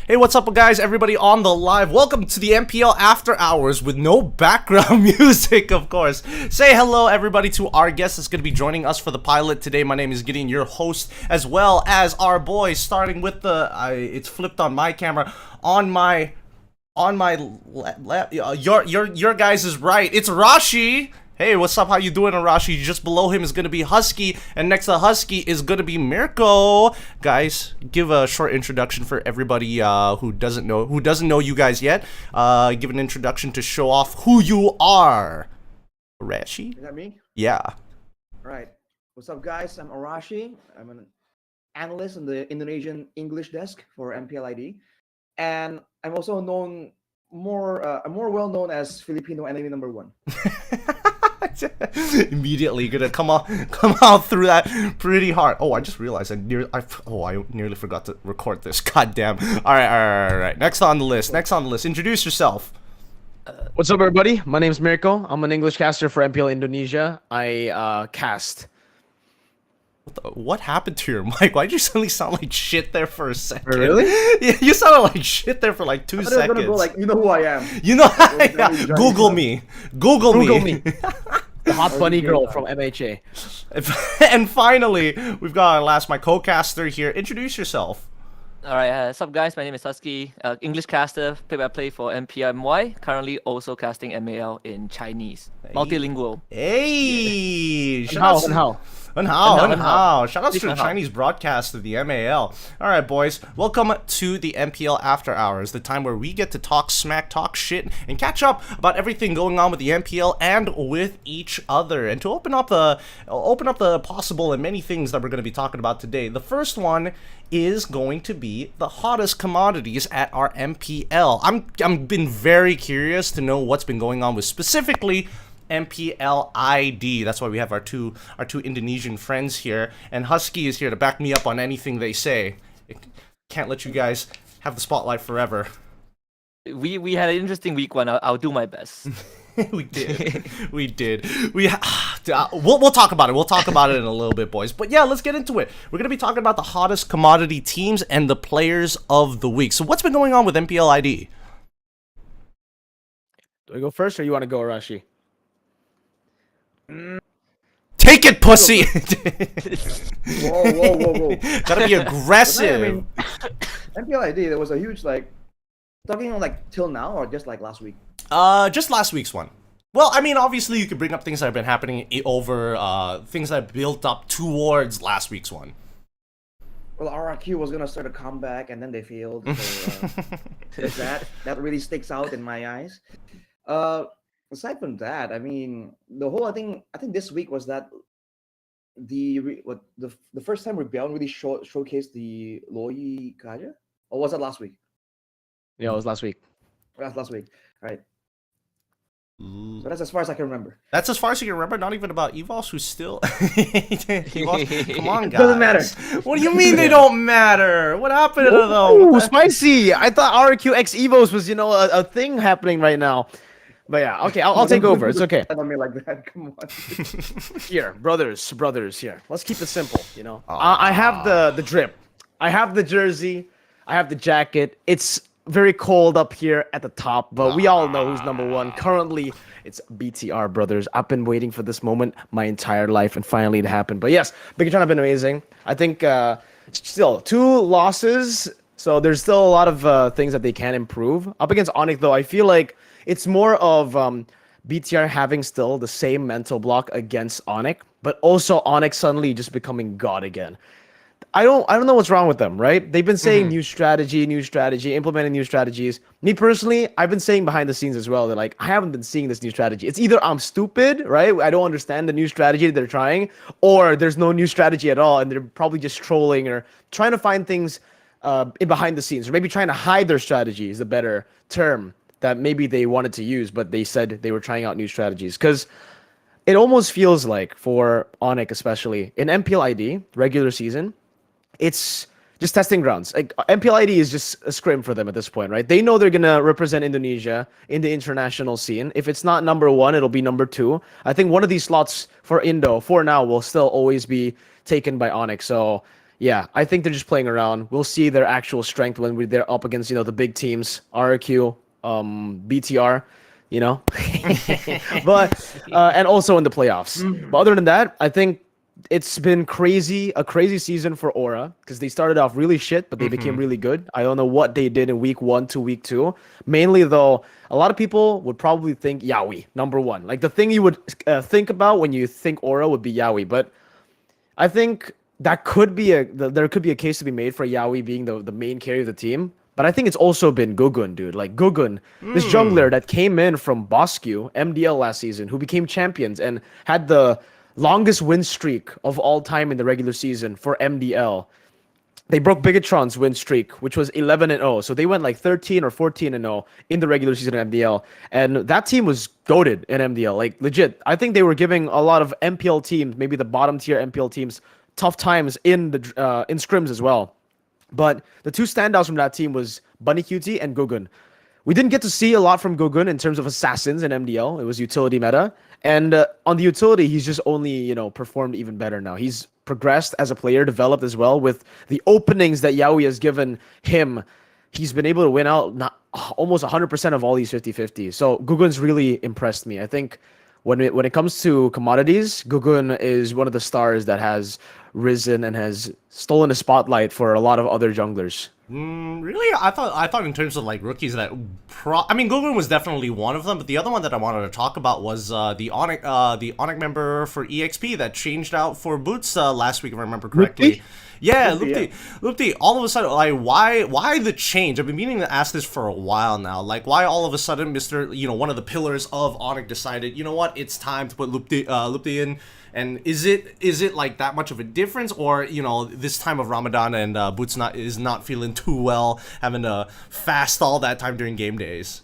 Hey, what's up, guys? Everybody on the live. Welcome to the MPL After Hours with no background music, of course. Say hello, everybody, to our guest that's going to be joining us for the pilot today. My name is Gideon, your host, as well as our boys. Starting with the, it's flipped on my camera. Your guys is right. It's Rashi. Hey, what's up? How you doing, Arashi? Just below him is gonna be Husky, and next to Husky is gonna be Mirko. Guys, give a short introduction for everybody who doesn't know you guys yet. Give an introduction to show off who you are. Arashi? Is that me? Yeah. All right. What's up, guys? I'm Arashi. I'm an analyst in the Indonesian English desk for MPL ID, and I'm also known I'm more well known as Filipino enemy number one. Immediately gonna come out through that pretty hard. Oh, I just realized I nearly forgot to record this. God damn. All right. Next on the list. Introduce yourself. What's up, everybody? My name is Mirko. I'm an English caster for MPL Indonesia. I cast. What happened to your mic? Why'd you suddenly sound like shit there for a second? Really? Yeah, you sounded like shit there for like 2 seconds. Gonna go like, you know who I am. You know, yeah. Google me. Google me. The hot bunny girl from MHA. And finally, we've got my co-caster here. Introduce yourself. Alright, what's up, guys? My name is Husky, English caster, play-by-play for MPL MY, currently also casting MAL in Chinese. Multilingual. Hey! And how? Shout out to the Chinese broadcast of the MAL. Alright, boys. Welcome to the MPL After Hours, the time where we get to talk smack, talk shit, and catch up about everything going on with the MPL and with each other. And to open up the possible and many things that we're going to be talking about today, the first one is going to be the hottest commodities at our MPL. I'm been very curious to know what's been going on with specifically MPL ID. That's why we have our two Indonesian friends here, and Husky is here to back me up on anything they say. Can't let you guys have the spotlight forever. We had an interesting week one. I'll do my best. We did. We'll talk about it. We'll talk about it in a little bit, boys. But yeah, let's get into it. We're going to be talking about the hottest commodity teams and the players of the week. So what's been going on with MPL ID? Do I go first, or you want to go, Arashi? Take it, pussy! Whoa. Gotta be aggressive. I mean, MPL ID, there was a huge, talking like till now or just like last week? Just last week's one. Well, I mean, obviously you could bring up things that have been happening over, things that built up towards last week's one. Well, RRQ was gonna start a comeback and then they failed. So, that really sticks out in my eyes. Aside from that, I mean, I think this week was that the first time Rebellion really showcased the Loi Kaja? Or was that last week? Yeah, it was last week. That's last week. All right. So that's as far as I can remember. That's as far as you can remember? Not even about Evos, who's still... Evos? Come on, guys. Doesn't matter. What do you mean they don't matter? What happened to them? Ooh, spicy! I thought RQ X Evos was, a thing happening right now. But yeah, okay, I'll take over. It's okay. I don't mean like that. Come on. Here, brothers, here. Let's keep it simple, I have the drip. I have the jersey. I have the jacket. It's very cold up here at the top, but we all know who's number one. Currently, it's BTR, brothers. I've been waiting for this moment my entire life, and finally it happened. But yes, Big John have been amazing. I think still 2 losses, so there's still a lot of things that they can improve. Up against Onyx, though, I feel like it's more of BTR having still the same mental block against Onyx, but also Onyx suddenly just becoming God again. I don't know what's wrong with them, right? They've been saying new strategy, implementing new strategies. Me personally, I've been saying behind the scenes as well that I haven't been seeing this new strategy. It's either I'm stupid, right? I don't understand the new strategy that they're trying, or there's no new strategy at all, and they're probably just trolling or trying to find things in behind the scenes, or maybe trying to hide their strategy is a better term that maybe they wanted to use, but they said they were trying out new strategies. Because it almost feels like, for Onyx especially, in MPL ID, regular season, it's just testing grounds. Like, MPL ID is just a scrim for them at this point, right? They know they're going to represent Indonesia in the international scene. If it's not number 1, it'll be number 2. I think one of these slots for Indo, for now, will still always be taken by Onyx. So, yeah, I think they're just playing around. We'll see their actual strength when they're up against, the big teams, RQ, BTR, you know. But and also in the playoffs. But other than that, I think it's been a crazy season for Aura because they started off really shit, but they became really good. I don't know what they did in week 1 to week 2. Mainly though, a lot of people would probably think Yaoi number 1. Like the thing you would think about when you think Aura would be Yaoi, but I think that could be there could be a case to be made for Yaoi being the main carry of the team. But I think it's also been Gugun, dude. Like Gugun, this jungler that came in from Bosque, MDL last season, who became champions and had the longest win streak of all time in the regular season for MDL. They broke Bigatron's win streak, which was 11-0. So they went like 13 or 14-0 in the regular season of MDL. And that team was goated in MDL. Like legit. I think they were giving a lot of MPL teams, maybe the bottom tier MPL teams, tough times in scrims as well. But the two standouts from that team was Bunny QT and Gugun. We didn't get to see a lot from Gugun in terms of assassins in MDL. It was utility meta. And on the utility, he's just only, performed even better now. He's progressed as a player, developed as well with the openings that Yaoi has given him. He's been able to win out almost 100% of all these 50-50. So Gugun's really impressed me. I think when it comes to commodities, Gugun is one of the stars that has risen and has stolen the spotlight for a lot of other junglers. Really? I thought in terms of like rookies that Gugun was definitely one of them, but the other one that I wanted to talk about was the Onyx member for EXP that changed out for Boots last week, if I remember correctly. Yeah, Lupti. All of a sudden, like, why the change? I've been meaning to ask this for a while now. Like, why all of a sudden, one of the pillars of Onyx decided, you know what, it's time to put Lupti in. And is it like that much of a difference, or this time of Ramadan and Boots is not feeling too well, having to fast all that time during game days?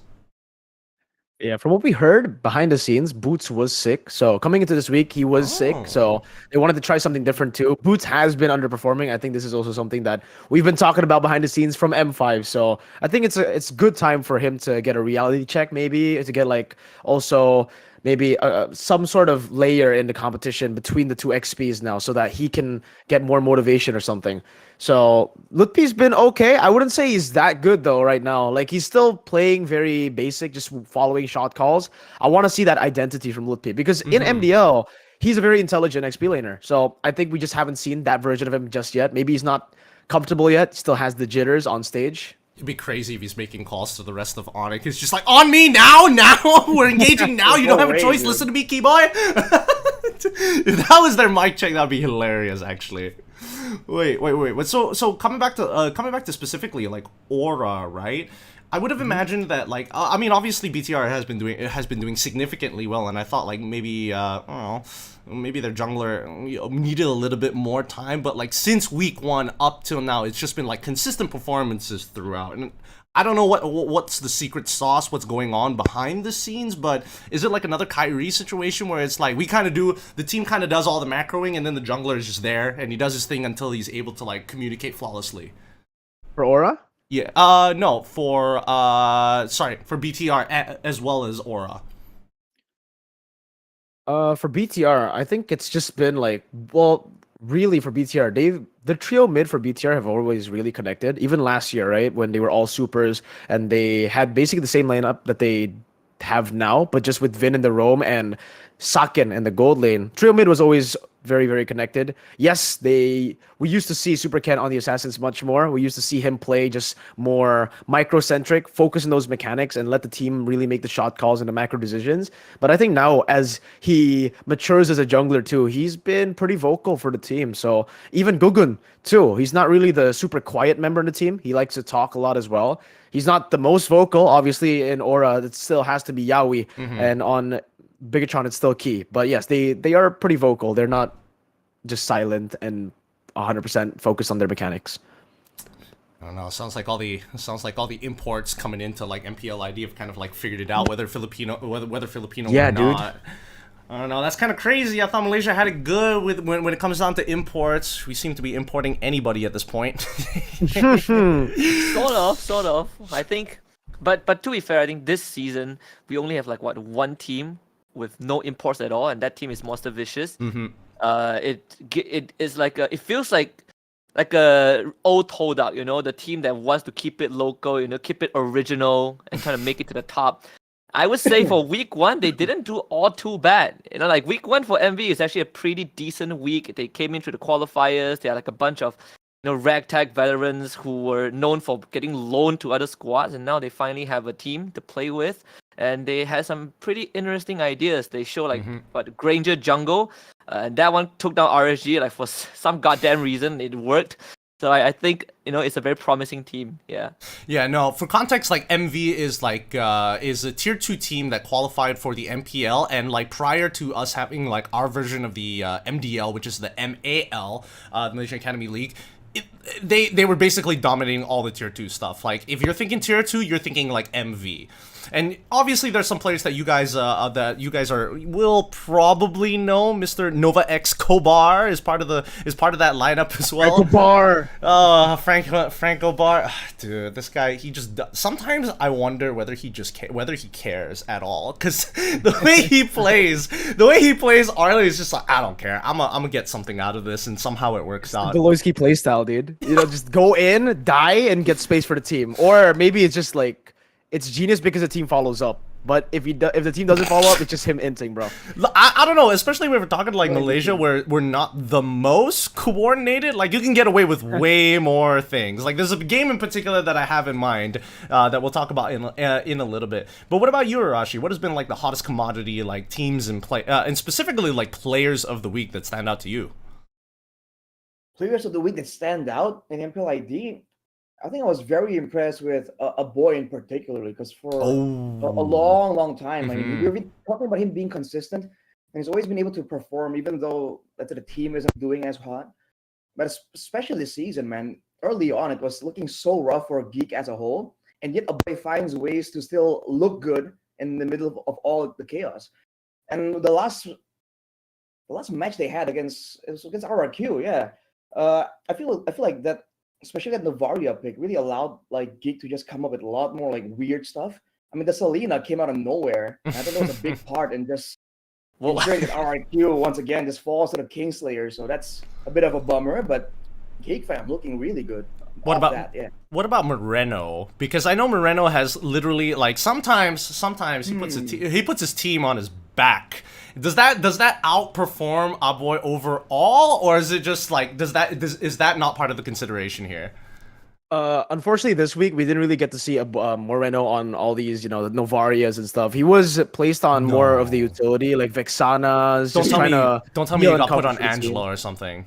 Yeah, from what we heard behind the scenes, Boots was sick. So coming into this week, he was sick. So they wanted to try something different too. Boots has been underperforming. I think this is also something that we've been talking about behind the scenes from M5. So I think it's good time for him to get a reality check, maybe to get like also maybe some sort of layer in the competition between the two XPs now so that he can get more motivation or something. So Lutpi's been okay. I wouldn't say he's that good though right now. Like he's still playing very basic, just following shot calls. I want to see that identity from Lutpi because in MDL, he's a very intelligent XP laner. So I think we just haven't seen that version of him just yet. Maybe he's not comfortable yet. Still has the jitters on stage. It'd be crazy if he's making calls to the rest of Onyx. It's just like, on me now, we're engaging now. You don't have a choice. Dude. Listen to me, Keyboy. If that was their mic check, that'd be hilarious, actually. Wait. So coming back to specifically like Aura, right? I would have imagined that like obviously BTR has been doing significantly well, and I thought like maybe I don't know, maybe their jungler needed a little bit more time, but like since week 1 up till now, it's just been like consistent performances throughout. And I don't know what's the secret sauce, what's going on behind the scenes, but is it like another Kyrie situation where it's like the team kind of does all the macroing and then the jungler is just there and he does his thing until he's able to like communicate flawlessly? For Aura? Yeah, no, for BTR as well as Aura. For BTR, I think it's just been like, well, really for BTR, the trio mid for BTR have always really connected. Even last year, right, when they were all supers and they had basically the same lineup that they have now, but just with Vin in the roam and Saken in the gold lane. Trio mid was always very, very connected. Yes, we used to see Super Ken on the Assassins much more. We used to see him play just more micro-centric, focus on those mechanics, and let the team really make the shot calls and the macro decisions. But I think now, as he matures as a jungler too, he's been pretty vocal for the team. So even Gugun too, he's not really the super quiet member in the team. He likes to talk a lot as well. He's not the most vocal, obviously. In Aura, it still has to be Yaoi, and on Bigatron, it's still key. But yes, they are pretty vocal. They're not just silent and 100% focused on their mechanics. I don't know. It sounds like all the imports coming into like MPL ID have kind of like figured it out whether Filipino or not. I don't know. That's kind of crazy. I thought Malaysia had it good with when it comes down to imports. We seem to be importing anybody at this point. Sort of. I think, but to be fair, I think this season we only have like one team with no imports at all, and that team is Monster Vicious. It is like it feels like like a old Todak, you know, the team that wants to keep it local, you know, keep it original and trying to make it to the top. I would say for week 1, they didn't do all too bad. You know, like week 1 for MV is actually a pretty decent week. They came into the qualifiers. They had like a bunch of, you know, ragtag veterans who were known for getting loaned to other squads, and now they finally have a team to play with. And they had some pretty interesting ideas. They show like what Granger Jungle, and that one took down RSG like for some goddamn reason. It worked. So I think, you know, it's a very promising team. Yeah. Yeah, no, for context, like MV is like is a tier 2 team that qualified for the MPL, and like prior to us having like our version of the MDL, which is the MAL, Malaysian Academy League, they were basically dominating all the tier 2 stuff. Like if you're thinking tier 2, you're thinking like MV. And obviously, there's some players that you guys will probably know. Mr. Nova X Kobar is part of that lineup as well. Franco Bar, dude, this guy, he just sometimes I wonder whether he cares at all, because the way he plays Arlie is just like, I don't care. I'm gonna get something out of this, and somehow it works out. The Loisky playstyle, dude. You know, just go in, die, and get space for the team. Or maybe it's just like, it's genius because the team follows up. But if the team doesn't follow up, it's just him inting, bro. I don't know, especially when we're talking like Malaysia, where we're not the most coordinated. Like, you can get away with way more things. Like, there's a game in particular that I have in mind that we'll talk about in a little bit. But what about you, Arashi? What has been like the hottest commodity, like teams and play, and specifically like players of the week that stand out to you? Players of the week that stand out in MPL ID. I think I was very impressed with a boy in particular, because for a long time, I mean, we've been talking about him being consistent, and he's always been able to perform, even though the team isn't doing as hot. But especially this season, man, early on, it was looking so rough for Geek as a whole, and yet a boy finds ways to still look good in the middle of all the chaos. And the last match they had against RRQ, yeah. I feel like that, especially that Novaria pick, really allowed like Geek to just come up with a lot more like weird stuff. I mean, the Selena came out of nowhere. I think that was a big part, and just ensuring that RIQ once again just falls to the Kingslayer. So that's a bit of a bummer, but Geek fam looking really good. What about that? Yeah. What about Moreno? Because I know Moreno has literally like sometimes he puts his team on his back. Does that outperform Aboy overall, or is it just like is that not part of the consideration here? Unfortunately, this week we didn't really get to see Moreno on all these, you know, the Novarias and stuff. He was placed on more of the utility, like Vexanas. Don't tell me he got put on Angela or something.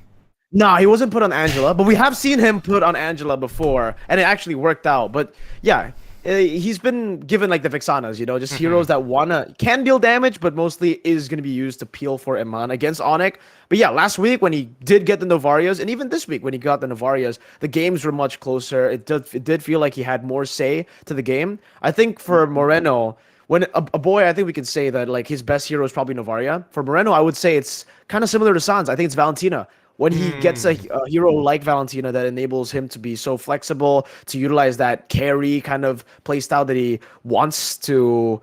No, he wasn't put on Angela, but we have seen him put on Angela before, and it actually worked out. But yeah, he's been given like the Vexanas, you know, just heroes that can deal damage, but mostly is going to be used to peel for Iman against Onyx. But yeah, last week when he did get the Novarias, and even this week when he got the Novarias, the games were much closer. It did feel like he had more say to the game. I think for Moreno, when a boy, I think we can say that like his best hero is probably Novaria. For Moreno, I would say it's kind of similar to Sans. I think it's Valentina. When he gets a hero like Valentina that enables him to be so flexible, to utilize that carry kind of playstyle that he wants to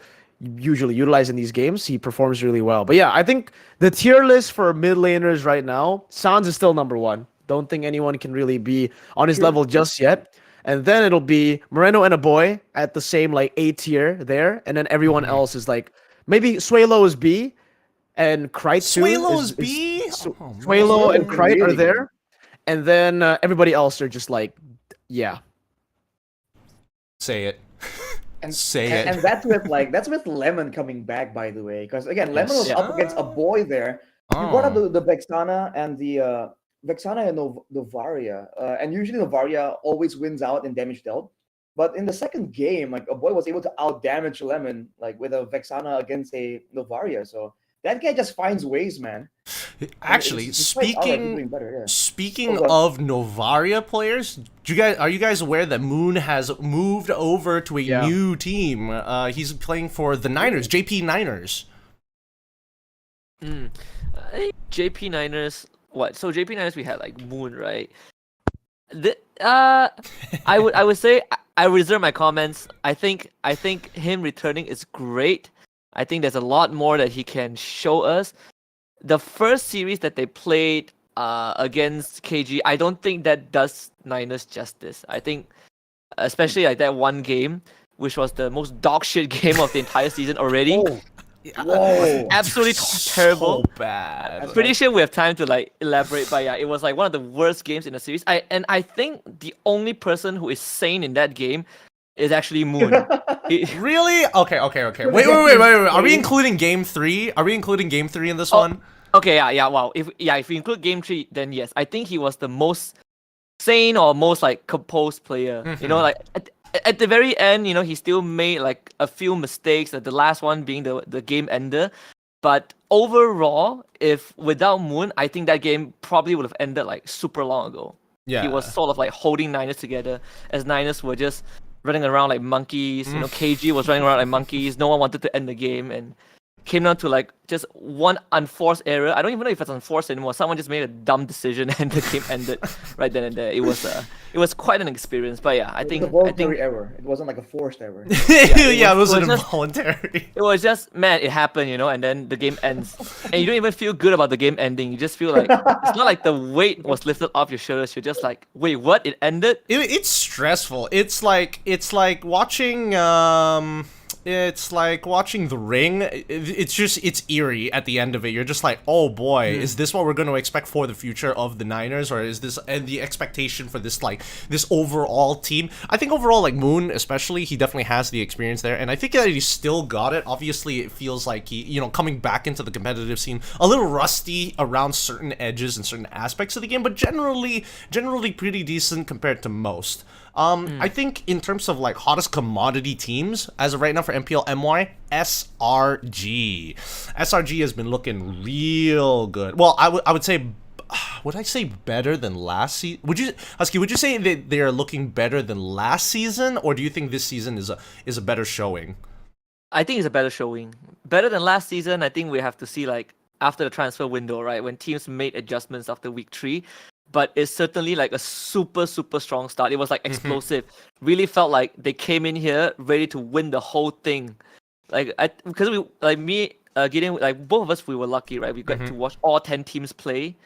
usually utilize in these games, he performs really well. But yeah, I think the tier list for mid laners right now, Sans is still number 1. Don't think anyone can really be on his level just yet. And then it'll be Moreno and a boy at the same like A tier there. And then everyone else is like, maybe Suelo is B. And Krite Suelo is B? Suelo and Krite are there. And then everybody else are just like, yeah. Say it. And that's with Lemon coming back, by the way. Because again, Lemon was up against a boy there. You brought up the Vexana and the Vexana and Novaria. And usually Novaria always wins out in damage dealt. But in the second game, like a boy was able to out damage Lemon, like with a Vexana against a Novaria. So that guy just finds ways, man. Actually, speaking of Novaria players, are you guys aware that Moon has moved over to a new team? He's playing for the Niners, JP Niners. JP Niners, what? So JP Niners, we had like Moon, right? I would say I reserve my comments. I think him returning is great. I think there's a lot more that he can show us. The first series that they played against KG, I don't think that does Niners justice. I think, especially like that one game, which was the most dog shit game of the entire season already. Oh, whoa. Absolutely terrible. So bad. I'm pretty sure we have time to like elaborate, but yeah, it was like one of the worst games in the series. I think the only person who is sane in that game is actually Moon. Really? Okay. Wait. Are we including game 3? Are we including game 3 in this one? Okay, yeah. Wow. If you include game 3, then yes, I think he was the most sane or most like composed player. You know, like at the very end, you know, he still made like a few mistakes. The last one being the game ender. But overall, if without Moon, I think that game probably would have ended like super long ago. Yeah. He was sort of like holding Niners together as Niners were just running around like monkeys. You know, KG was running around like monkeys. No one wanted to end the game, and came down to like just one unforced error. I don't even know if it's unforced anymore. Someone just made a dumb decision and the game ended right then and there. It was quite an experience. But yeah, I think It was a voluntary error. It wasn't like a forced error. Yeah, it was just- involuntary. it was just man, it happened, you know, and then the game ends, and you don't even feel good about the game ending. You just feel like it's not like the weight was lifted off your shoulders. You're just like, wait, what? It ended? It's stressful. It's like watching it's like watching The Ring. It's eerie at the end of it. You're just like, oh boy, is this what we're going to expect for the future of the Niners, or is this the expectation for this overall team? I think overall, like Moon especially, he definitely has the experience there, and I think that he still got it. Obviously, it feels like he, you know, coming back into the competitive scene a little rusty around certain edges and certain aspects of the game, but generally pretty decent compared to most. I think in terms of like hottest commodity teams as of right now for MPL MY, SRG. SRG has been looking real good. Well, I would say, would I say better than last season? Would you say that they are looking better than last season, or do you think this season is a better showing? I think it's a better showing. Better than last season. I think we have to see like after the transfer window, right, when teams made adjustments after week 3. But it's certainly like a super strong start. It was like explosive. Really felt like they came in here ready to win the whole thing. Like because we like me, Gideon, like both of us, we were lucky, right? We got to watch all 10 teams play.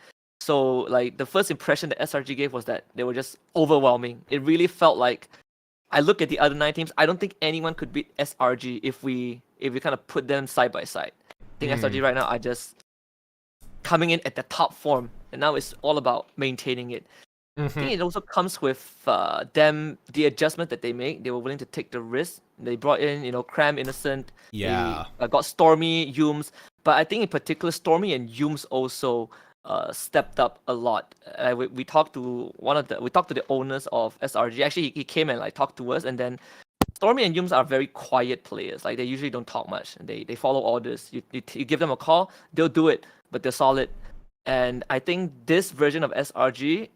So like the first impression that SRG gave was that they were just overwhelming. It really felt like, I look at the other 9 teams, I don't think anyone could beat SRG if we kind of put them side by side. I think SRG right now are just coming in at the top form, and now it's all about maintaining it. I think it also comes with them, the adjustment that they make. They were willing to take the risk. They brought in, you know, Cram, Innocent. Yeah. They got Stormy, Yums. But I think in particular, Stormy and Yums also stepped up a lot. We talked to the owners of SRG. Actually, he came and like talked to us, and then Stormy and Yums are very quiet players. Like they usually don't talk much. They follow orders. You give them a call, they'll do it, but they're solid. And I think this version of SRG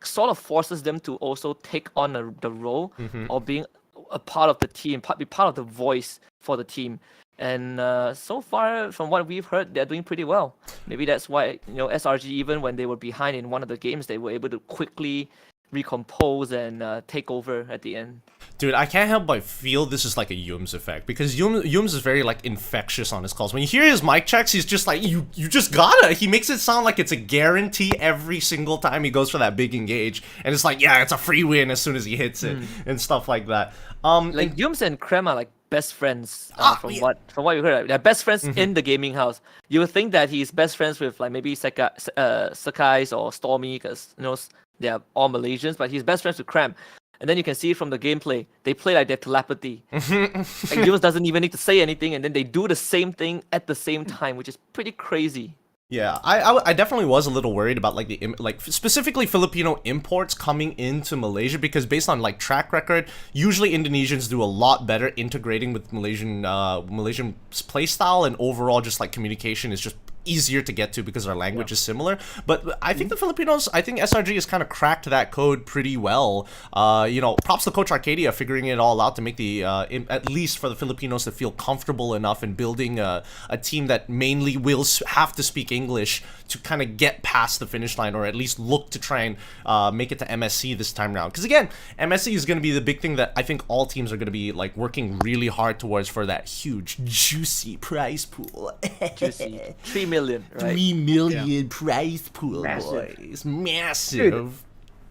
sort of forces them to also take on the role of being a part of the team, be part of the voice for the team. And so far, from what we've heard, they're doing pretty well. Maybe that's why, you know, SRG, even when they were behind in one of the games, they were able to quickly recompose and take over at the end. Dude, I can't help but feel this is like a Yums effect, because Yums is very like infectious on his calls. When you hear his mic checks, he's just like, you just gotta. He makes it sound like it's a guarantee every single time he goes for that big engage, and it's like, yeah, it's a free win as soon as he hits it and stuff like that. Like Yums and Krem are like best friends from what you heard. They're best friends in the gaming house. You would think that he's best friends with like maybe Sakai's or Stormy, because you know they are all Malaysians, but he's best friends with Cram. And then you can see from the gameplay, they play like their telepathy. Like Yums doesn't even need to say anything, and then they do the same thing at the same time, which is pretty crazy. Yeah, I definitely was a little worried about like specifically Filipino imports coming into Malaysia, because based on like track record, usually Indonesians do a lot better integrating with Malaysian playstyle, and overall just like communication is just easier to get to because our language is similar. But I think the Filipinos, I think SRG has kind of cracked that code pretty well. You know, props to Coach Arcadia figuring it all out to make the at least for the Filipinos to feel comfortable enough in building a team that mainly will have to speak English to kind of get past the finish line, or at least look to try and make it to MSC this time around. Because again, MSC is going to be the big thing that I think all teams are going to be like working really hard towards for that huge juicy prize pool. Juicy. 3 million million, right? 3 million prize pool, Massive. boys. Massive.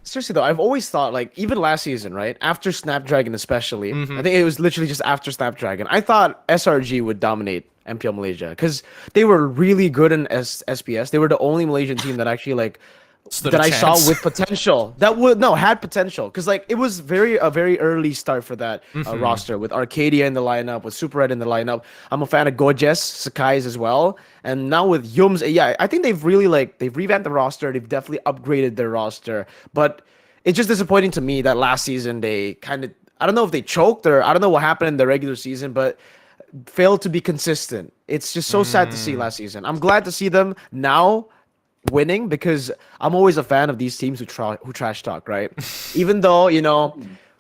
Seriously though, I've always thought like even last season, right? After Snapdragon especially, I think it was literally just after Snapdragon. I thought SRG would dominate MPL Malaysia because they were really good in SPS. They were the only Malaysian team that actually like Stood that a I saw chance. with potential. That would had potential because like it was a very early start for that roster with Arcadia in the lineup, with Super Red in the lineup. I'm a fan of Gojes, Sakai's as well, and now with Yums. Yeah, I think they've really they've revamped the roster. They've definitely upgraded their roster, but it's just disappointing to me that last season they kind of, I don't know if they choked or I don't know what happened in the regular season, but failed to be consistent. It's just so sad to see last season. I'm glad to see them now winning because I'm always a fan of these teams who trash talk, right? Even though,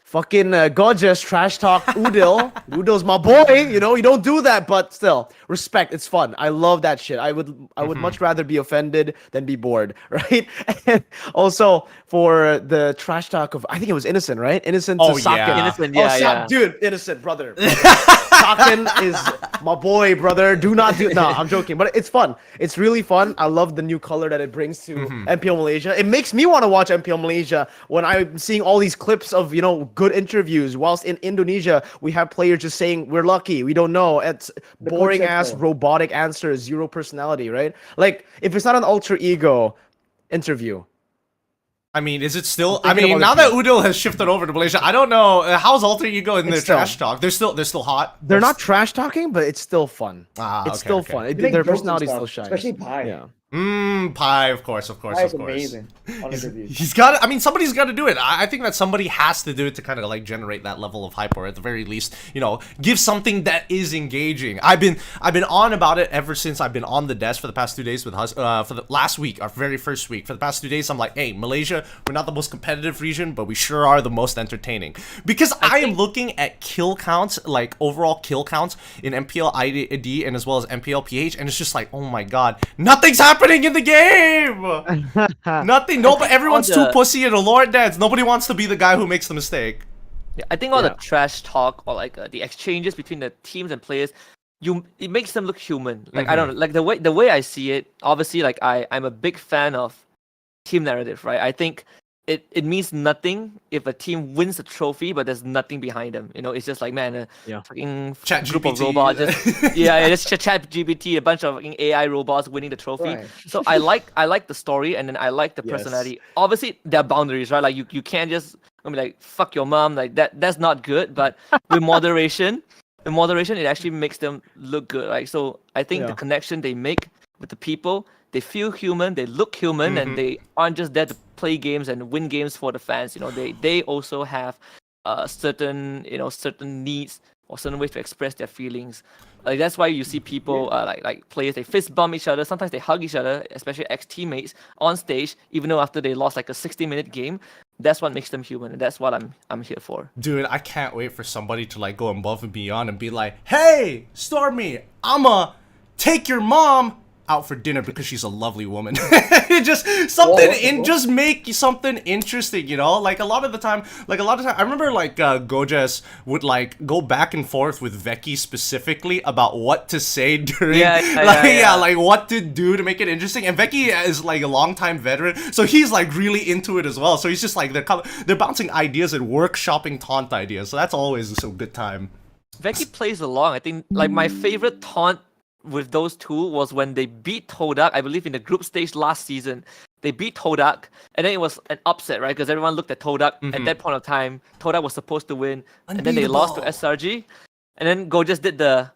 fucking Gorgeous trash talk Udil. Udil's my boy, you don't do that, but still, respect. It's fun. I love that shit. I would much rather be offended than be bored, right? And also for the trash talk of, I think it was Innocent, right? Innocent to Sakin. yeah. Innocent, yeah. Dude, Innocent, brother. Sakin is my boy, brother. Do not do. No, I'm joking, but it's fun. It's really fun. I love the new color that it brings to MPL Malaysia. It makes me want to watch MPL Malaysia when I'm seeing all these clips of good interviews. Whilst in Indonesia, we have players just saying we're lucky, we don't know. It's boring ass robotic answers, zero personality, right? Like if it's not an alter ego interview. I mean, is it still? I'm I thinking mean, about now it that Udil has shifted over to Malaysia, I don't know how's Alter Ego in their It's still- trash talk. They're still hot. They're not trash talking, but it's still fun. Ah, It's okay, still okay. fun. They make Their jokes and personality stuff, still shines. especially Pi. Yeah. Pie, of course. Pi is amazing on interviews. He's got. I mean, somebody's got to do it. I think that somebody has to do it to kind of like generate that level of hype, or at the very least, give something that is engaging. I've been on about it ever since I've been on the desk for the past 2 days with Hus. For the last week, our very first week, for the past 2 days, I'm like, hey, Malaysia, we're not the most competitive region, but we sure are the most entertaining. Because I am looking at kill counts, like overall kill counts in MPL ID and as well as MPL PH, and it's just like, oh my god, nothing's happening in the game. Nothing. No, but everyone's too pussy at a Lord dance. Nobody wants to be the guy who makes the mistake. Yeah, I think all the trash talk or like the exchanges between the teams and players, it makes them look human. Like I don't know, like the way I see it. Obviously, like I'm a big fan of team narrative, right? I think it means nothing if a team wins a trophy, but there's nothing behind them. It's just like, man, fucking Chat group of GPT. robots. Just chat GPT, a bunch of fucking AI robots winning the trophy. Right. So I like the story, and then I like the personality. Obviously, there are boundaries, right? Like you can't just be like fuck your mom, like that's not good. But with moderation, it actually makes them look good. Like so, I think the connection they make with the people, they feel human, they look human, and they aren't just there to play games and win games for the fans. They also have certain needs or certain ways to express their feelings. Like that's why you see people like players, they fist bump each other. Sometimes they hug each other, especially ex-teammates on stage, even though after they lost like a 60-minute game. That's what makes them human, and that's what I'm here for. Dude, I can't wait for somebody to like go above and beyond and be like, hey, Stormy, I'ma take your mom out for dinner because she's a lovely woman. Just something just make something interesting, like a lot of time I remember like Gojes would like go back and forth with Veki specifically about what to say during like what to do to make it interesting. And Veki is like a longtime veteran, so he's like really into it as well. So he's just like they're bouncing ideas and workshopping taunt ideas, so that's always a good time. Veki plays along. I think like my favorite taunt with those two was when they beat Todak, I believe in the group stage last season. They beat Todak, and then it was an upset, right? Because everyone looked at Todak at that point of time. Todak was supposed to win, and then they lost to SRG. And then Go just did the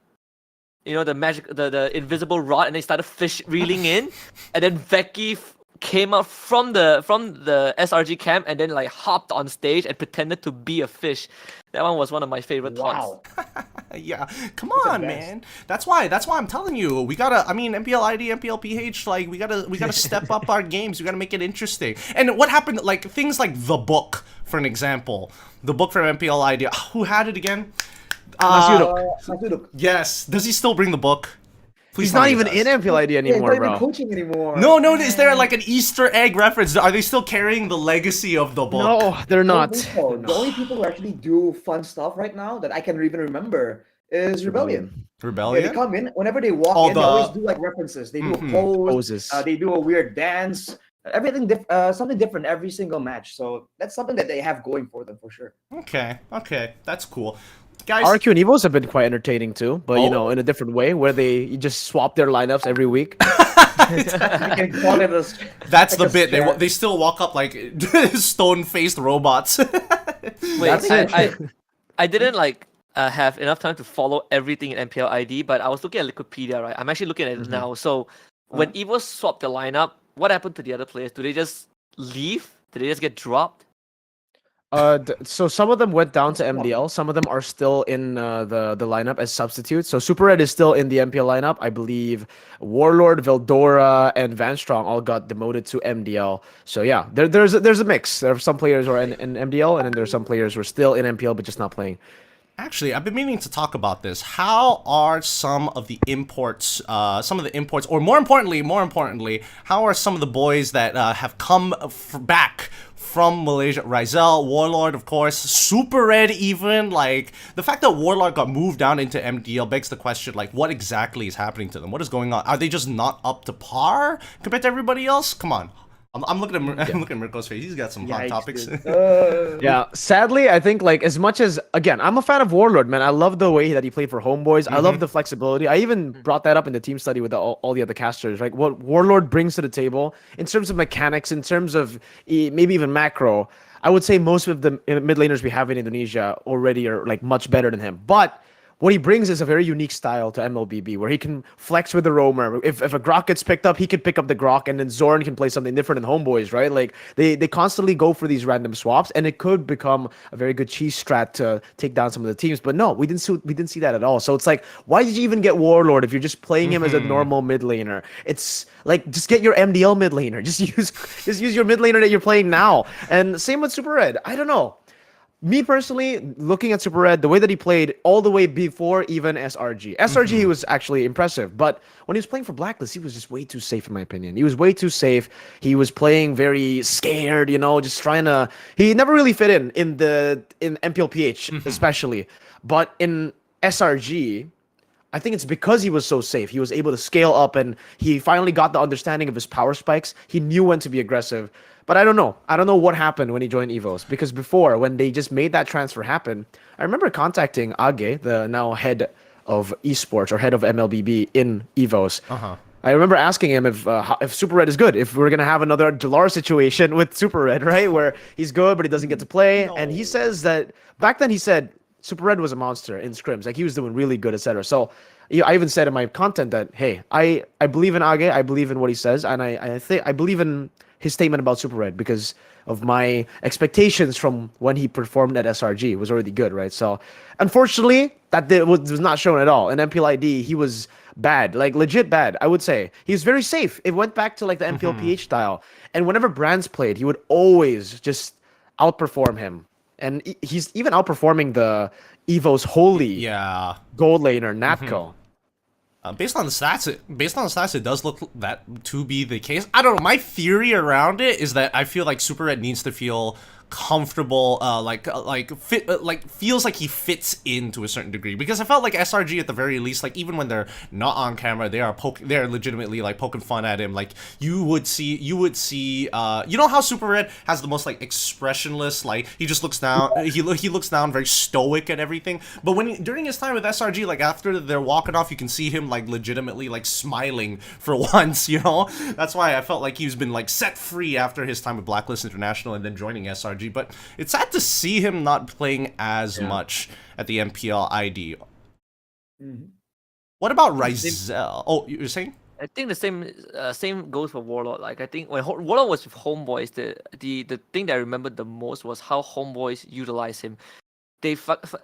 magic, the invisible rod, and they started reeling in. And then Veki came up from the SRG camp and then like hopped on stage and pretended to be a fish. That one was one of my favorite taunts. Yeah, come on, man. That's why I'm telling you, we gotta. I mean, MPL ID, MPL PH, like we gotta step up our games. We gotta make it interesting. And what happened? Like things like the book, for an example, the book from MPL ID. Who had it again? Masuduk. Yes. Does he still bring the book? Please He's tell not me he even does. in MPL ID anymore, He's not even bro. coaching anymore. No. Is there like an Easter egg reference? Are they still carrying the legacy of the book? No, they're I don't not. think so. The only people who actually do fun stuff right now that I can even remember is Rebellion. Yeah, they Rebellion? come in whenever they walk Oh, in. They always do like references. They do a pose. Poses. They do a weird dance. Everything, something different every single match. So that's something that they have going for them for sure. Okay, that's cool. Guys, RQ and Evos have been quite entertaining too, but you Oh. know, in a different way, where you just swap their lineups every week. You can call it a, that's like the a bit. scare. They still walk up like stone-faced robots. Wait, That's it. I didn't like have enough time to follow everything in MPL ID, but I was looking at Wikipedia, right? I'm actually looking at it now. So when Evo swapped the lineup, what happened to the other players? Do they just leave? Did they just get dropped? So some of them went down to MDL. Some of them are still in the lineup as substitutes. So Super Red is still in the MPL lineup. I believe Warlord, Veldora, and Van Strong all got demoted to MDL. So yeah, there's a mix. There are some players who are in MDL, and then there's some players who are still in MPL but just not playing. Actually, I've been meaning to talk about this. How are some of the imports, or more importantly, how are some of the boys that have come back from Malaysia? Rizel, Warlord, of course, Super Red even, like, the fact that Warlord got moved down into MDL begs the question, like, what exactly is happening to them? What is going on? Are they just not up to par compared to everybody else? Come on. I'm looking at I'm looking at Mirko's face. He's got some hot topics. Yeah, sadly, I think like as much as again, I'm a fan of Warlord, man. I love the way that he played for Homeboys. I love the flexibility. I even brought that up in the team study with all the other casters. Like what Warlord brings to the table in terms of mechanics, in terms of maybe even macro. I would say most of the mid laners we have in Indonesia already are like much better than him. But what he brings is a very unique style to MLBB, where he can flex with the roamer. If a Grok gets picked up, he can pick up the Grok, and then Zorn can play something different in Homeboys, right? Like they constantly go for these random swaps, and it could become a very good cheese strat to take down some of the teams. But no, we didn't see that at all. So it's like, why did you even get Warlord if you're just playing him as a normal mid laner? It's like just get your MDL mid laner. Just use your mid laner that you're playing now. And same with Super Red. I don't know. Me personally, looking at Super Red, the way that he played all the way before even SRG. SRG, he was actually impressive, but when he was playing for Blacklist, he was just way too safe, in my opinion. He was way too safe. He was playing very scared, you know, just trying to... He never really fit in MPL PH, especially. But in SRG, I think it's because he was so safe. He was able to scale up, and he finally got the understanding of his power spikes. He knew when to be aggressive. But I don't know. I don't know what happened when he joined EVOS. Because before, when they just made that transfer happen, I remember contacting Age, the now head of esports or head of MLBB in EVOS. I remember asking him if Super Red is good, if we're gonna have another Delar situation with Super Red, right, where he's good but he doesn't get to play. And he says that back then he said Super Red was a monster in scrims, like he was doing really good, etc. So I even said in my content that hey, I believe in Age, I believe in what he says, and I believe in his statement about Super Red because of my expectations from when he performed at SRG was already good, right? So, unfortunately, that was not shown at all. In MPL ID, he was bad, like legit bad, I would say. He was very safe. It went back to like the MPL PH style. And whenever Brands played, he would always just outperform him. And he's even outperforming the EVO's holy gold laner, Natco. Based on the stats, it does look that to be the case. I don't know. My theory around it is that I feel like Super Red needs to feel comfortable, feels like he fits in to a certain degree, because I felt like SRG at the very least, like even when they're not on camera, they're legitimately like poking fun at him. Like you would see you know how Super Red has the most like expressionless, like he just looks down, he looks down very stoic and everything, but during his time with SRG, like after they're walking off, you can see him like legitimately like smiling for once, you know. That's why I felt like he's been like set free after his time with Blacklist International and then joining SRG. But it's sad to see him not playing as much at the MPL ID. What about Rizel? Oh, you're saying? I think the same goes for Warlord. Like I think when Warlord was with Homeboys, the thing that I remembered the most was how Homeboys utilized him.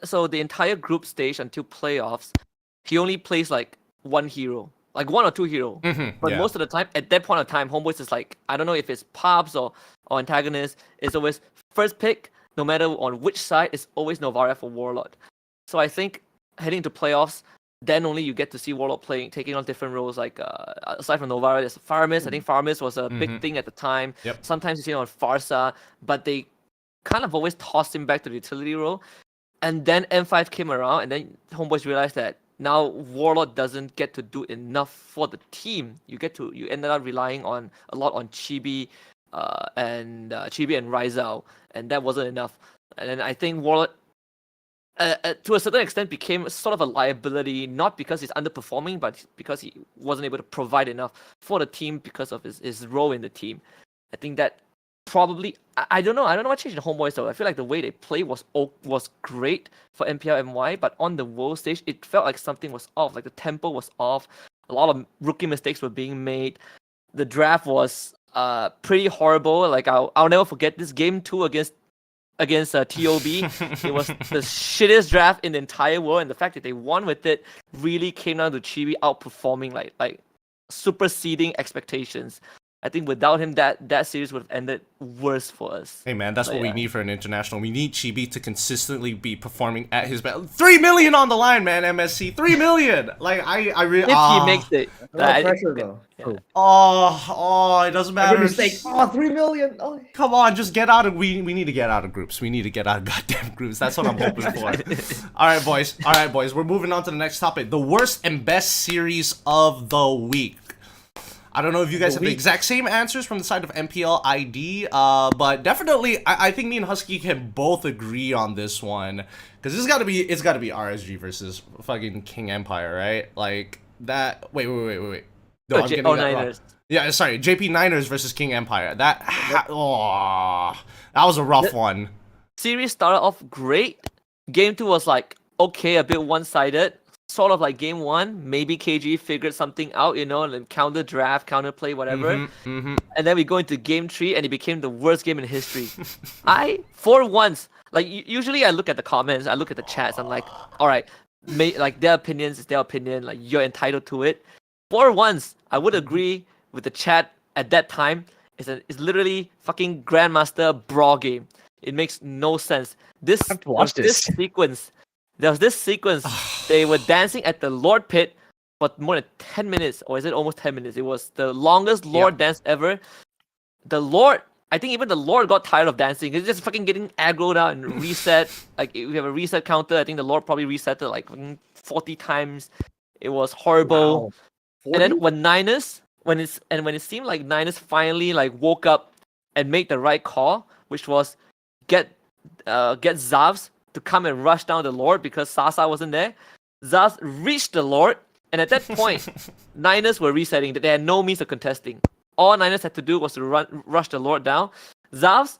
So the entire group stage until playoffs, he only plays like one hero, like one or two hero. But most of the time, at that point of time, Homeboys is like, I don't know if it's Pops or antagonist, it's always first pick, no matter on which side, it's always Novara for Warlord. So I think heading to playoffs, then only you get to see Warlord taking on different roles. Like aside from Novara, there's Faramis. I think Faramis was a big thing at the time. Sometimes you see it on Farsa, but they kind of always tossed him back to the utility role. And then M5 came around, and then Homeboys realized that now Warlord doesn't get to do enough for the team. You ended up relying on a lot on Chibi, and Rizal, and that wasn't enough. And then I think Warlord, to a certain extent, became sort of a liability, not because he's underperforming, but because he wasn't able to provide enough for the team because of his role in the team. I think that probably I don't know what changed in Homeboys though. I feel like the way they play was great for MPL MY, but on the world stage it felt like something was off. Like the tempo was off. A lot of rookie mistakes were being made. The draft was pretty horrible. Like I'll never forget this game 2 against TOB. It was the shittiest draft in the entire world, and the fact that they won with it really came down to Chibi outperforming like superseding expectations. I think without him, that series would have ended worse for us. Hey man, that's what we need for an international. We need Chibi to consistently be performing at his best. 3 million on the line, man. MSC 3 million. Like I really. If he makes it, pressure though. Yeah. It doesn't matter. Every mistake. 3 million. Oh. Come on, just get out of. We need to get out of groups. We need to get out of goddamn groups. That's what I'm hoping for. All right, boys. We're moving on to the next topic. The worst and best series of the week. I don't know if you guys have the exact same answers from the side of MPL ID, but definitely, I think me and Husky can both agree on this one, because it's gotta be RSG versus fucking King Empire, right? Like that. Wait. No, I'm getting that wrong. Yeah, sorry, JP Niners versus King Empire. That was a rough one. Series started off great. Game 2 was like okay, a bit one-sided. Sort of like game 1, maybe KG figured something out, and counter draft, counter play, whatever. And then we go into game 3, and it became the worst game in history. For once, like usually I look at the comments, I look at the chats, I'm like, all right, like their opinions is their opinion, like you're entitled to it. For once, I would agree with the chat at that time. It's literally fucking Grandmaster Brawl game. It makes no sense. This sequence. There was this sequence, they were dancing at the Lord Pit for more than 10 minutes, or is it almost 10 minutes? It was the longest Lord dance ever. The Lord, I think even the Lord got tired of dancing. He's just fucking getting aggroed out and reset. Like, we have a reset counter. I think the Lord probably reset it like 40 times. It was horrible. Wow. And then when it seemed like Niners finally like woke up and made the right call, which was get Zavs to come and rush down the Lord because Sasa wasn't there. Zavs reached the Lord, and at that point, Niners were resetting. They had no means of contesting. All Niners had to do was to rush the Lord down. Zavs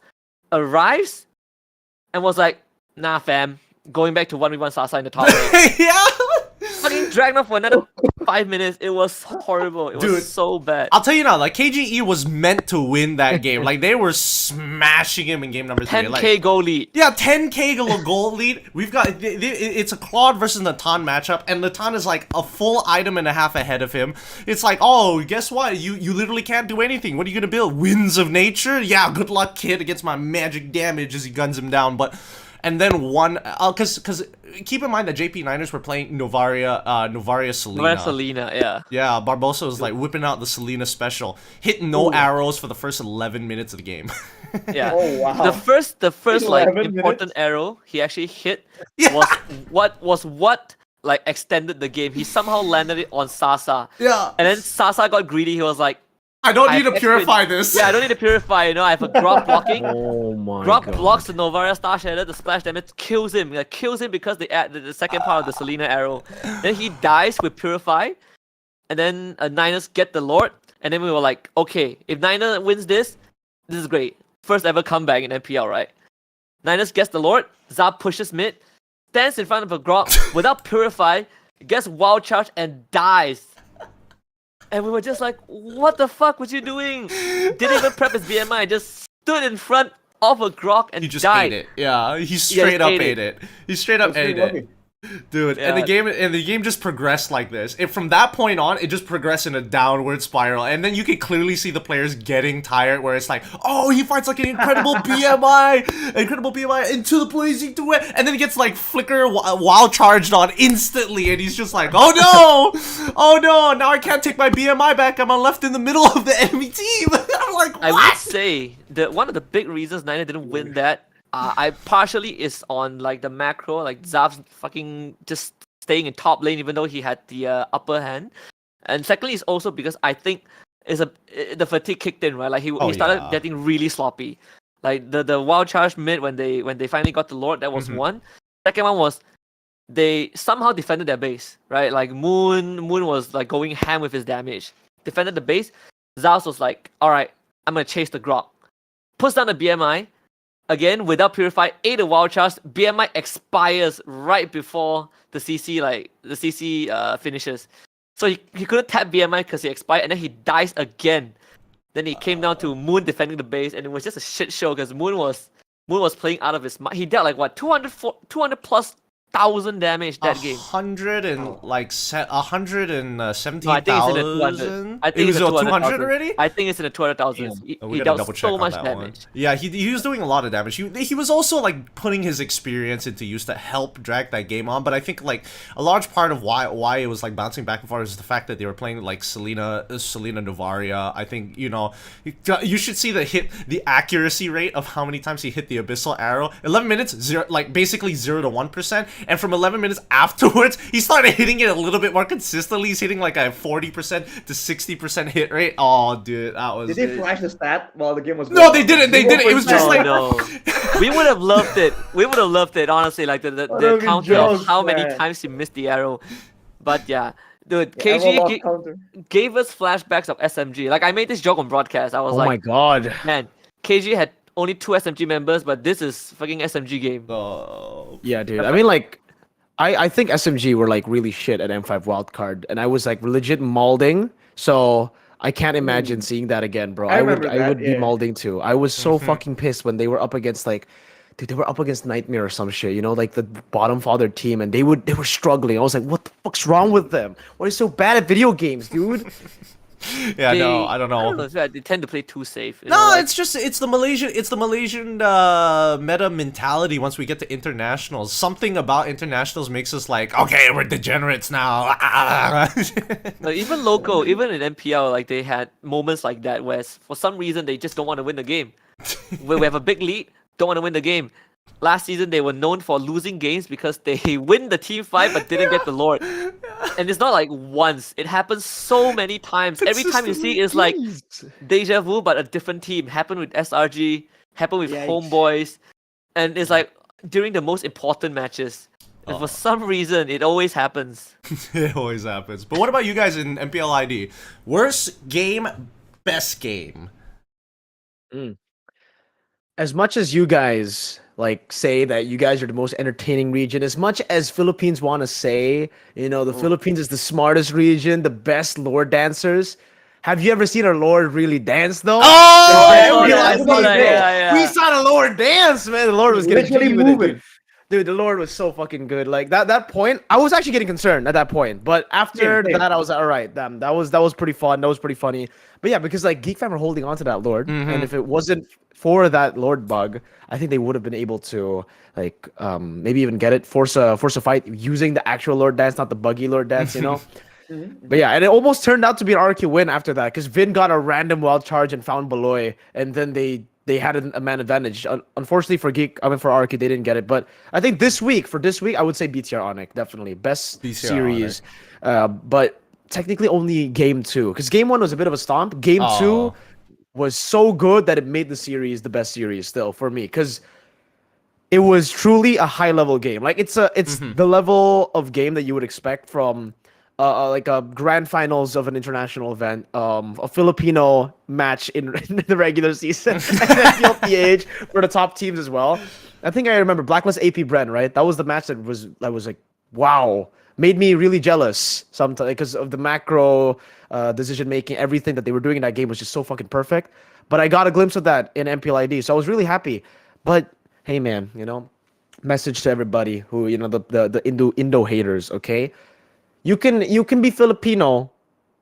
arrives and was like, nah fam, going back to 1v1 Sasa in the top lane. Yeah! Fucking dragged on for another 5 minutes. It was horrible. It was so bad. I'll tell you now, like KGE was meant to win that game. Like they were smashing him in game number 3. 10k goal lead. Yeah, 10k goal lead. We've got it's a Claude versus Natan matchup, and Natan is like a full item and a half ahead of him. It's like, oh, guess what? You literally can't do anything. What are you gonna build? Winds of Nature? Yeah, good luck, kid, against my magic damage as he guns him down. But and then because keep in mind that JP Niners were playing Novaria Selena. Novaria Selena, yeah. Yeah, Barbosa was like whipping out the Selena special. Hit no arrows for the first 11 minutes of the game. Yeah. Oh wow. The first like important arrow he actually hit was what like extended the game. He somehow landed it on Sasa. Yeah. And then Sasa got greedy. He was like, I don't need to purify this. Yeah, I don't need to purify. I have a Grok blocking. Oh my Grok god. blocks the Novaria Star Shatter, the splash damage kills him. Like, kills him because they add the second part of the Selena arrow. Then he dies with Purify. And then Niners get the Lord. And then we were like, okay, if Niners wins this is great. First ever comeback in MPL, right? Niners gets the Lord. Zab pushes mid. Stands in front of a Grok without Purify. Gets Wild Charge and dies. And we were just like, what the fuck was you doing? Didn't even prep his BMI, just stood in front of a Grok and he just died. ate it. Yeah, he straight up ate it. He straight up ate it. Dude, Yeah. and the game just progressed like this. From that point on, it just progressed in a downward spiral, and then you can clearly see the players getting tired. Where it's like, oh, he finds like an incredible BMI into the blazing to it, and then he gets like flicker wild charged on instantly, and he's just like, oh no, now I can't take my BMI back. I'm left in the middle of the enemy team. I'm like, what? I would say that one of the big reasons Niner didn't win that I partially is on like the macro, like Zav's fucking just staying in top lane even though he had the upper hand, and secondly is also because I think the fatigue kicked in, right? Like he started yeah. getting really sloppy. Like the wild charge mid when they finally got the Lord, that was one. Second one was they somehow defended their base, right? Like Moon was like going ham with his damage, defended the base. Zaus was like, all right, I'm gonna chase the Grok, puts down the BMI. Again, without Purify, 8 wild charge, BMI expires right before the CC finishes. So he couldn't tap BMI because he expired, and then he dies again. Then he came down to Moon defending the base, and it was just a shit show because Moon was playing out of his mind. He dealt like what 200 plus thousand damage that game. 100 and like 117,000. No, I think it's in the 200. I think it was it's 200 already. I think it's in the 200,000. He dealt so much damage. Yeah, he was doing a lot of damage. He was also like putting his experience into use to help drag that game on. But I think like a large part of why it was like bouncing back and forth is the fact that they were playing like Selena Novaria. I think you should see the accuracy rate of how many times he hit the abyssal arrow. 11 minutes, basically 0 to 1%. And from 11 minutes afterwards, he started hitting it a little bit more consistently. He's hitting like a 40% to 60% hit rate. Oh, dude, that was... Did they flash the stat while the game was No, they didn't. They didn't. It was just like... No. We would have loved it. We would have loved it, honestly. Like the counter of how many times he missed the arrow. But yeah. Dude, KG gave us flashbacks of SMG. Like, I made this joke on broadcast. I was like... Oh my god. Man, KG had only 2 SMG members, but this is fucking SMG game. Oh. Yeah, dude. I mean, like, I think SMG were like really shit at M5 wildcard, and I was like legit maulding. So I can't imagine seeing that again, bro. I would be maulding too. I was so fucking pissed when they were up against like, dude, they were up against Nightmare or some shit, you know, like the bottom father team, and they were struggling. I was like, what the fuck's wrong with them? Why are they so bad at video games, dude? Yeah, no, I don't know. They tend to play too safe. No, it's the Malaysian meta mentality. Once we get to internationals, something about internationals makes us like, okay, we're degenerates now. No, even local, even in MPL, like they had moments like that where for some reason they just don't want to win the game. We have a big lead, don't want to win the game. Last season they were known for losing games because they win the team fight but didn't get the Lord. And it's not like once. It happens so many times. Every time you see it's like deja vu, but a different team. Happened with SRG, happened with Homeboys. And it's like during the most important matches. And for some reason, it always happens. It always happens. But what about you guys in MPL ID? Worst game, best game? As much as you guys like say that you guys are the most entertaining region, as much as Philippines want to say, you know, the Philippines is the smartest region, the best Lord dancers. Have you ever seen our Lord really dance though? Oh, we saw the Lord dance, man. The Lord was getting jiggy with it, dude. The Lord was so fucking good. Like that point, I was actually getting concerned at that point. But after that, I was like, all right, damn, that was pretty fun. That was pretty funny. But yeah, because like Geek Fam were holding on to that Lord, and if it wasn't for that Lord bug, I think they would have been able to like maybe even get it, force a fight using the actual Lord dance, not the buggy Lord dance, you know. But yeah, and it almost turned out to be an RQ win after that because Vin got a random wild charge and found Beloy, and then they had a man advantage. Unfortunately for RQ, they didn't get it. But I think this week, I would say BTR Onyx definitely best BTR series. But technically only game 2 because game 1 was a bit of a stomp. Game 2 was so good that it made the series the best series still for me because it was truly a high level game. Like it's the level of game that you would expect from like a grand finals of an international event, a Filipino match in the regular season, and then PH for the top teams as well. I think I remember Blacklist AP Bren, right? That was the match that was like, wow, made me really jealous sometimes because of the macro decision making. Everything that they were doing in that game was just so fucking perfect. But I got a glimpse of that in MPL ID, so I was really happy. But hey, man, you know, message to everybody who, you know, the Indo haters, okay? You can be Filipino,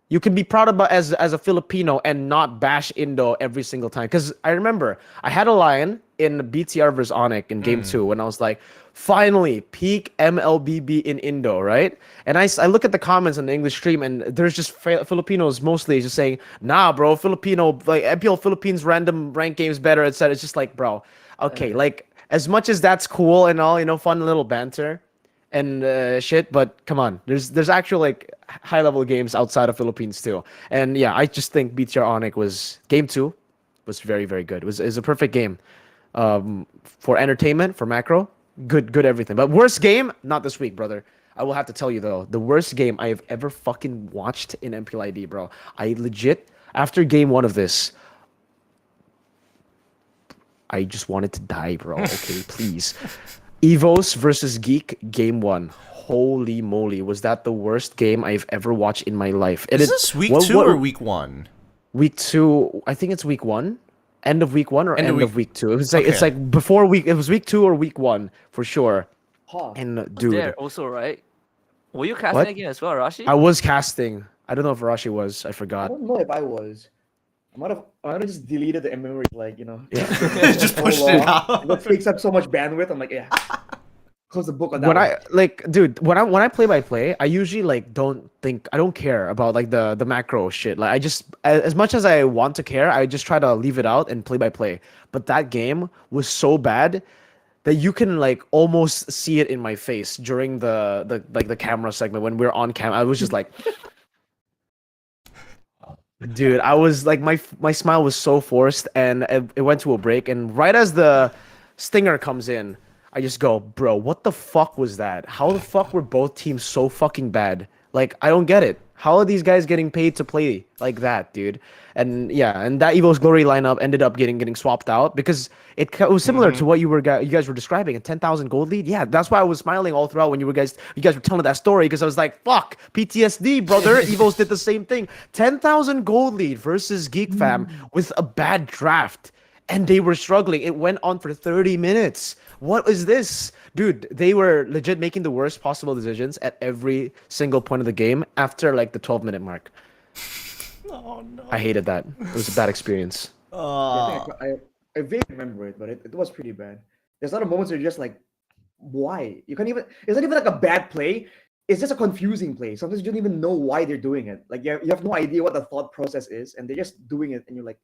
you can be proud about as a Filipino and not bash Indo every single time. Because I remember I had a line in BTR vs Onyx in game 2 when I was like, finally peak MLBB in Indo, right? And I look at the comments on the English stream and there's just Filipinos mostly just saying, nah, bro, Filipino like MPL Philippines random rank games better, etc. It's just like, bro, okay, like as much as that's cool and all, fun little banter and shit. But come on, there's actual like high level games outside of Philippines too. And yeah, I just think BTR Onyx was game 2 was very very good. It was a perfect game, for entertainment, for macro, good everything. But worst game, not this week, brother. I will have to tell you though, the worst game I have ever fucking watched in MPL ID, bro. I legit, after game 1 of this, I just wanted to die, bro. Okay, please. Evos versus Geek, game 1. Holy moly, was that the worst game I've ever watched in my life? Is this week 2 or week 1? Week 2, I think it's week 1. End of week 1 or end of week 2. It was like Okay. it's like before week. It was week 2 or week 1 for sure. Huh. And dude, There also, right? Were you casting What? again as well, Rashi? I was casting. I don't know if Rashi was. I I forgot. don't know if I was. I might have just deleted the memory, like Just pushed it out. That takes up so much bandwidth. I'm like, yeah, close the book on that. When one. I like, dude, when I play by play, I usually like don't care about like the macro shit. Like I just, as much as I want to care, I just try to leave it out and play by play. But that game was so bad that you can like almost see it in my face during the camera segment when we're on cam. I was just like, dude, I was like, my smile was so forced, and it went to a break. And right as the stinger comes in, I just go, bro, what the fuck was that? How the fuck were both teams so fucking bad? Like, I don't get it. How are these guys getting paid to play like that, dude? And yeah, and that Evo's Glory lineup ended up getting swapped out because it was similar to what you guys were describing, a 10,000 gold lead. Yeah, that's why I was smiling all throughout when you guys were telling that story, because I was like, fuck, PTSD, brother. Evos did the same thing. 10,000 gold lead versus Geek Fam with a bad draft, and they were struggling. It went on for 30 minutes. What is this? Dude, they were legit making the worst possible decisions at every single point of the game after like the 12-minute mark. Oh no. I hated that. It was a bad experience. Yeah, I vaguely remember it, but it was pretty bad. There's a lot of moments where you're just like, why? You can't even. It's not even like a bad play. It's just a confusing play. Sometimes you don't even know why they're doing it. Like you have no idea what the thought process is, and they're just doing it, and you're like,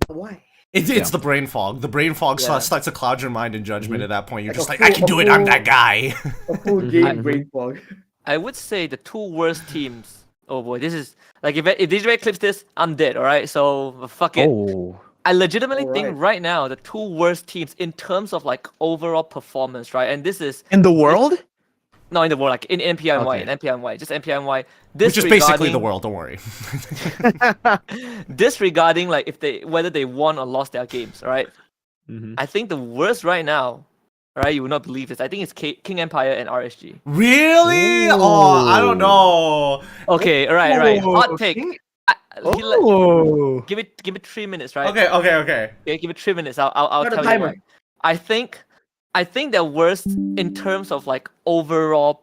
but why? It's the brain fog. The brain fog Yeah. starts to cloud your mind and judgment at that point. You're Like just a like, full- I can a do it. I'm full- that guy. A full game brain fog. I would say the two worst teams. Oh boy, this is like if DJ clips this, I'm dead. All right, so fuck it. Oh. I legitimately think Alright. right now the two worst teams in terms of like overall performance, right? And this is In the world? not in the world, like in MPL MY, Okay. in MPL MY, just MPL MY. Which is basically the world. Don't worry. Disregarding like whether they won or lost their games, all right? I think the worst right now, right? You will not believe this. I think it's King Empire and RSG. Really? Oh, I don't know. Okay, all right. Hot take. King- Give it 3 minutes, right? Okay. Okay, give it 3 minutes. I'll Start the tell you timer. why. I think they're worst in terms of like overall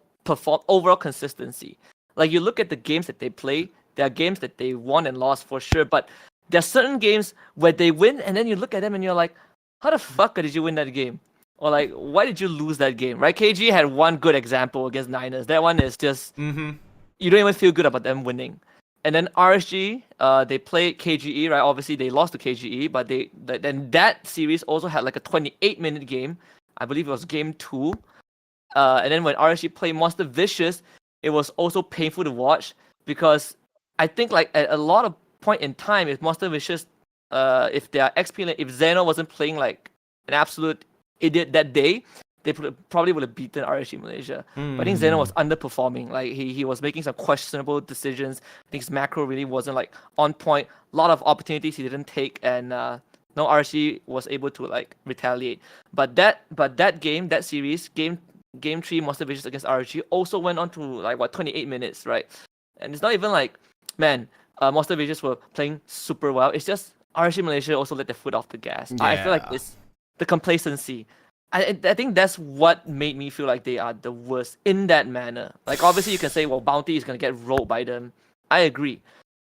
consistency. Like you look at the games that they play, there are games that they won and lost for sure, but there are certain games where they win and then you look at them and you're like, how the fuck did you win that game? Or like, why did you lose that game? Right? KG had one good example against Niners. That one is just Mm-hmm. you don't even feel good about them winning. And then RSG, they played KGE, right? Obviously, they lost to KGE, but then that series also had like a 28-minute game. I believe it was game 2. And then when RSG played Monster Vicious, it was also painful to watch because I think like at a lot of point in time, if Monster Vicious, if their XP, if Zeno wasn't playing like an absolute idiot that day, they probably would have beaten RSG Malaysia. But I think Zeno was underperforming. Like he was making some questionable decisions. I think his macro really wasn't like on point. A lot of opportunities he didn't take, and no RSG was able to like retaliate. But that game, that series, game 3 Monster Vicious against RSG also went on to like 28 minutes, right? And it's not even like, man, Monster Vicious were playing super well. It's just RSG Malaysia also let their foot off the gas. I feel like Yeah. it's the complacency. I think that's what made me feel like they are the worst in that manner. Like obviously you can say, well, Bounty is gonna get rolled by them. I agree,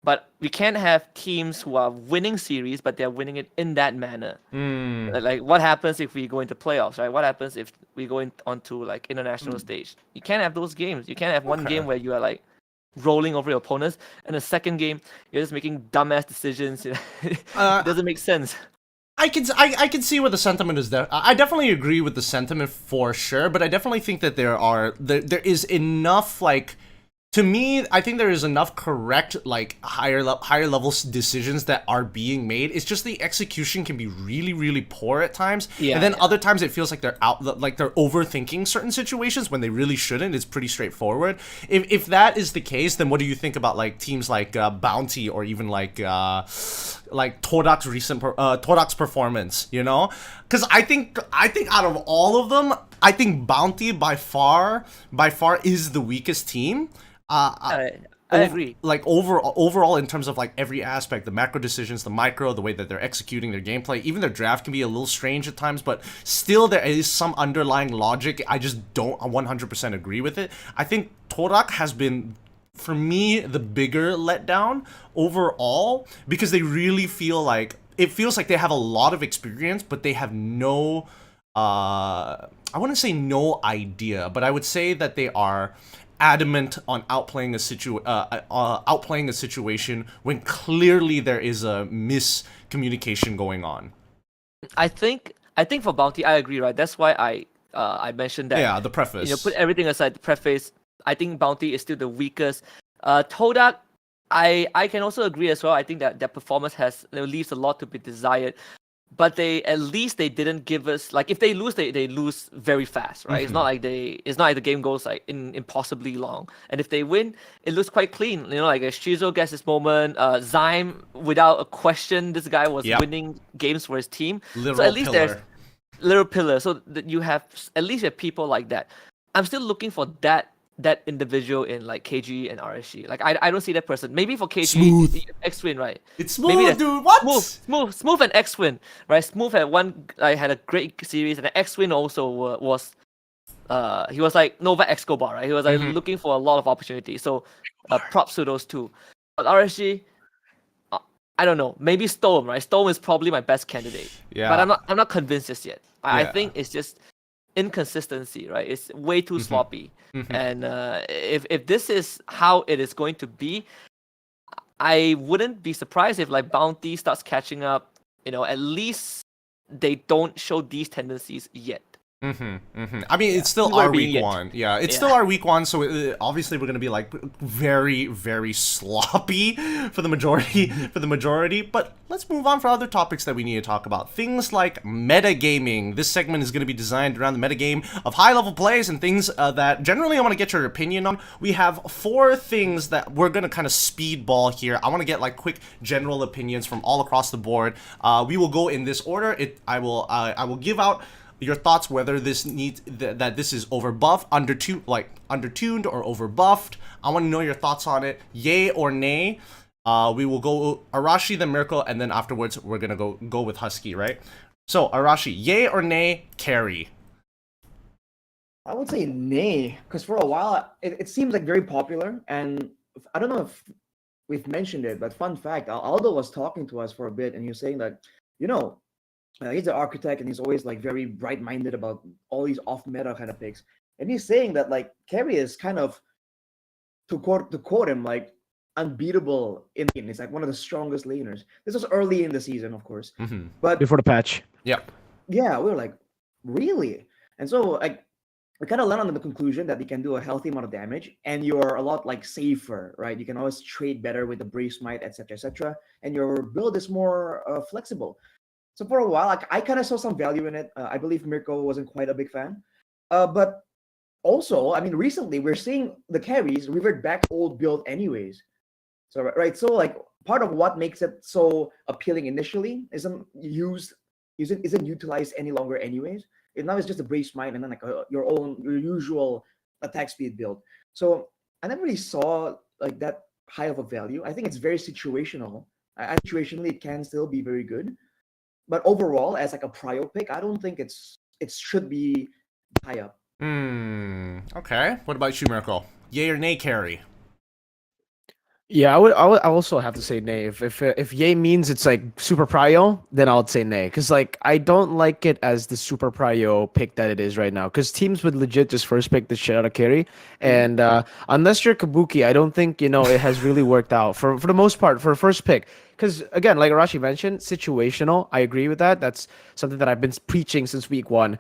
but we can't have teams who are winning series, but they're winning it in that manner. Like what happens if we go into playoffs, right? What happens if we go onto like international stage? You can't have those games. You can't have one game where you are like rolling over your opponents, and the second game you're just making dumbass decisions. It doesn't make sense. I can see where the sentiment is there. I definitely agree with the sentiment for sure, but I definitely think that there is enough like. To me, I think there is enough correct, like higher level decisions that are being made. It's just the execution can be really, really poor at times, and then other times it feels like they're overthinking certain situations when they really shouldn't. It's pretty straightforward. If that is the case, then what do you think about like teams like Bounty or even like Todak's Todak's performance? You know, because I think out of all of them, I think Bounty by far is the weakest team. I agree. Like overall in terms of like every aspect, the macro decisions, the micro, the way that they're executing their gameplay, even their draft can be a little strange at times, but still there is some underlying logic. I just don't 100% agree with it. I think Todak has been, for me, the bigger letdown overall, because they really feel like, it feels like they have a lot of experience, but they have no, I wouldn't say no idea, but I would say that they are adamant on outplaying a situation when clearly there is a miscommunication going on. I think for Bounty, I agree, right? That's why I mentioned that. Yeah, the preface. You know, put everything aside, the preface. I think Bounty is still the weakest. Todak, I can also agree as well. I think that their performance leaves a lot to be desired. But at least they didn't give us, like, if they lose, they lose very fast, right? It's not like the game goes like impossibly long. And if they win, it looks quite clean. You know, like Shizo gets his moment. Zyme, without a question, this guy was winning games for his team. So at least there's little pillar. So that you have at least people like that. I'm still looking for that individual in like KG and RSG. Like I don't see that person. Maybe for KG, Smooth. X-Win, right? It's smooth, dude. What? Smooth and X-Win, right? Smooth had a great series, and X-Win also was he was like Nova Escobar, right? He was like looking for a lot of opportunities. So props to those two. But RSG, I don't know. Maybe Storm, right? Storm is probably my best candidate. Yeah. But I'm not convinced just yet. I think it's just inconsistency, right? It's way too sloppy. And if this is how it is going to be, I wouldn't be surprised if like Bounty starts catching up. You know, at least they don't show these tendencies yet. I mean, it's still our week one. Yeah, it's still our week one. So obviously, we're gonna be like very, very sloppy for the majority. But let's move on for other topics that we need to talk about. Things like metagaming. This segment is gonna be designed around the metagame of high-level plays and things that generally I want to get your opinion on. We have 4 things that we're gonna kind of speedball here. I want to get like quick general opinions from all across the board. We will go in this order. I will give out your thoughts whether this needs that this is over buffed, undertuned, or over buffed. I want to know your thoughts on it. Yay or nay? We will go Arashi, then Miracle, and then afterwards we're gonna go with Husky, right? So Arashi, yay or nay? Carry. I would say nay, because for a while it seems like very popular, and I don't know if we've mentioned it, but fun fact, Aldo was talking to us for a bit, and he was saying that, you know, he's an architect and he's always like very bright-minded about all these off-meta kind of picks. And he's saying that like Carry is kind of, to quote him, like unbeatable in the game. It's like one of the strongest laners. This was early in the season, of course. But Before the patch. Yep. yeah, we were like, really? And so like we kind of landed on the conclusion that you can do a healthy amount of damage and you're a lot like safer, right? You can always trade better with the Brave Smite, etc., and your build is more flexible. So for a while, like, I kind of saw some value in it. I believe Mirko wasn't quite a big fan. But also, I mean, recently we're seeing the carries revert back to old build anyways. So, right, so like part of what makes it so appealing initially isn't utilized any longer anyways. Now it's just a Brave Smite and then like your usual attack speed build. So I never really saw like that high of a value. I think it's very situational. Situationally, it can still be very good. But overall, as like a prio pick, I don't think it should be high up. Okay. What about you, Miracle? Yay or nay, Carry? Yeah, I would also have to say nay. If yay means it's like super prio, then I would say nay. Because like I don't like it as the super prio pick that it is right now. Because teams would legit just first pick the shit out of carry, and unless you're Kabuki, I don't think it has really worked out for the most part for first pick. because again, like Arashi mentioned, situational. I agree with that. That's something that I've been preaching since week one.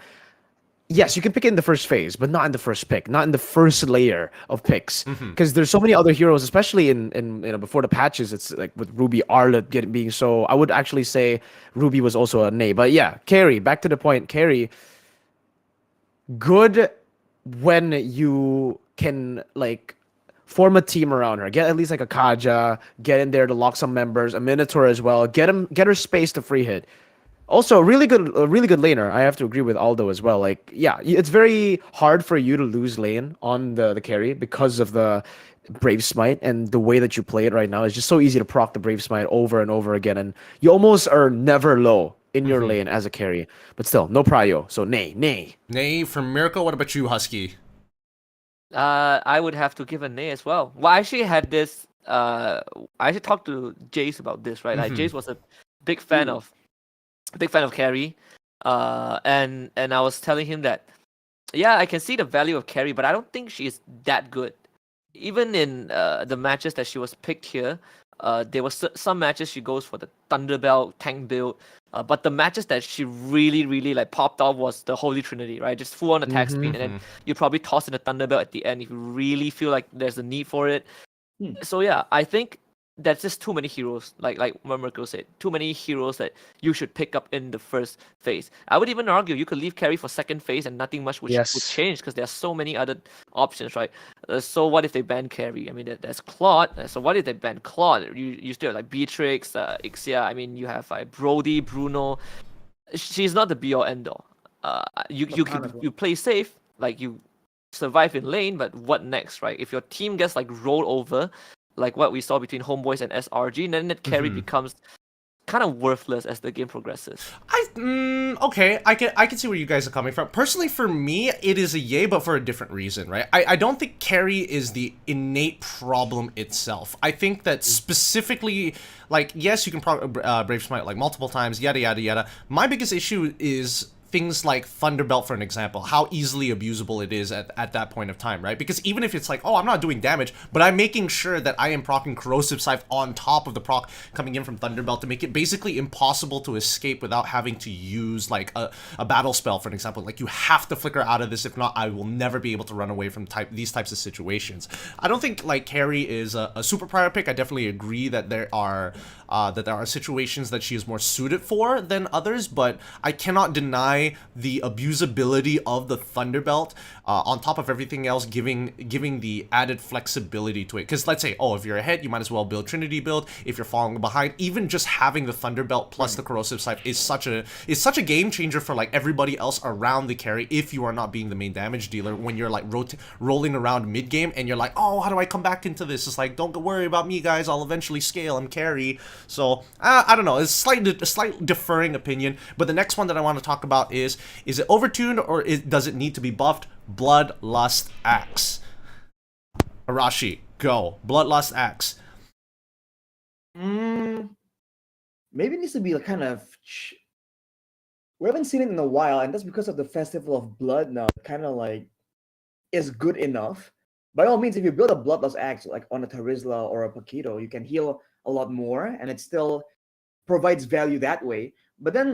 Yes, you can pick it in the first phase, but not in the first pick, not in the first layer of picks, because there's so many other heroes, especially in before the patches. It's like with Ruby Arlet being so. I would actually say Ruby was also a nay, but yeah, carry. Back to the point, carry. Good when you can like form a team around her, get at least like a Kaja, get in there to lock some members, a Minotaur as well, get her space to free hit. Also, a really good laner. I have to agree with Aldo as well. Like, yeah, it's very hard for you to lose lane on the carry because of the Brave Smite, and the way that you play it right now is just so easy to proc the Brave Smite over and over again, and you almost are never low in your lane as a carry. But still, no prio. So nay. Nay from Miracle. What about you, Husky? I would have to give a nay as well. Well, I actually had this. I actually talked to Jace about this, right? Like Jace was a big fan of carry, and I was telling him that, yeah, I can see the value of carry, but I don't think she is that good. Even in the matches that she was picked here, there were some matches she goes for the Thunderbelt tank build, but the matches that she really like popped off was the Holy Trinity, right? Just full on attack speed, and then you probably toss in a Thunderbelt at the end if you really feel like there's a need for it. So yeah, I think that's just too many heroes, like Merkel said, too many heroes that you should pick up in the first phase. I would even argue you could leave carry for second phase and nothing much would change, because there are so many other options, right? So what if they ban carry? I mean, there's Claude. So what if they ban Claude? You still have like Beatrix, Ixia. I mean, you have like Brody, Bruno. She's not the be all end all. You play safe, like you survive in lane, but what next, right? If your team gets like rolled over, like what we saw between Homeboys and SRG, then that carry becomes kind of worthless as the game progresses. Okay, I can see where you guys are coming from. Personally, for me, it is a yay, but for a different reason, right? I don't think carry is the innate problem itself. I think that specifically, like, yes, you can Brave Smite like multiple times, yada yada yada. My biggest issue is things like Thunderbelt, for an example, how easily abusable it is at that point of time, right? Because even if it's like, oh, I'm not doing damage, but I'm making sure that I am proccing Corrosive Scythe on top of the proc coming in from Thunderbelt to make it basically impossible to escape without having to use like a battle spell, for an example. Like, you have to flicker out of this, if not, I will never be able to run away from these types of situations. I don't think like carry is a super prior pick. I definitely agree that there are situations that she is more suited for than others, but I cannot deny the abusability of the Thunderbelt, on top of everything else, giving the added flexibility to it. Because let's say, oh, if you're ahead, you might as well build Trinity build. If you're falling behind, even just having the Thunderbelt plus the Corrosive Scythe is such a game changer for like everybody else around the carry, if you are not being the main damage dealer when you're like rolling around mid game and you're like, oh, how do I come back into this? It's like, don't worry about me, guys, I'll eventually scale, I'm carry. So I don't know, it's a slight deferring opinion. But the next one that I want to talk about is it overtuned, or does it need to be buffed? Bloodlust Axe. Arashi, go. Bloodlust Axe. Maybe it needs to be kind of. We haven't seen it in a while, and that's because of the Festival of Blood now. Kind of like is good enough. By all means, if you build a Bloodlust Axe like on a Tarizla or a Paquito, you can heal a lot more, and it still provides value that way. But then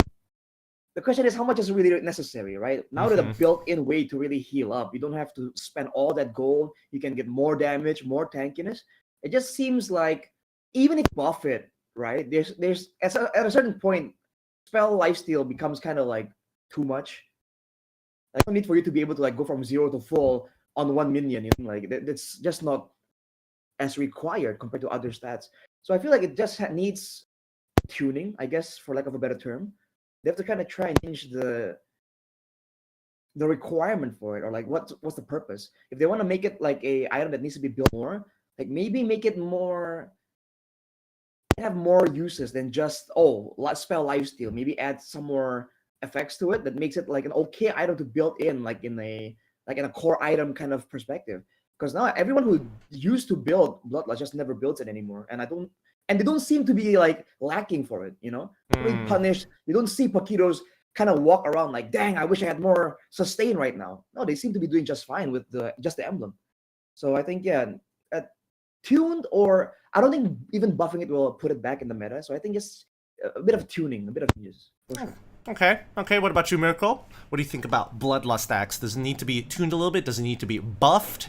the question is, how much is really necessary, right? Now that a built-in way to really heal up, you don't have to spend all that gold. You can get more damage, more tankiness. It just seems like even if you buff it, right? There's at a certain point, spell lifesteal becomes kind of like too much. Like, no need for you to be able to like go from 0 to full on one minion. You know? Like that's just not as required compared to other stats. So I feel like it just needs tuning, I guess, for lack of a better term. They have to kind of try and change the requirement for it, or like what's the purpose. If they want to make it like a item that needs to be built more, like maybe make it more, have more uses than just spell lifesteal. Maybe add some more effects to it that makes it like an okay item to build in, like in a core item kind of perspective. Because now everyone who used to build Bloodlust just never builds it anymore, and they don't seem to be like lacking for it, you know? Being punished. You don't see Paquitos kind of walk around like, dang, I wish I had more sustain right now. No, they seem to be doing just fine with just the emblem. So I think, yeah, tuned, or I don't think even buffing it will put it back in the meta. So I think just a bit of tuning, a bit of changes. For sure. Okay, what about you, Miracle? What do you think about Bloodlust Axe? Does it need to be tuned a little bit? Does it need to be buffed?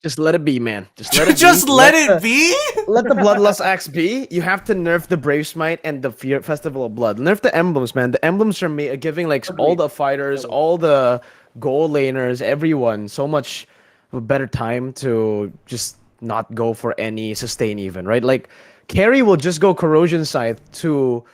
Just let it be, man. Just let it Just be. let it be? Let the Bloodlust Axe be. You have to nerf the Brave Smite and the Festival of Blood. Nerf the emblems, man. The emblems are giving like all the fighters, all the gold laners, everyone so much better time to just not go for any sustain even, right? Like carry will just go Corrosion Scythe to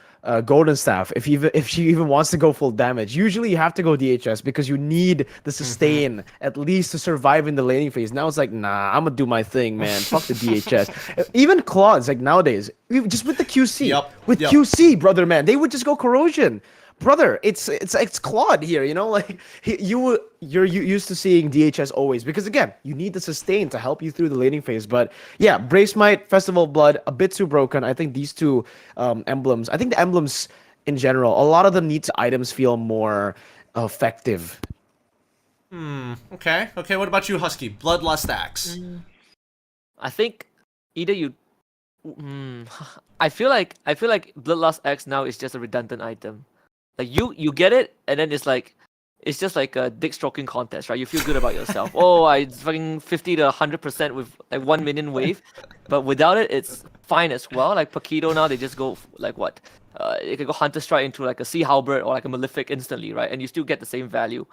Golden Staff if she even wants to go full damage. Usually you have to go DHS because you need the sustain at least to survive in the laning phase. Now it's like, nah, I'm gonna do my thing, man. Fuck the DHS. Even Claudes, like nowadays, just with the QC, QC, brother, man, they would just go Corrosion. Brother, it's Claude here, you know, like you're used to seeing DHS always because again, you need the sustain to help you through the laning phase. But yeah, Brave Smite, Festival of Blood, a bit too broken. I think these two emblems, I think the emblems in general, a lot of them need items feel more effective. Okay. What about you, Husky? Bloodlust Axe. I think either you. I feel like Bloodlust Axe now is just a redundant item. Like you get it, and then it's just like a dick stroking contest, right? You feel good about yourself. Oh, I fucking 50 to 100% with like 1 million wave, but without it, it's fine as well. Like Paquito now, they just go like what? You can go Hunter Strike into like a Sea Halberd or like a Malefic instantly, right? And you still get the same value.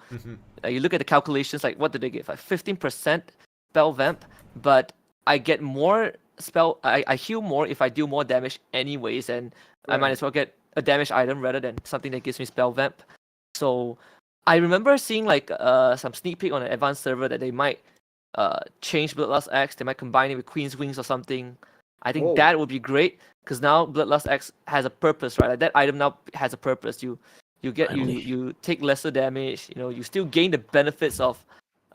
You look at the calculations, like what did they give? Like 15% spell vamp, but I get more spell. I heal more if I do more damage anyways, and I might as well get a damage item rather than something that gives me spell vamp. So I remember seeing like some sneak peek on an advanced server that they might change Bloodlust Axe. They might combine it with Queen's Wings or something. I think that would be great because now Bloodlust Axe has a purpose, right? Like that item now has a purpose. You take lesser damage. You know, you still gain the benefits of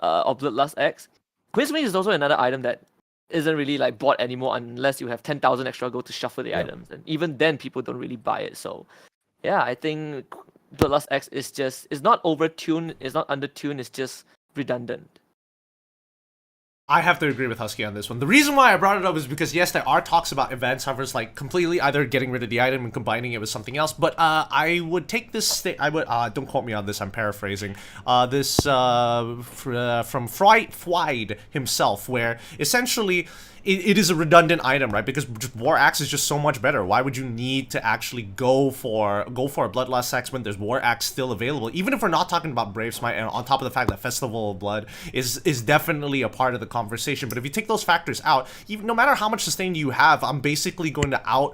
Bloodlust Axe. Queen's Wings is also another item that isn't really like bought anymore unless you have 10,000 extra gold to shuffle the items, and even then people don't really buy it. So yeah, I think Bloodlust Axe is not overtuned, it's not undertuned, it's just redundant. I have to agree with Husky on this one. The reason why I brought it up is because yes, there are talks about advanced servers like completely either getting rid of the item and combining it with something else. But I would take this. I would don't quote me on this. I'm paraphrasing. This from Fwide himself, where essentially it is a redundant item, right? Because War Axe is just so much better. Why would you need to actually go for a Bloodlust Axe when there's War Axe still available? Even if we're not talking about Brave Smite, and on top of the fact that Festival of Blood is definitely a part of the conversation. But if you take those factors out, even no matter how much sustain you have, I'm basically going to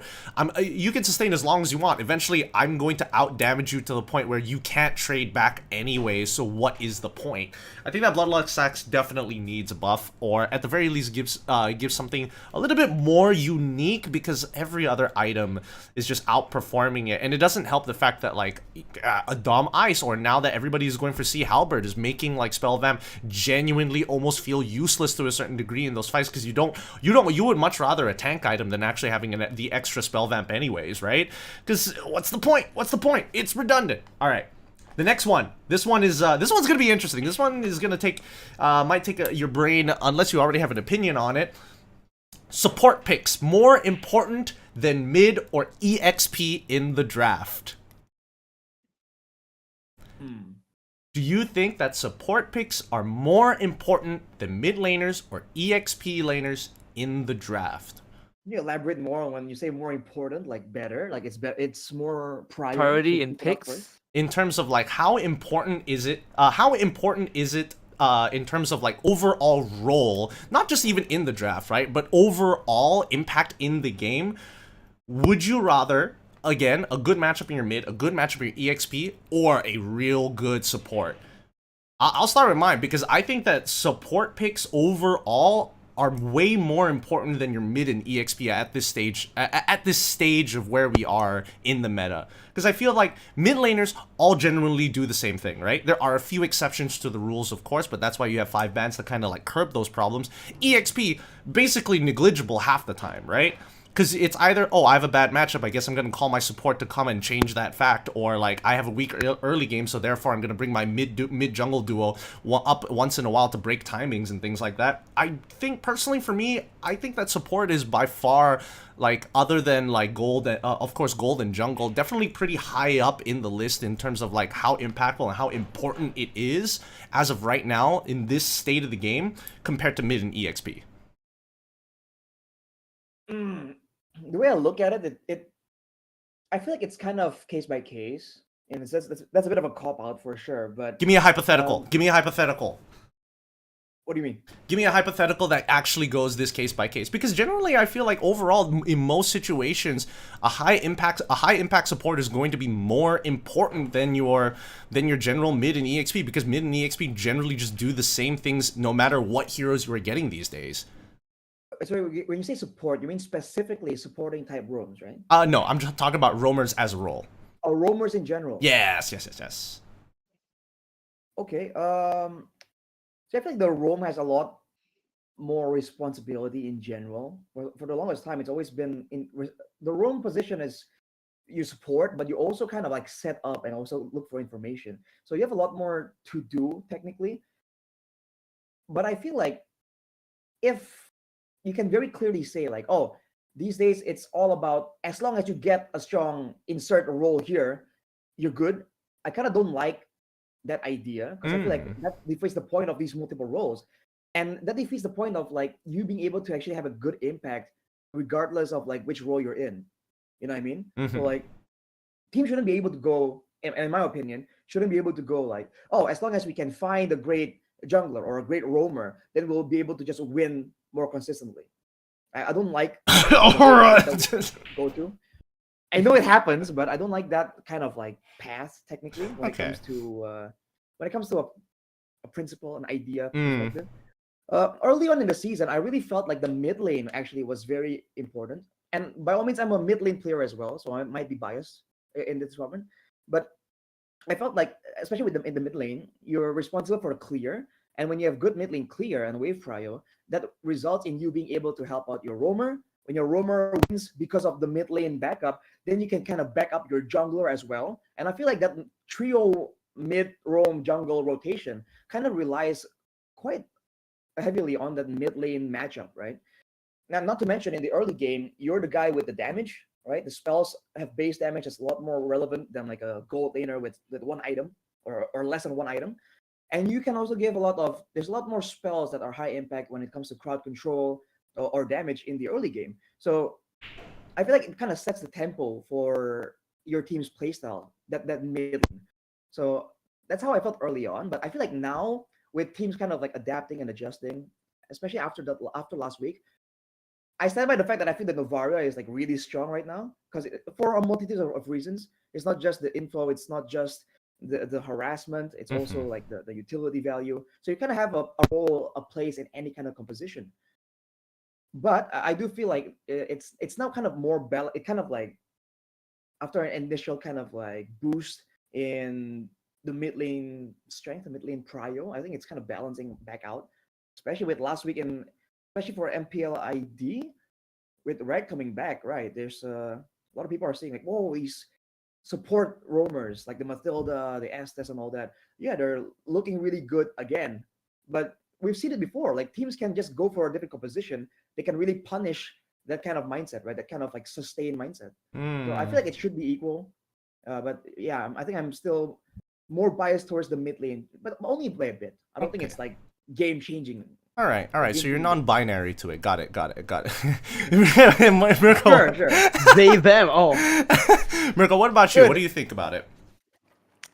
you can sustain as long as you want. Eventually, I'm going to out damage you to the point where you can't trade back anyway. So what is the point? I think that Bloodlust Axe definitely needs a buff, or at the very least gives something a little bit more unique, because every other item is just outperforming it, and it doesn't help the fact that like a Dom Ice, or now that everybody is going for Sea Halberd, is making like Spell Vamp genuinely almost feel useless to a certain degree in those fights, because you would much rather a tank item than actually having the extra Spell Vamp anyways, right? Because what's the point? It's redundant. All right. The next one. This one's gonna be interesting. This one is gonna might take your brain, unless you already have an opinion on it. Support picks more important than mid or EXP in the draft. Do you think that support picks are more important than mid laners or EXP laners in the draft? Can you elaborate more on when you say more important, like better, like it's more priority in picks? In terms of like how important is it in terms of like overall role, not just even in the draft, right, but overall impact in the game? Would you rather, again, a good matchup in your mid, a good matchup in your EXP, or a real good support? I'll start with mine, because I think that support picks overall are way more important than your mid and EXP at this stage of where we are in the meta. Because I feel like mid laners all generally do the same thing, right? There are a few exceptions to the rules, of course, but that's why you have 5 bans to kind of like curb those problems. EXP, basically negligible half the time, right? Because it's either, oh, I have a bad matchup, I guess I'm going to call my support to come and change that fact, or like I have a weak early game, so therefore I'm going to bring my mid jungle duo up once in a while to break timings and things like that. I think personally for me, I think that support is by far, like, other than like gold, of course gold and jungle, definitely pretty high up in the list in terms of like how impactful and how important it is as of right now in this state of the game compared to mid and EXP. The way I look at it, I feel like it's kind of case by case, and that's a bit of a cop out for sure. But Give me a hypothetical. Give me a hypothetical. What do you mean? Give me a hypothetical that actually goes this case by case, because generally I feel like overall in most situations a high impact support is going to be more important than your general mid and EXP, because mid and EXP generally just do the same things no matter what heroes you are getting these days. So when you say support, you mean specifically supporting type roams, right? No, I'm just talking about roamers as a role. Or roamers in general. Yes. Okay. So I feel like the roam has a lot more responsibility in general. For the longest time, it's always been the roam position is you support, but you also kind of like set up and also look for information. So you have a lot more to do technically. But I feel like if you can very clearly say like, oh, these days it's all about as long as you get a strong insert role here, you're good. I kind of don't like that idea, because I feel like that defeats the point of these multiple roles, and that defeats the point of like you being able to actually have a good impact regardless of like which role you're in. You know what I mean? So like teams shouldn't be able to go, in my opinion, shouldn't be able to go like, oh, as long as we can find a great jungler or a great roamer, then we'll be able to just win more consistently. I don't like go to. I know it happens, but I don't like that kind of like path technically when it comes to a principle, an idea perspective. Early on in the season, I really felt like the mid lane actually was very important. And by all means, I'm a mid lane player as well, so I might be biased in this department. But I felt like, especially in the mid lane, you're responsible for a clear. And when you have good mid lane clear and wave prio, that results in you being able to help out your roamer. When your roamer wins because of the mid lane backup, then you can kind of back up your jungler as well. And I feel like that trio mid roam jungle rotation kind of relies quite heavily on that mid lane matchup, right? Now, not to mention in the early game, you're the guy with the damage, right? The spells have base damage that's a lot more relevant than like a gold laner with one item or less than one item. And you can also give there's a lot more spells that are high impact when it comes to crowd control or damage in the early game. So I feel like it kind of sets the tempo for your team's playstyle, that mid lane. So that's how I felt early on. But I feel like now with teams kind of like adapting and adjusting, especially after last week, I stand by the fact that I feel that Novaria is like really strong right now, because for a multitude of reasons. It's not just the info, it's not just the harassment, it's also like the utility value. So you kind of have a role, a place in any kind of composition. But I do feel like it's now kind of more balanced. It kind of like, after an initial kind of like boost in the mid lane strength, the mid lane prio, I think it's kind of balancing back out, especially with last week, and especially for MPL ID with Red coming back, right? There's a lot of people are saying like, whoa, these support roamers like the Mathilda, the Estes, and all that. Yeah, they're looking really good again. But we've seen it before. Like teams can just go for a different composition. They can really punish that kind of mindset, right? That kind of like sustained mindset. So I feel like it should be equal. But yeah, I think I'm still more biased towards the mid lane, but only by a bit. I don't think it's like game changing. All right. So you're non-binary to it. Got it. Sure. They, them. Oh. Mirko, what about you? What do you think about it?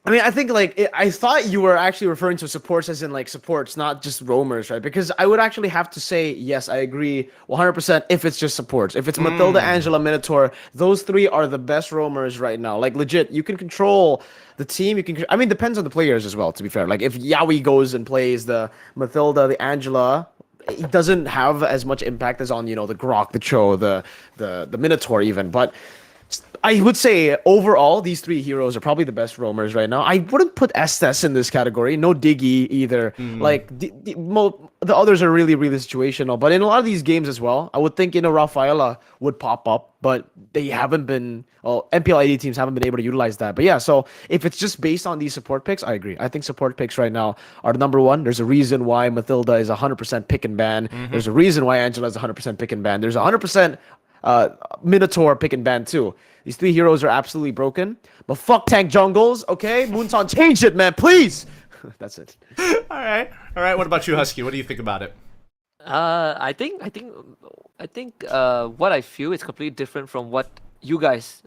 I mean, I think like I thought you were actually referring to supports as in like supports, not just roamers, right? Because I would actually have to say, yes, I agree 100% if it's just supports. If it's Mathilda, Angela, Minotaur, those three are the best roamers right now. Like legit, you can control the team. I mean, depends on the players as well, to be fair. Like if Yaoi goes and plays the Mathilda, the Angela, it doesn't have as much impact as on, the Grok, the Cho, the Minotaur even. But I would say overall, these three heroes are probably the best roamers right now. I wouldn't put Estes in this category. No Diggy either. Like the others are really, really situational. But in a lot of these games as well, I would think Rafaela would pop up, but they haven't been. Well, MPL ID teams haven't been able to utilize that. But yeah, so if it's just based on these support picks, I agree. I think support picks right now are the number one. There's a reason why Matilda is 100% pick and ban. There's a reason why Angela is 100% pick and ban. There's 100% Minotaur pick and ban too. These three heroes are absolutely broken. But fuck tank jungles, okay? Moonson, change it, man, please. That's it. All right. What about you, Husky? What do you think about it? I think what I feel is completely different from what you guys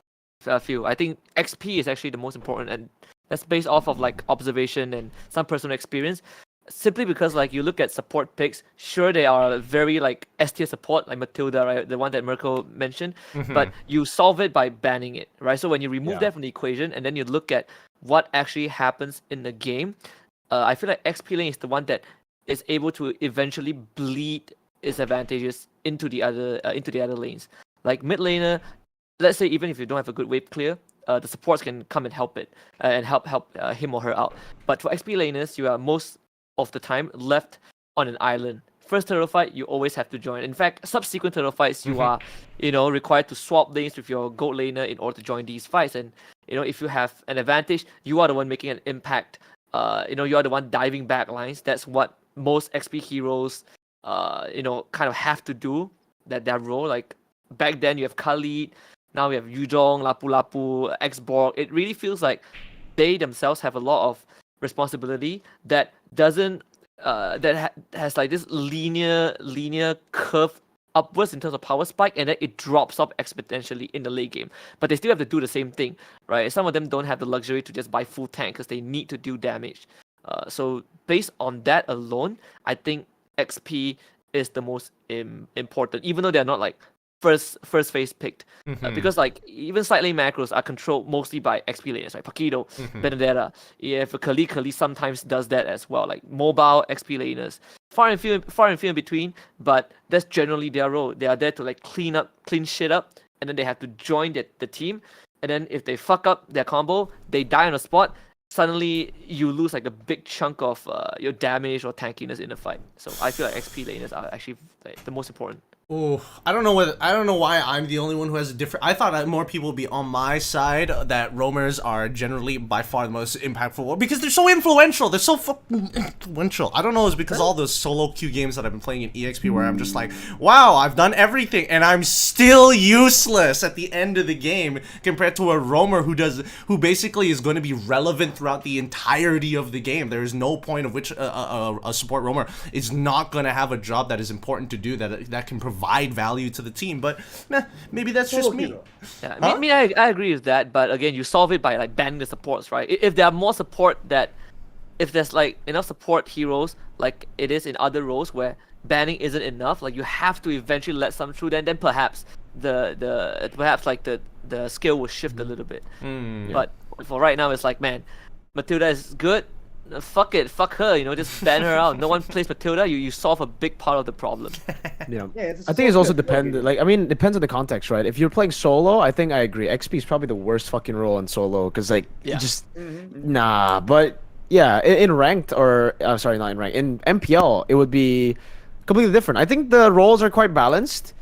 feel. I think XP is actually the most important, and that's based off of like observation and some personal experience. Simply because like you look at support picks, sure they are very like S tier support, like Matilda, right? The one that Mirko mentioned, but you solve it by banning it, right? So when you remove that from the equation and then you look at what actually happens in the game, I feel like XP lane is the one that is able to eventually bleed its advantages into the other lanes. Like mid laner, let's say even if you don't have a good wave clear, the supports can come and help it and help him or her out. But for XP laners, you are most of the time left on an island. First turtle fight, you always have to join. In fact, subsequent turtle fights, you are, required to swap lanes with your gold laner in order to join these fights. And if you have an advantage, you are the one making an impact. You are the one diving back lines. That's what most XP heroes, kind of have to do. That role. Like back then, you have Khalid. Now we have Yuzhong, Lapu Lapu, Xborg. It really feels like they themselves have a lot of responsibility that doesn't has like this linear curve upwards in terms of power spike, and then it drops off exponentially in the late game. But they still have to do the same thing, right? Some of them don't have the luxury to just buy full tank because they need to do damage. So based on that alone, I think XP is the most important, even though they're not like first phase picked, because like even side lane macros are controlled mostly by XP laners, right? Paquito, Benedetta. Yeah, for Kali sometimes does that as well, like mobile XP laners. Far and few in between, but that's generally their role. They are there to like clean shit up, and then they have to join the team. And then if they fuck up their combo, they die on the spot. Suddenly you lose like a big chunk of your damage or tankiness in the fight. So I feel like XP laners are actually like, the most important. Oh, I don't know why I'm the only one who has a different. I thought that more people would be on my side, that roamers are generally by far the most impactful because they're so influential. They're so fucking influential. I don't know, it's because all those solo queue games that I've been playing in EXP where I'm just like, wow, I've done everything and I'm still useless at the end of the game compared to a roamer who basically is going to be relevant throughout the entirety of the game. There is no point of which a support roamer is not going to have a job that is important to do that can provide value to the team, but maybe that's just me. Yeah, I mean, I agree with that, but again, you solve it by like banning the supports, right? If there are more support if there's like enough support heroes, like it is in other roles where banning isn't enough, like you have to eventually let some through, then perhaps the skill will shift a little bit. But for right now, it's like, man, Matilda is good. Fuck it, fuck her, just ban her out. No one plays Matilda, you solve a big part of the problem. Yeah, I think it's also dependent. Like, I mean, it depends on the context, right? If you're playing solo, I think I agree. XP is probably the worst fucking role in solo because, like, nah. But yeah, in ranked or sorry, not in ranked. In MPL, it would be completely different. I think the roles are quite balanced.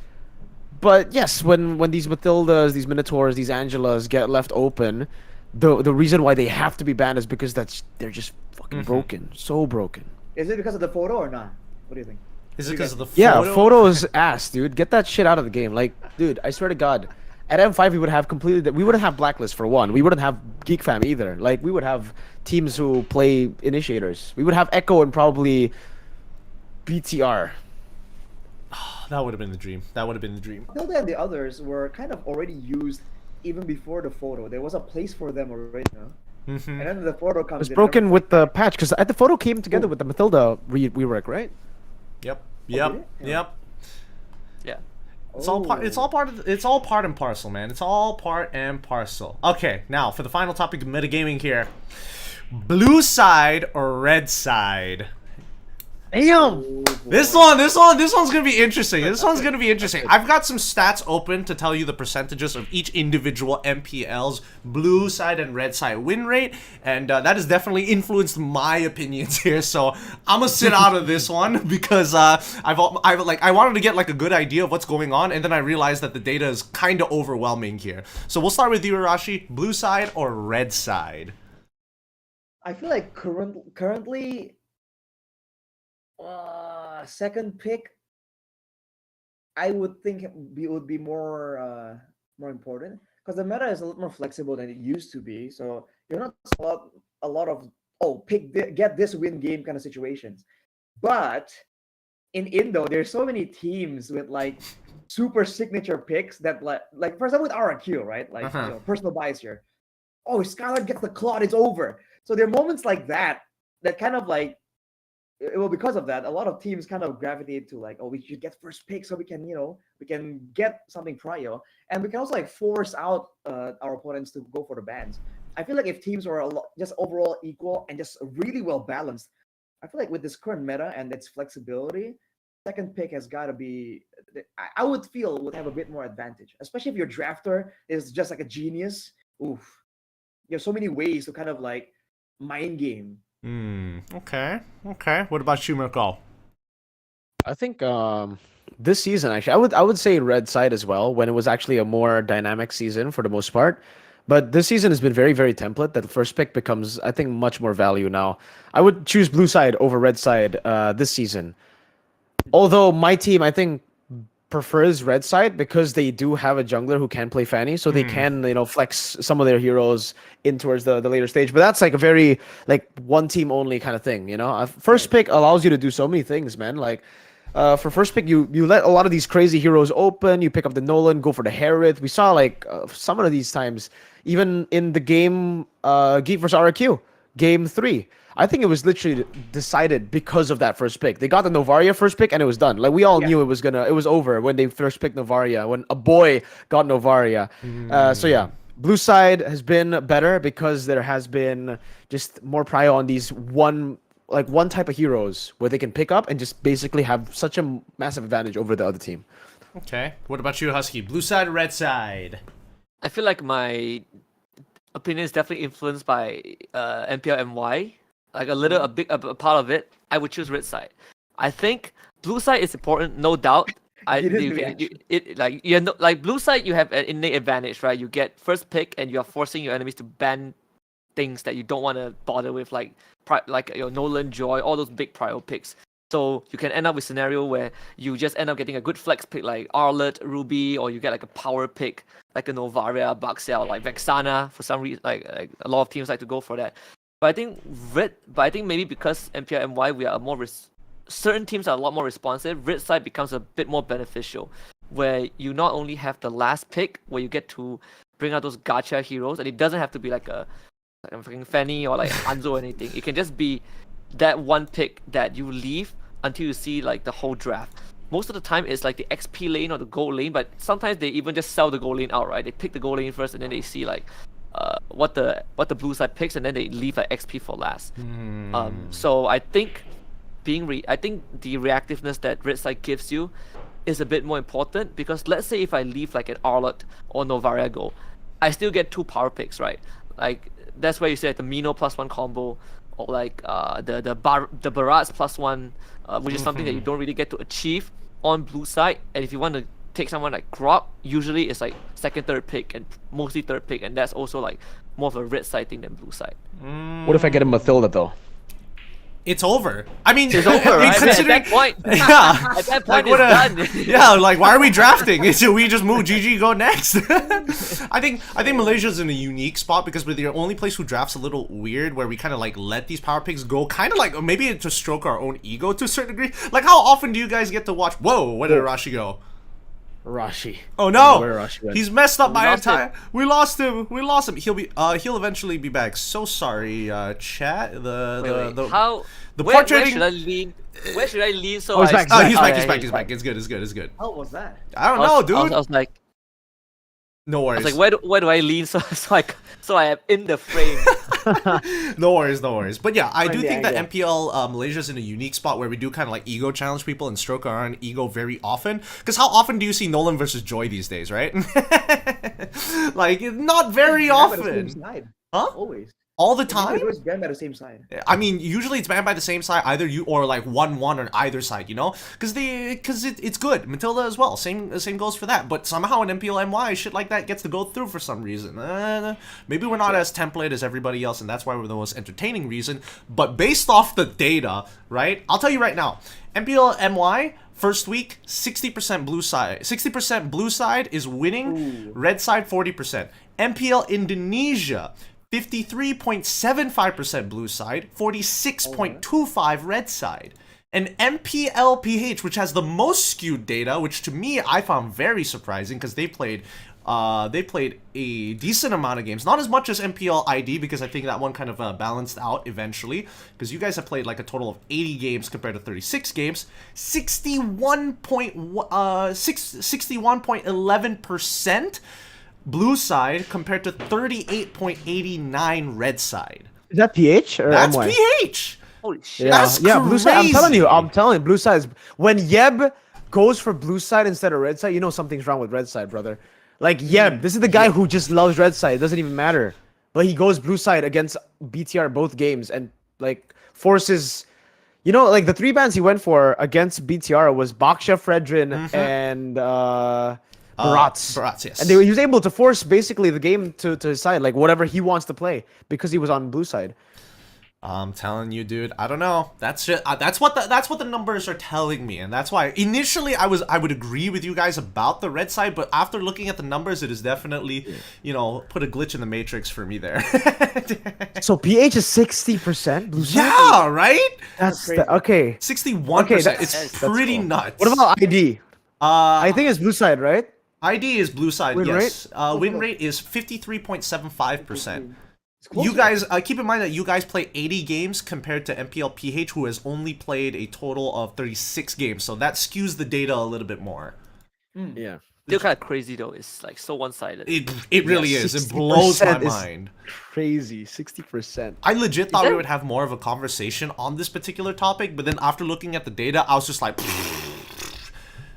But yes, when these Matildas, these Minotaurs, these Angelas get left open, the reason why they have to be banned is because they're just fucking broken, so broken. Is it because of the photo or not? What do you think? Is it because of the photo? Yeah, photo is ass, dude. Get that shit out of the game. Like, dude, I swear to God, at M5 we wouldn't have Blacklist for one. We wouldn't have Geek Fam either. Like, we would have teams who play initiators. We would have Echo and probably BTR. That would have been the dream. Hilda and the others were kind of already used even before the photo. There was a place for them already, and then the photo comes. It was broken with the patch because the photo came together with the Matilda rework, right? Yep. Yeah. It's all part and parcel, man. It's all part and parcel. Okay, now for the final topic of metagaming here. Blue side or red side? Damn. This one's gonna be interesting. This one's gonna be interesting. I've got some stats open to tell you the percentages of each individual MPL's blue side and red side win rate, and that has definitely influenced my opinions here. So I'm gonna sit out of this one because I wanted to get like a good idea of what's going on, and then I realized that the data is kind of overwhelming here. So we'll start with you, Arashi. Blue side or red side? I feel like currently, second pick, I would think would be more important because the meta is a lot more flexible than it used to be. So you're not a lot of get this win game kind of situations. But in Indo, there's so many teams with like super signature picks that like for example with RRQ, right? Like personal bias here. Oh, Skylar gets the Claude, it's over. So there are moments like that kind of like, well, because of that, a lot of teams kind of gravitate to like, oh, we should get first pick so we can, we can get something prior, and we can also like force out our opponents to go for the bans. I feel like if teams are just overall equal and just really well balanced, I feel like with this current meta and its flexibility, second pick has got to be, I would feel would have a bit more advantage, especially if your drafter is just like a genius. Oof, you have so many ways to kind of like mind game. Okay. What about you, Merkel? I think this season actually, I would say red side as well, when it was actually a more dynamic season for the most part. But this season has been very, very template. That the first pick becomes, I think, much more value now. I would choose blue side over red side this season. Although my team, I think, prefers red side because they do have a jungler who can play Fanny, so they can flex some of their heroes in towards the later stage. But that's like a very like one team only kind of thing, First pick allows you to do so many things, man. Like for first pick, you let a lot of these crazy heroes open. You pick up the Nolan, go for the Harith. We saw like some of these times, even in the game Geek vs RRQ, game 3. I think it was literally decided because of that first pick. They got the Novaria first pick and it was done. Like we all knew it was over when they first picked Novaria, when a boy got Novaria. So yeah, blue side has been better because there has been just more prio on these one type of heroes where they can pick up and just basically have such a massive advantage over the other team. Okay. What about you, Husky? Blue side or red side? I feel like my opinion is definitely influenced by MPL MY. Like a part of it, I would choose red side. I think blue side is important, no doubt. Blue side, you have an innate advantage, right? You get first pick, and you are forcing your enemies to ban things that you don't want to bother with, like your Nolan, Joy, all those big prio picks. So you can end up with a scenario where you just end up getting a good flex pick like Arlet, Ruby, or you get like a power pick like a Novaria, Baxel, like Vexana. For some reason, like a lot of teams like to go for that. But I think maybe because MPL MY, we are certain teams are a lot more responsive. Red side becomes a bit more beneficial, where you not only have the last pick, where you get to bring out those gacha heroes, and it doesn't have to be like a fucking Fanny or like Hanzo or anything. It can just be that one pick that you leave until you see like the whole draft. Most of the time it's like the XP lane or the gold lane, but sometimes they even just sell the gold lane outright. They pick the gold lane first, and then they see like what the blue side picks, and then they leave like XP for last. So I think I think the reactiveness that red side gives you is a bit more important, because let's say if I leave like an Arlet or Novaria go, I still get 2 power picks, right? Like that's where you say like, the Mino +1 combo, or like the Barats +1, which is something that you don't really get to achieve on blue side. And if you want to take someone like Grok, usually it's like second, third pick, and mostly third pick, and that's also like more of a red side thing than blue side. What if I get a Mathilda though? It's over. I mean, it's over, right? Considering, at that point, yeah, at that point, like, it's done. Yeah, like why are we drafting? Should we just move GG, go next? I think Malaysia's in a unique spot because we're the only place who drafts a little weird, where we kind of like let these power picks go, kind of like maybe to stroke our own ego to a certain degree. Like how often do you guys get to watch? Whoa, where did Arashi go? Rashi. Oh no! Where Rashi went. He's messed up my entire. him. We lost him. He'll eventually be back. So sorry, chat. Where should I lean? Where should I lean? So he's back. He's back. He's back. It's good. How was that? I don't know, dude. I was like, No I worries. was like, where do I lean so I am in the frame? No worries, no worries. But yeah, I do Find the think that angle. MPL Malaysia's in a unique spot where we do kind of like ego challenge people and stroke our own ego very often. Because how often do you see Nolan versus Joy these days, right? Like, not very Jam at the same often. side. Huh? Always. All the It's always time? jam at the same side. I mean, usually it's banned by the same side, either you or like 1-1 on either side, you know, because it's good. Matilda as well, same goes for that. But somehow in MPL MY, shit like that gets to go through for some reason. Maybe we're not as template as everybody else, and that's why we're the most entertaining reason. But based off the data, right? I'll tell you right now, MPL MY. First week, 60% blue side. 60% blue side is winning. Ooh. Red side, 40%. MPL Indonesia, 53.75% blue side, 46.25 red side. And MPL PH, which has the most skewed data, which to me I found very surprising because they played a decent amount of games, not as much as MPL ID because I think that one kind of balanced out eventually because you guys have played like a total of 80 games compared to 36 games. 61.11% blue side compared to 38.89 red side. Is that PH or That's MY? PH. Holy shit! Yeah, That's yeah, blue side. I'm crazy. telling you, blue side is when Yeb goes for blue side instead of red side, you know something's wrong with red side, brother. Like Yeb, this is the guy who just loves red side. It doesn't even matter, but he goes blue side against BTR both games and like forces. You know, like the 3 bans he went for against BTR was Baksha, Fredrin, and Barats. Barats, yes. And he was able to force basically the game to his side, like whatever he wants to play, because he was on blue side. I'm telling you, dude. I don't know. That's it. That's what the numbers are telling me, and that's why initially I would agree with you guys about the red side, but after looking at the numbers, it is definitely, you know, put a glitch in the matrix for me there. So PH is 60% blue side. Yeah, right. That's crazy. okay. 61%. Okay, that's- It's that's pretty cool. nuts. What about ID? I I think it's blue side, right? ID is blue side. Win Yes. Win rate is 53.75%. It's closer. You guys, keep in mind that you guys play 80 games compared to MPL PH, who has only played a total of 36 games. So that skews the data a little bit more. Yeah. Still kind of crazy though. It's like so one-sided. It really is. It blows my 60% is mind. Crazy. 60%. I legit thought we that- would have more of a conversation on this particular topic, but then after looking at the data, I was just like,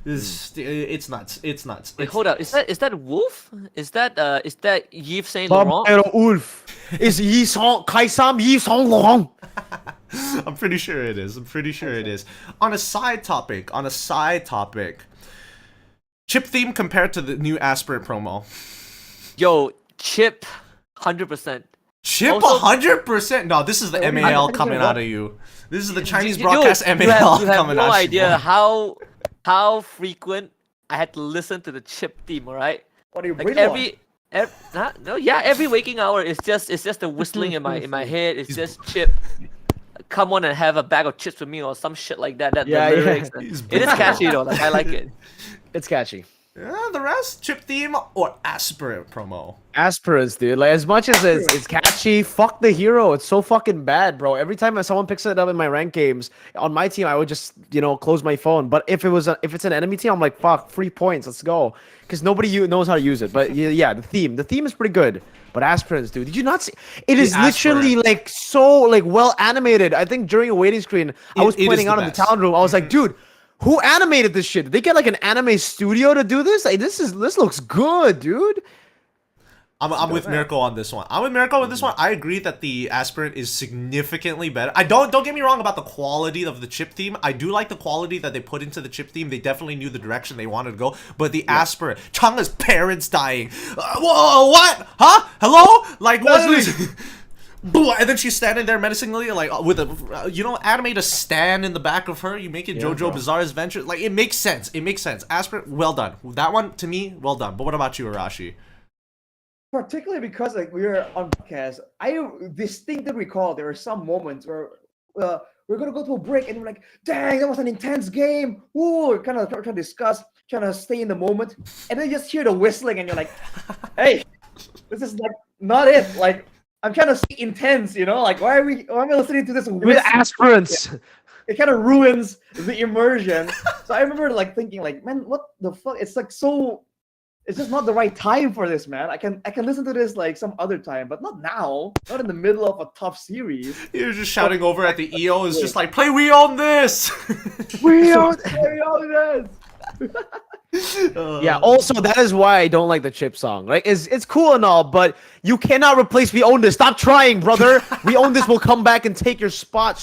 it's nuts. It's nuts. Wait, It's- hold up. Is that Wolf? Is that Yves Saint Bob Laurent? Pero Ulf is Yi Song Kai Sam Yi Song Long. I'm pretty sure it is. I'm pretty sure it is. On a side topic, chip theme compared to the new aspirant promo. Yo, Chip, 100%. Chip Also- 100%. No, this is the Wait, what do you MAL mean? coming out of you. This is the Chinese You- broadcast you MAL have coming no out idea of you. how frequent I had to listen to the Chip theme. All right, What are you like brainwashed? every waking hour is just the whistling in my head. It's just Chip. Come on and have a bag of chips with me or some shit like that. Yeah, the yeah. lyrics, it is catchy though. Like I like it. It's catchy. Yeah, the rest, chip theme or aspirant promo. Aspirants, dude. Like as much as it's catchy, fuck the hero. It's so fucking bad, bro. Every time someone picks it up in my rank games on my team, I would just close my phone. But if it's an enemy team, I'm like, fuck, 3 points, let's go. Because nobody knows how to use it. But yeah, the theme is pretty good. But aspirants, dude, did you not see? It is literally aspirant. like so like well animated. I think during a waiting screen, I was It is pointing the out in the best. town room. I was like, dude. Who animated this shit? Did they get like an anime studio to do this? Like this looks good, dude. I'm with Mirko on this one. I agree that the aspirant is significantly better. I don't get me wrong about the quality of the chip theme. I do like the quality that they put into the chip theme. They definitely knew the direction they wanted to go. But the aspirant, Changa's parents dying. Whoa, what? Huh? Hello? Like what? And then she's standing there menacingly, like with a, animate a stand in the back of her. You make it JoJo Bizarre's Adventure. Like it makes sense. Aspirant, well done. That one to me, well done. But what about you, Arashi? Particularly because like we were on podcast, I distinctly recall there were some moments where we're gonna go to a break and we're like, dang, that was an intense game. Ooh, kind of trying to discuss, trying to stay in the moment, and then you just hear the whistling and you're like, hey, this is like not it. Like I'm trying to stay intense, like why am I listening to this With whistling? aspirants. It kind of ruins the immersion. So I remember like thinking like, man, what the fuck? It's like so it's just not the right time for this, man. I can listen to this like some other time, but not now. Not in the middle of a tough series. You're just shouting over at the EO. It's just like, play We Own This! We own. Carry on this. Yeah. Also, that is why I don't like the chip song. Like, it's cool and all, but you cannot replace "We Own This." Stop trying, brother. "We Own This" will come back and take your spot.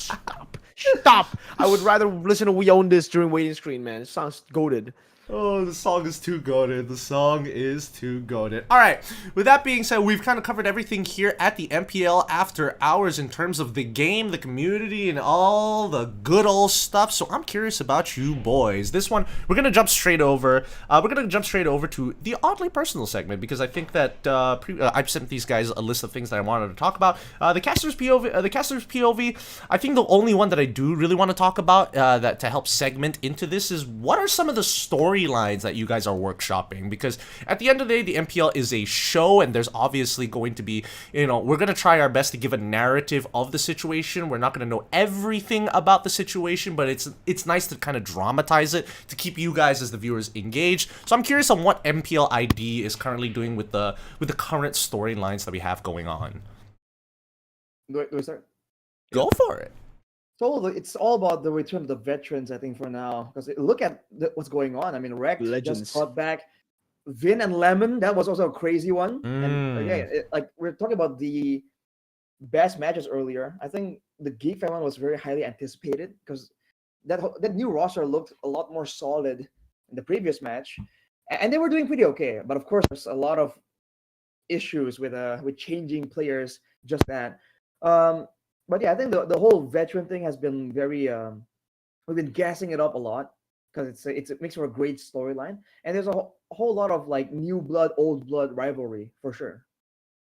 Stop. I would rather listen to "We Own This" during waiting screen, man. It sounds goated. Oh, the song is too goated. The song is too goated. All right. With that being said, we've kind of covered everything here at the MPL After Hours in terms of the game, the community, and all the good old stuff. So I'm curious about you boys. This one, we're gonna jump straight over. To the oddly personal segment because I think that I've sent these guys a list of things that I wanted to talk about. The caster's POV. I think the only one that I do really want to talk about that to help segment into this is what are some of the storylines that you guys are workshopping, because at the end of the day, the MPL is a show, and there's obviously going to be, we're going to try our best to give a narrative of the situation. We're not going to know everything about the situation, but it's nice to kind of dramatize it to keep you guys as the viewers engaged. So I'm curious on what MPL ID is currently doing with the current storylines that we have going on. Do I start? Go for it. So it's all about the return of the veterans, I think, for now. Because look at what's going on. I mean, Rex Legends. just brought back Vin and Lemon. That was also a crazy one. And yeah, like we're talking about the best matches earlier. I think the Geek Fan one was very highly anticipated because that new roster looked a lot more solid in the previous match, and they were doing pretty okay. But of course, there's a lot of issues with changing players. Just that. But yeah, I think the whole veteran thing has been very we've been gassing it up a lot because it makes for a great storyline, and there's a whole lot of like new blood, old blood rivalry for sure.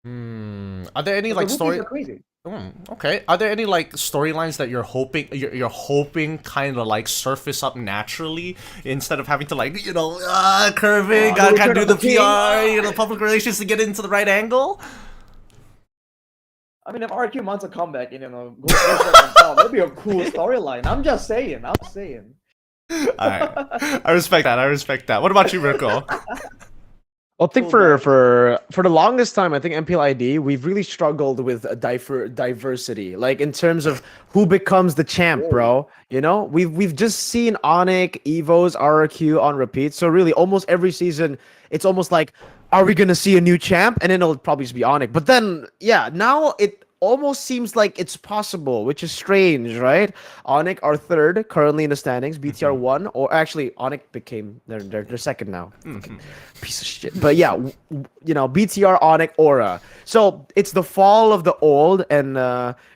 Are there any like stories? Crazy. Okay. Are there any like storylines that you're hoping kind of like surface up naturally instead of having to like curving, gotta do the PR, public relations to get into the right angle? I mean, if RQ wants a comeback, go that'd be a cool storyline. I'm just saying. All right, I respect that. What about you, Mirko? Well, I think for the longest time, I think MPL ID, we've really struggled with diversity, like in terms of who becomes the champ, bro. We've just seen Onyx, Evos, RRQ on repeat. So really, almost every season, it's almost like, are we gonna see a new champ? And then it'll probably just be Onyx. But then, yeah, now it almost seems like it's possible, which is strange, right? Onyx are third currently in the standings. BTR one, or actually Onyx became they're second now. Piece of shit. But yeah, BTR, Onyx, Aura. So it's the fall of the old and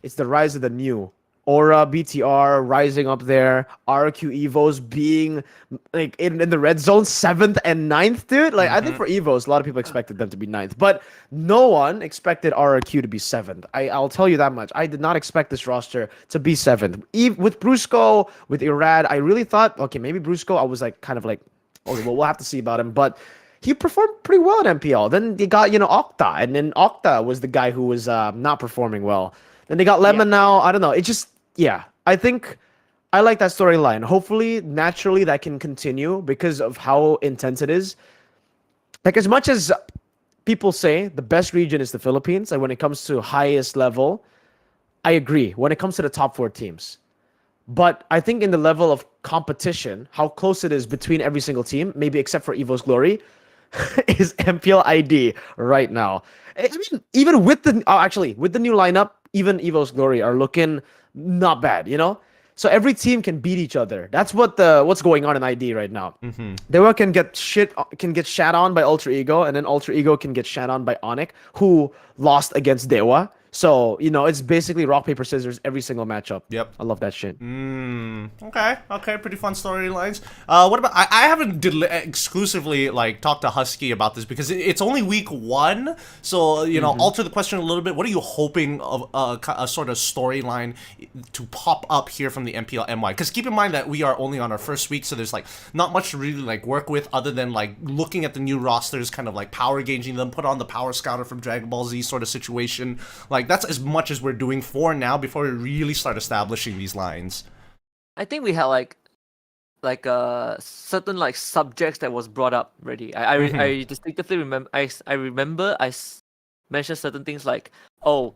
it's the rise of the new. Aura, BTR rising up there. RQ Evos being like in the red zone 7th and 9th, dude. Like I think for Evos, a lot of people expected them to be 9th, but no one expected RQ to be 7th. I'll tell you that much. I did not expect this roster to be 7th. With Brusco, with Irad, I really thought, okay, maybe Brusco. I was like kind of like, okay, well, we'll have to see about him, but he performed pretty well at MPL. Then they got Octa, and then Octa was the guy who was not performing well. Then they got Lemon now. I don't know. It just, yeah. I think I like that storyline. Hopefully, naturally, that can continue because of how intense it is. Like, as much as people say the best region is the Philippines, and when it comes to highest level, I agree. When it comes to the top 4 teams. But I think in the level of competition, how close it is between every single team, maybe except for Evo's Glory, is MPL ID right now. I mean, even with the with the new lineup, even Evo's Glory are looking not bad, So every team can beat each other. That's what's going on in ID right now. Dewa can get shat on by Ultra Ego, and then Ultra Ego can get shat on by Onyx, who lost against Dewa. So, it's basically rock, paper, scissors every single matchup. Yep. I love that shit. Okay, pretty fun storylines. What about, I haven't exclusively, talked to Husky about this because it's only week 1, so, alter the question a little bit. What are you hoping of a sort of storyline to pop up here from the MPL MY? Because keep in mind that we are only on our first week, so there's, not much to really, work with other than, looking at the new rosters, kind of, power gauging them, put on the Power Scouter from Dragon Ball Z sort of situation. That's as much as we're doing for now before we really start establishing these lines. I think we had certain like subjects that was brought up already. I distinctively remember I remember mentioned certain things like, oh,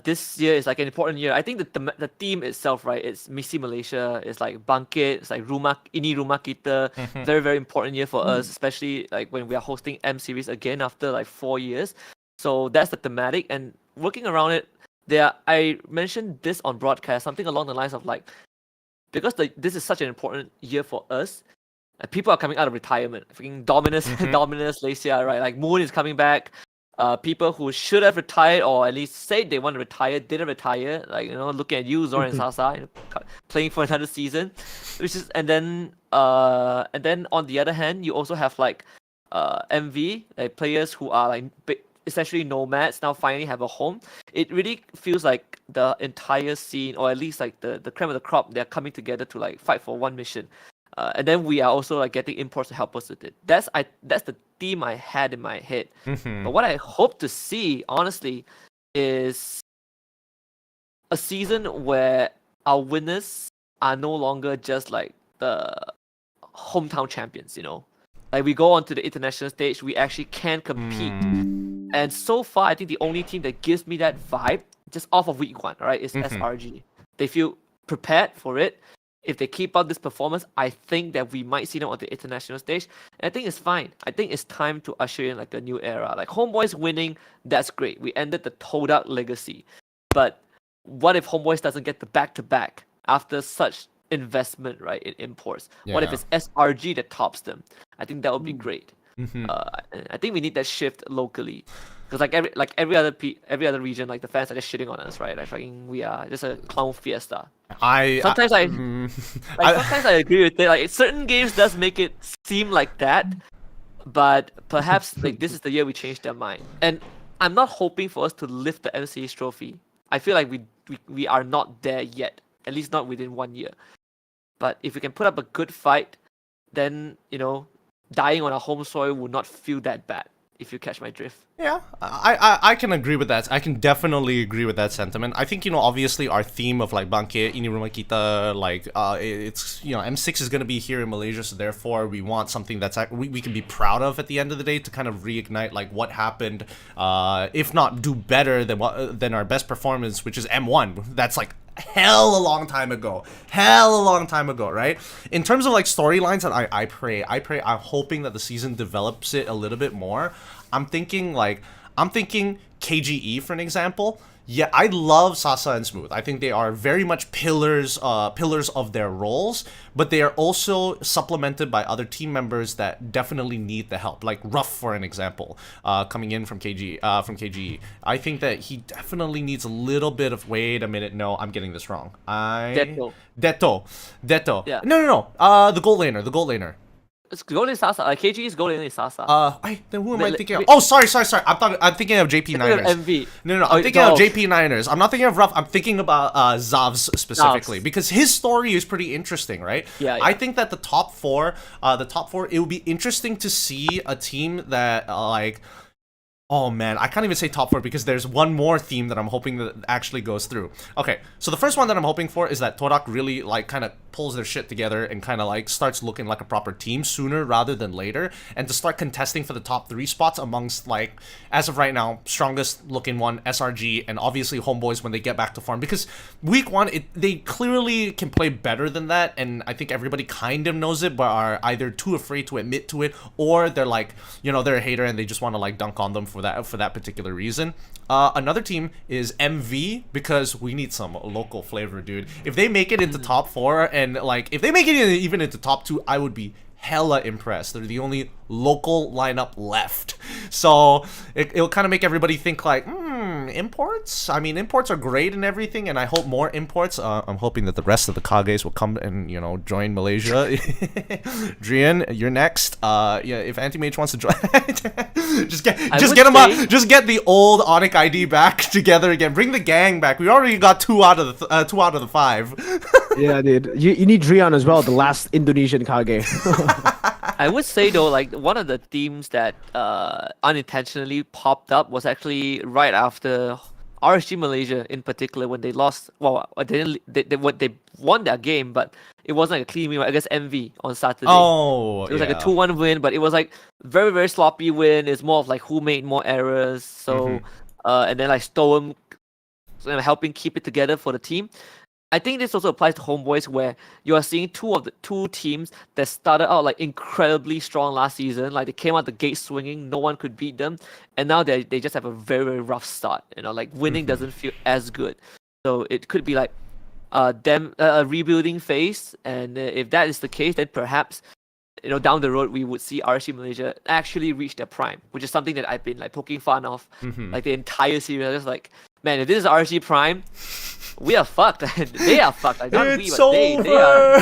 this year is like an important year. I think the theme itself, right? It's Misi Malaysia. It's like Bangkit. It's like Rumah Kita. Very very important year for us, especially like when we are hosting M series again after like 4 years. So that's the thematic, and working around it. I mentioned this on broadcast, something along the lines of like, because this is such an important year for us. People are coming out of retirement. Freaking Dominus, Dominus, Lacia, right? Like Moon is coming back. People who should have retired or at least said they want to retire didn't retire. Like, you know, looking at you, Zora and Sasa, you know, playing for another season, and then on the other hand, you also have like MV, like players who are like essentially nomads now finally have a home. It really feels like the entire scene, or at least like the creme of the crop, they're coming together to like fight for one mission. And then we are also like getting imports to help us with it. That's the theme I had in my head. But what I hope to see, honestly, is a season where our winners are no longer just like the hometown champions, you know? Like we go on to the international stage, we actually can compete. And so far, I think the only team that gives me that vibe, just off of week 1, right, is SRG. They feel prepared for it. If they keep up this performance, I think that we might see them on the international stage. And I think it's fine. I think it's time to usher in like a new era. Like Homeboys winning, that's great. We ended the Todak legacy. But what if Homeboys doesn't get the back-to-back after such investment, right, in imports? Yeah. What if it's SRG that tops them? I think that would be great. I think we need that shift locally. Because every other region, like the fans are just shitting on us, right? Like fucking, we are just a clown fiesta. Sometimes I agree with it. Like certain games does make it seem like that, but perhaps like this is the year we change their mind. And I'm not hoping for us to lift the MCH trophy. I feel like we are not there yet. At least not within 1 year. But if we can put up a good fight, then you know, dying on our home soil will not feel that bad. If you catch my drift. Yeah, I can agree with that. I can definitely agree with that sentiment. I think, you know, obviously our theme of like Bangkit, Ini Rumah Kita, like it's, you know, M6 is going to be here in Malaysia, so therefore we want something that's we can be proud of at the end of the day to kind of reignite like what happened, if not do better than our best performance, which is M1. That's like hell a long time ago, right? In terms of like storylines, and I'm hoping that the season develops it a little bit more. I'm thinking KGE for an example. Yeah, I love Sasa and Smooth. I think they are very much pillars of their roles, but they are also supplemented by other team members that definitely need the help. Like Ruff, for an example, coming in from KGE. I think that he definitely needs a little bit of. Wait a minute, no, I'm getting this wrong. Detto. Yeah. No. The gold laner. It's Golden Sasa. KG is Golden Sasa. Then who am I thinking of? Oh, sorry. I'm thinking of JP Niners. MV. No. I'm thinking of JP Niners. I'm not thinking of Ruff. I'm thinking about Zavs specifically because his story is pretty interesting, right? Yeah. I think that the top four, it would be interesting to see a team that like. Oh man, I can't even say top 4 because there's one more theme that I'm hoping that actually goes through. Okay, so the first one that I'm hoping for is that Todak really like kind of pulls their shit together and kind of like starts looking like a proper team sooner rather than later, and to start contesting for the top 3 spots amongst like, as of right now, strongest looking one, SRG, and obviously Homeboys when they get back to farm, because week 1, they clearly can play better than that, and I think everybody kind of knows it, but are either too afraid to admit to it, or they're like, you know, they're a hater and they just want to like dunk on them for that particular reason. Another team is MV, because we need some local flavor, dude. If they make it into top 4, and like if they make it even into top 2, I would be hella impressed. They're the only local lineup left, so it'll kind of make everybody think like, imports? I mean, imports are great and everything, and I hope more imports. I'm hoping that the rest of the Kages will come and, you know, join Malaysia. Drian, you're next. Yeah, if Anti-Mage wants to join, just get the old Onyx ID back together again. Bring the gang back. We already got 2 out of the 5. Yeah, dude. You need Drian as well, the last Indonesian Kage. I would say though, like one of the themes that unintentionally popped up was actually right after RSG Malaysia in particular, when they lost, well, they won their game, but it wasn't like a clean win against MV on Saturday. Oh, it was like a 2-1 win, but it was like very, very sloppy win. It's more of like who made more errors. So, and then like Storm helping keep it together for the team. I think this also applies to Homeboys, where you are seeing two teams that started out like incredibly strong last season. Like they came out the gate swinging, no one could beat them, and now they just have a very, very rough start. Like winning doesn't feel as good. So it could be like them a rebuilding phase, and if that is the case, then perhaps down the road we would see RSG Malaysia actually reach their prime, which is something that I've been like poking fun of like the entire series. I was like, man, if this is RSG prime, we are fucked. They are fucked. Like, not it's we, but over. they are.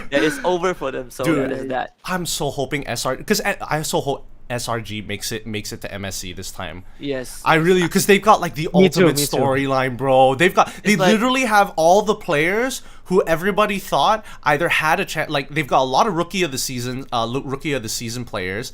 Yeah, it's over for them. So Dude, there's that. I'm so hoping because I so hope SRG makes it to MSC this time. Yes. I really, because they've got like the ultimate me too. storyline, bro. They literally have all the players who everybody thought either had a chance. Like they've got a lot of rookie of the season players,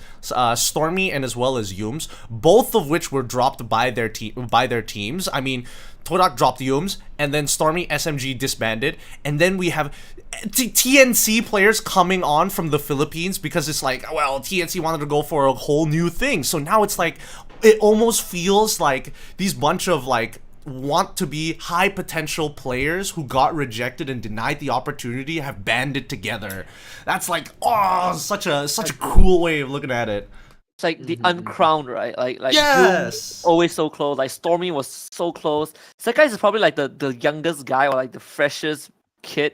Stormy and as well as Yums, both of which were dropped by their teams. I mean, Todak dropped Yums, and then Stormy SMG disbanded, and then we have TNC players coming on from the Philippines because it's like, well, TNC wanted to go for a whole new thing. So now it's like, it almost feels like these bunch of like want to be high potential players who got rejected and denied the opportunity have banded together. That's like, oh, such a cool way of looking at it. It's like the uncrowned, right? Like yes, Doom, always so close. Like Stormy was so close. Sakai is probably like the youngest guy or like the freshest kid.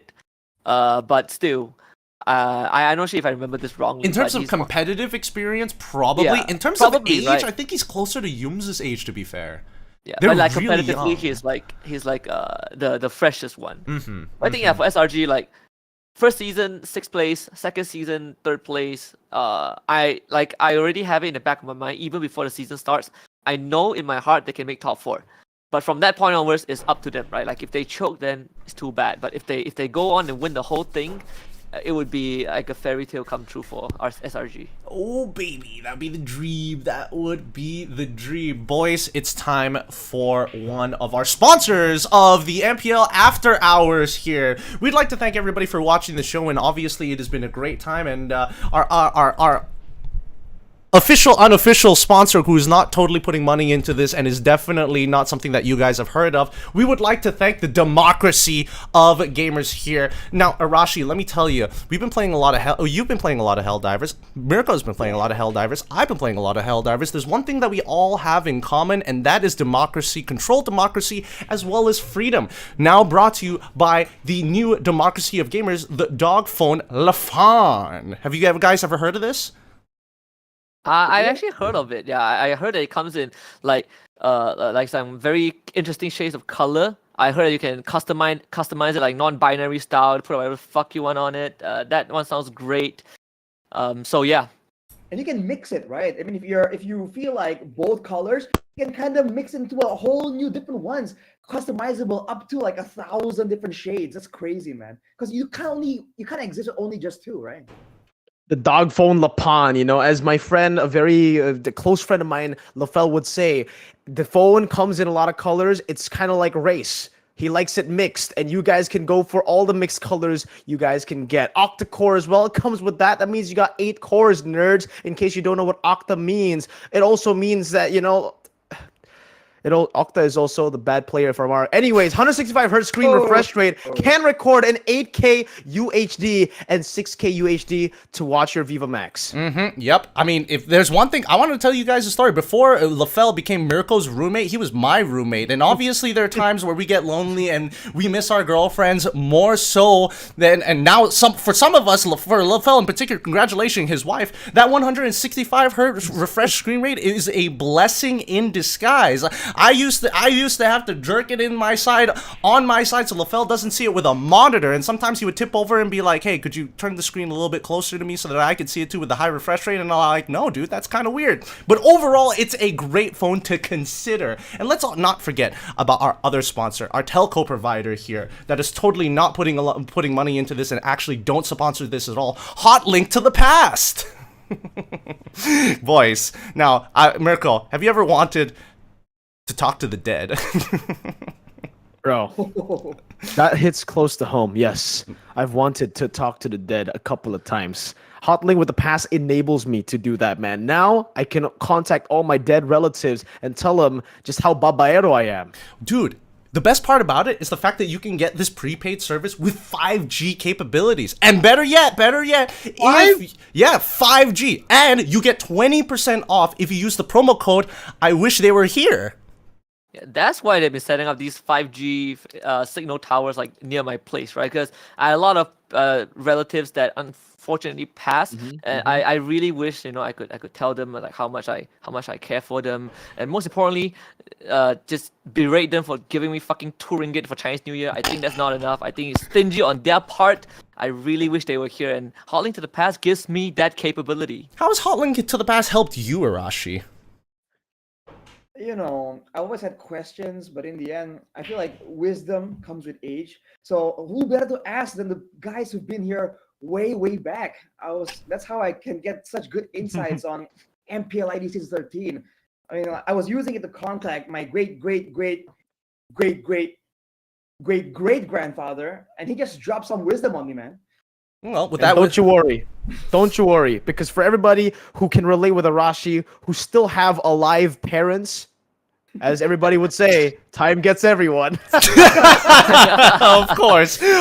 But still, I'm not sure if I remember this wrongly. In terms of competitive experience, probably. Yeah, in terms of age, right. I think he's closer to Yums' age, to be fair. Yeah, They're but like really competitively, young. he's like the freshest one. But I think for SRG, like first season 6th place, second season 3rd place. I already have it in the back of my mind even before the season starts. I know in my heart they can make top 4. But from that point onwards, it's up to them, right? Like if they choke, then it's too bad. But if they go on and win the whole thing, it would be like a fairy tale come true for our SRG. Oh baby, that'd be the dream. That would be the dream. Boys, it's time for one of our sponsors of the MPL After Hours here. We'd like to thank everybody for watching the show, and obviously it has been a great time, and our official, unofficial sponsor who is not totally putting money into this and is definitely not something that you guys have heard of. We would like to thank the democracy of gamers here. Now, Arashi, let me tell you, we've been playing a lot of you've been playing a lot of Helldivers. Mirko's been playing a lot of Helldivers. I've been playing a lot of Helldivers. There's one thing that we all have in common, and that is democracy, controlled democracy, as well as freedom. Now brought to you by the new democracy of gamers, the dog phone Lafan. Have you guys ever heard of this? I actually heard of it. Yeah, I heard that it comes in like some very interesting shades of color. I heard that you can customize it like non-binary style, put whatever the fuck you want on it. That one sounds great. So yeah. And you can mix it, right? I mean, if you feel like both colors, you can kind of mix into a whole new different ones, customizable up to like 1,000 different shades. That's crazy, man. Because you can't exist with only just 2, right? The dog phone Lapan, as my friend, a very the close friend of mine, Lafel would say, the phone comes in a lot of colors. It's kind of like race. He likes it mixed, and you guys can go for all the mixed colors you guys can get. Octa-core as well, it comes with that. That means you got 8 cores, nerds, in case you don't know what Octa means. It also means that, Octa is also the bad player from our... Anyways, 165 Hz screen refresh rate, can record in 8K UHD and 6K UHD to watch your Viva Max. Yep. I mean, if there's one thing, I want to tell you guys a story. Before Lafel became Mirko's roommate, he was my roommate. And obviously there are times where we get lonely and we miss our girlfriends more so than... And now, for some of us, for Lafel in particular, congratulations, his wife, that 165 Hz refresh screen rate is a blessing in disguise. I used to have to jerk it on my side so Lafel doesn't see it with a monitor, and sometimes he would tip over and be like, hey, could you turn the screen a little bit closer to me so that I could see it too with the high refresh rate? And I'm like, no, dude, that's kind of weird. But overall, it's a great phone to consider. And let's not forget about our other sponsor, our telco provider here, that is totally not putting money into this and actually don't sponsor this at all. Hot Link to the Past. Boys, now, Mirko, have you ever wanted to talk to the dead. Bro, that hits close to home. Yes, I've wanted to talk to the dead a couple of times. Hotlink with the past enables me to do that, man. Now I can contact all my dead relatives and tell them just how babaero I am. Dude, the best part about it is the fact that you can get this prepaid service with 5G capabilities. And better yet, yeah, 5G. And you get 20% off if you use the promo code I wish they were here. Yeah, that's why they've been setting up these 5G signal towers like near my place, right? Because I had a lot of relatives that unfortunately passed, and I really wish I could tell them like how much I care for them, and most importantly, just berate them for giving me fucking 2 ringgit for Chinese New Year. I think that's not enough. I think it's stingy on their part. I really wish they were here, and Hotlink to the Past gives me that capability. How has Hotlink to the Past helped you, Arashi? You know, I always had questions, but in the end, I feel like wisdom comes with age. So who better to ask than the guys who've been here way back? That's how I can get such good insights on MPL ID since 13. I mean, I was using it to contact my great grandfather, and he just dropped some wisdom on me, man. Well, with And that, don't you worry, because for everybody who can relate with Arashi, who still have alive parents, as everybody would say, time gets everyone. of course. If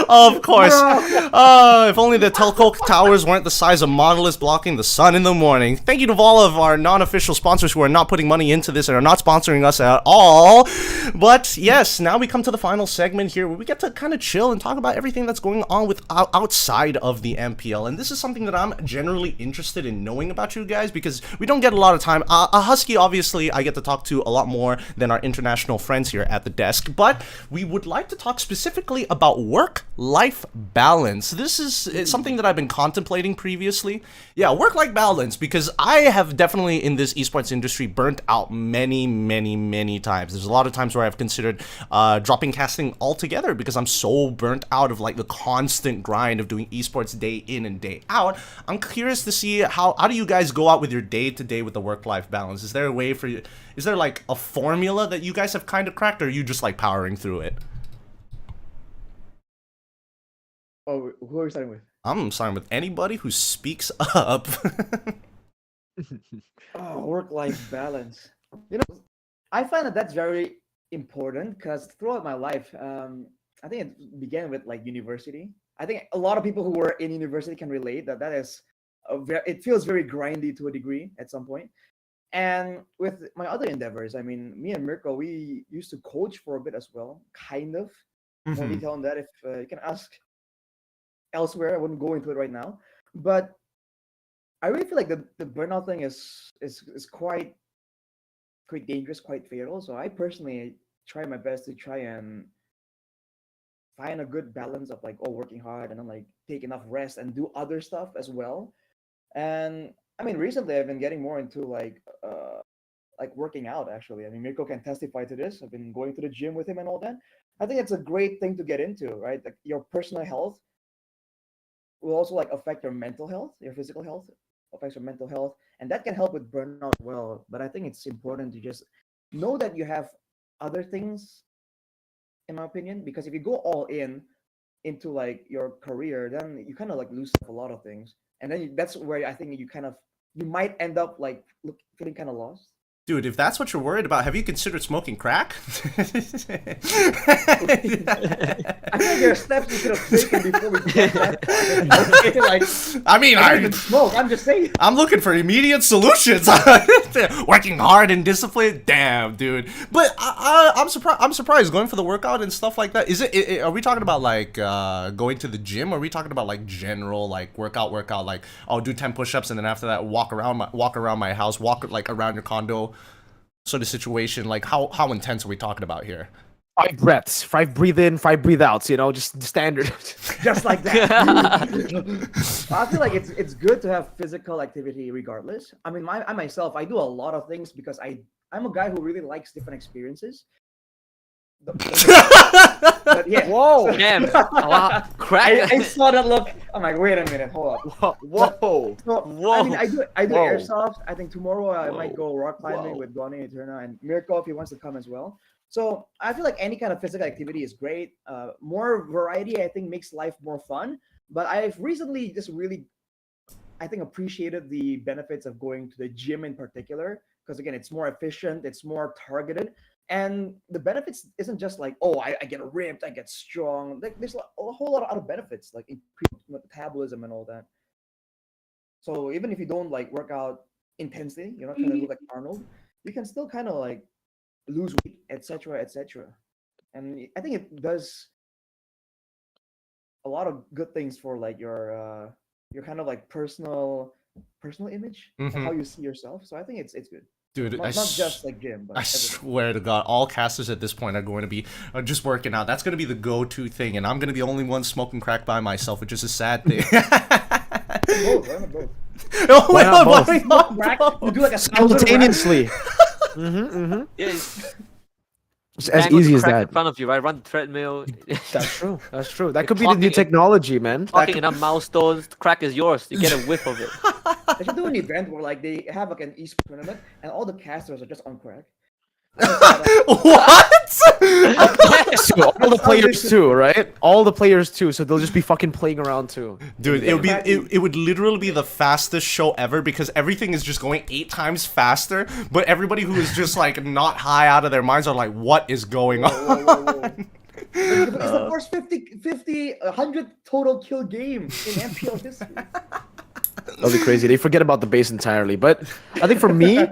only the telco towers weren't the size of monoliths blocking the sun in the morning. Thank you to all of our non-official sponsors who are not putting money into this and are not sponsoring us at all. But yes, now we come to the final segment here where we get to kind of chill and talk about everything that's going on with outside of the MPL. And this is something that I'm generally interested in knowing about you guys because we don't get a lot of time. A Husky, obviously, I get to talk to a lot more than our international friends here at the desk, but we would like to talk specifically about work-life balance. This is something that I've been contemplating previously. Yeah, work-life balance, because I have definitely in this esports industry burnt out many times. There's a lot of times where I've considered dropping casting altogether because I'm so burnt out of like the constant grind of doing esports day in and day out. I'm curious to see how do you guys go out with your day-to-day with the work-life balance? Is there a way for you? Is there like a formula that you guys have kind of cracked, or are you just like powering through it? Oh, who are we starting with? I'm starting with anybody who speaks up. Oh, work-life balance. You know, I find that that's very important because throughout my life, I think it began with like university. I think a lot of people who were in university can relate that is it feels very grindy to a degree at some point. And with my other endeavors, I mean, me and Mirko, we used to coach for a bit as well, kind of. More detail on that if you can ask elsewhere. I wouldn't go into it right now. But I really feel like the burnout thing is quite dangerous, quite fatal. So I personally try my best to try and find a good balance of like working hard and then like take enough rest and do other stuff as well. And I mean, recently I've been getting more into like working out. Actually, I mean, Mirko can testify to this. I've been going to the gym with him and all that. I think it's a great thing to get into, right? Like your personal health will also like affect your mental health, your physical health affects your mental health, and that can help with burnout as well. But I think it's important to just know that you have other things, in my opinion, because if you go all into like your career, then you kind of like lose a lot of things. And then that's where I think you might end up like feeling kind of lost. Dude, if that's what you're worried about, have you considered smoking crack? I think there are steps we could have taken before we get that. Okay, like, I mean, I don't even smoke. I'm just saying. I'm looking for immediate solutions. Working hard and discipline, damn, dude. But I'm surprised going for the workout and stuff like that. Are we talking about like going to the gym? Or are we talking about like general like workout? Like, I'll do 10 push-ups and then after that walk around my house, walk like around your condo. Sort of situation, like how intense are we talking about here? 5 breaths, 5 breathe in, 5 breathe outs, just standard. Just like that. I feel like it's good to have physical activity regardless. I mean, I myself, I do a lot of things because I'm a guy who really likes different experiences. But yeah. Whoa. Damn. Wow. Crack. I saw that look. I'm like, wait a minute, hold up. Whoa. So, Whoa. I mean, I do Whoa. airsoft. I think tomorrow I might Whoa. go rock climbing Whoa. with Donnie Eterna and Mirko if he wants to come as well. So I feel like any kind of physical activity is great. More variety, I think, makes life more fun. But I've recently just really, I think, appreciated the benefits of going to the gym in particular because again, it's more efficient, it's more targeted, and the benefits isn't just like, oh, I get ripped, I get strong. Like there's a whole lot of other benefits like increased metabolism and all that. So even if you don't like work out intensely, you're not trying to look like Arnold, you can still kind of like lose weight, etc., etc. And I think it does a lot of good things for like your kind of like personal image, like Mhm. how you see yourself. So I think it's good. Dude, Not just like gym, but I everything. swear to God, all casters at this point are going to be just working out. That's going to be the go-to thing, and I'm going to be the only one smoking crack by myself, which is a sad thing. Both, why not both? Oh, Why not both? why not Crack, both? you do like a Simultaneously. Yeah, It's as bang on the easy as crack that. in front of you, right? Run the treadmill. That's true. That's true. That You're could be the new clocking it. technology, man. Talking enough milestones, the crack is yours. You get a whiff of it. They should do an event where like they have like an esports tournament and all the casters are just on crack. What? So all the players too, right? All the players too. So they'll just be fucking playing around too. Dude, it would literally be the fastest show ever because everything is just going 8 times faster, but everybody who is just like not high out of their minds are like, what is going on? Whoa. It's the first 100 total kill game in MPL history. That'll be crazy. They forget about the base entirely. But I think for me,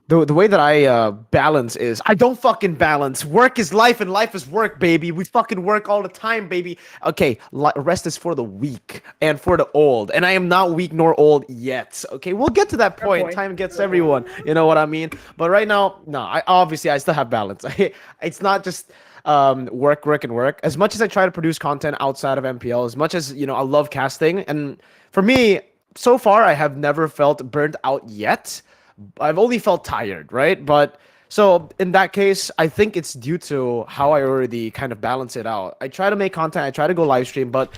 the way that I balance is I don't fucking balance. Work is life and life is work, baby. We fucking work all the time, baby. Okay, rest is for the weak and for the old. And I am not weak nor old yet. Okay, we'll get to that point. Time gets everyone. You know what I mean? But right now, no, I still have balance. It's not just work. As much as I try to produce content outside of MPL, as much as, you know, I love casting. And for me, so far, I have never felt burnt out yet. I've only felt tired, right? But so in that case, I think it's due to how I already kind of balance it out. I try to make content, I try to go live stream, but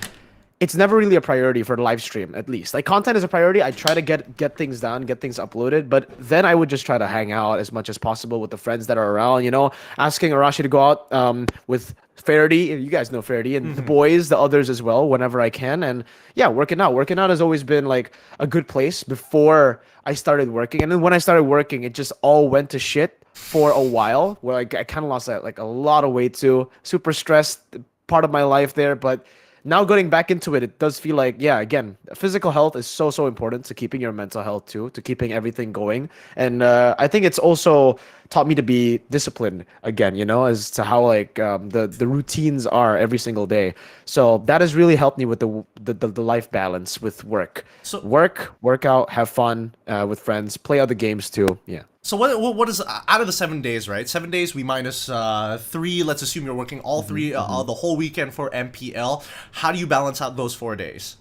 it's never really a priority for the live stream, at least. Like content is a priority. I try to get things done, get things uploaded, but then I would just try to hang out as much as possible with the friends that are around, you know, asking Arashi to go out with Faraday, you guys know Faraday, and the boys, the others as well, whenever I can. And yeah, working out has always been like a good place before I started working. And then when I started working, it just all went to shit for a while, where I kind of lost like a lot of weight too. Super stressed, part of my life there, but now getting back into it, it does feel like, yeah, again, physical health is so important to keeping your mental health too, to keeping everything going. And I think it's also taught me to be disciplined again, you know, as to how like the routines are every single day. So that has really helped me with the life balance with work. So work out, have fun with friends, play other games too. Yeah. So what is out of the 7 days, right? 7 days we minus 3. Let's assume you're working all 3 the whole weekend for MPL. How do you balance out those 4 days?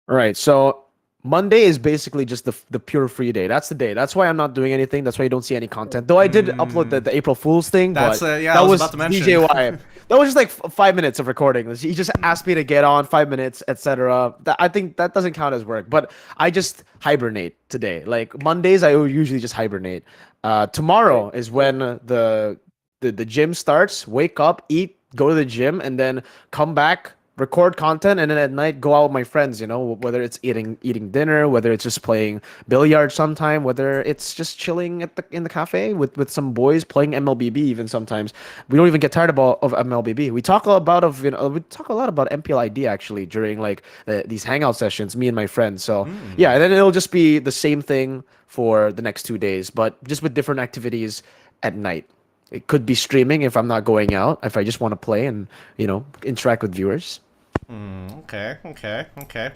All right. So Monday is basically just the pure free day. That's the day. That's why I'm not doing anything. That's why you don't see any content. Though I did upload the April Fool's thing. That's but yeah, that I was was about to mention. DJY. That was just like 5 minutes of recording. He just asked me to get on 5 minutes, etc. I think that doesn't count as work. But I just hibernate today. Like Mondays, I usually just hibernate. Tomorrow is when the gym starts. Wake up, eat, go to the gym, and then come back, record content, and then at night go out with my friends, you know, whether it's eating dinner, whether it's just playing billiards sometime, whether it's just chilling in the cafe with some boys playing MLBB even sometimes. We don't even get tired of MLBB. We talk a lot about MPL ID actually during like these hangout sessions, me and my friends. So yeah, and then it'll just be the same thing for the next 2 days, but just with different activities at night. It could be streaming if I'm not going out, if I just want to play and, you know, interact with viewers. Okay.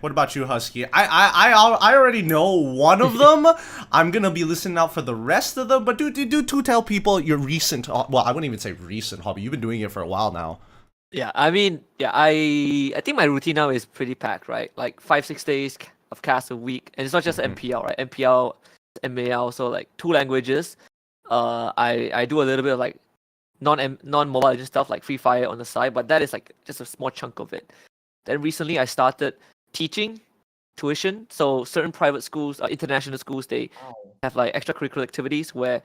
What about you, Husky? I already know one of them. I'm gonna be listening out for the rest of them. But do tell people your recent. Well, I wouldn't even say recent hobby. You've been doing it for a while now. Yeah, I mean, yeah, I think my routine now is pretty packed, right? Like 5-6 days of cast a week, and it's not just MPL, right? MPL, MAL, so like 2 languages. I do a little bit of like non-mobile legend stuff like Free Fire on the side, but that is like just a small chunk of it. Then recently I started teaching tuition. So certain private schools, international schools, they Wow. have like extracurricular activities where